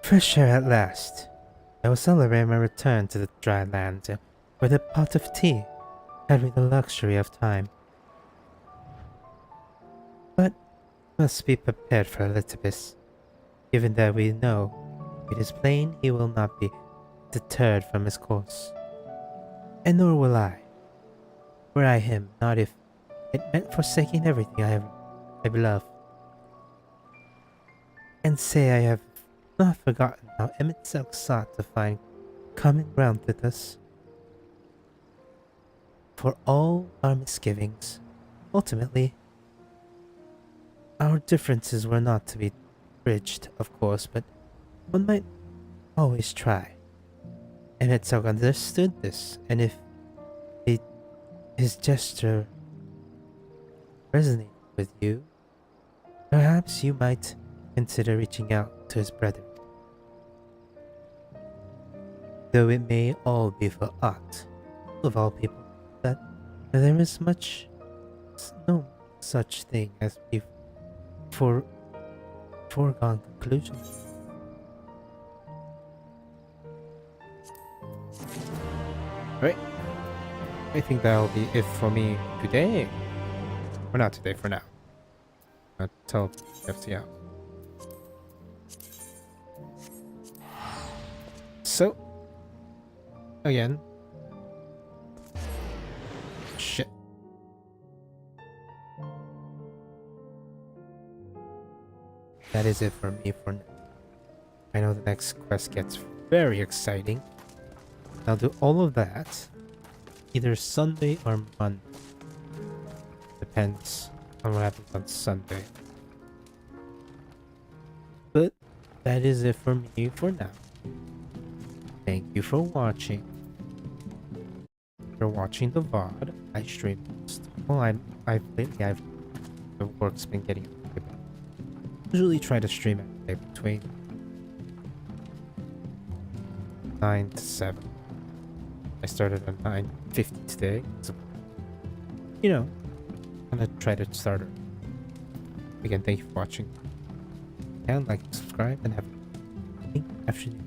fresh air at last. I will celebrate my return to the dry land with a pot of tea, having the luxury of time. But must be prepared for Elizabeth, given that we know it is plain he will not be deterred from his course. And nor will I. Were I him, not if it meant forsaking everything I love. And say I have not forgotten how Emmett Silk sought to find common ground with us. For all our misgivings, ultimately, our differences were not to be bridged, of course, but one might always try. Emmett Silk understood this, and if his gesture resonated with you, perhaps you might consider reaching out to his brother. Though it may all be for aught, of all people, that there is no such thing as a foregone conclusion. Right. I think that'll be it for me today. Or not today, for now. Until FT out. So, again. Shit. That is it for me for now. I know the next quest gets very exciting. I'll do all of that either Sunday or Monday. Depends on what happens on Sunday. But that is it for me for now. Thank you for watching. For watching the VOD. I stream most. Well, lately the work's been getting usually try to stream every day between 9 to 7. I started at 9:50 today, so you know, I'm gonna try to start it. Again, thank you for watching. And like, subscribe, and have a good afternoon,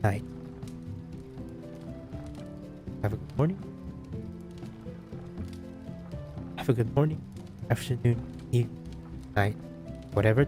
night. Have a good morning. Have a good morning, afternoon, evening, night, whatever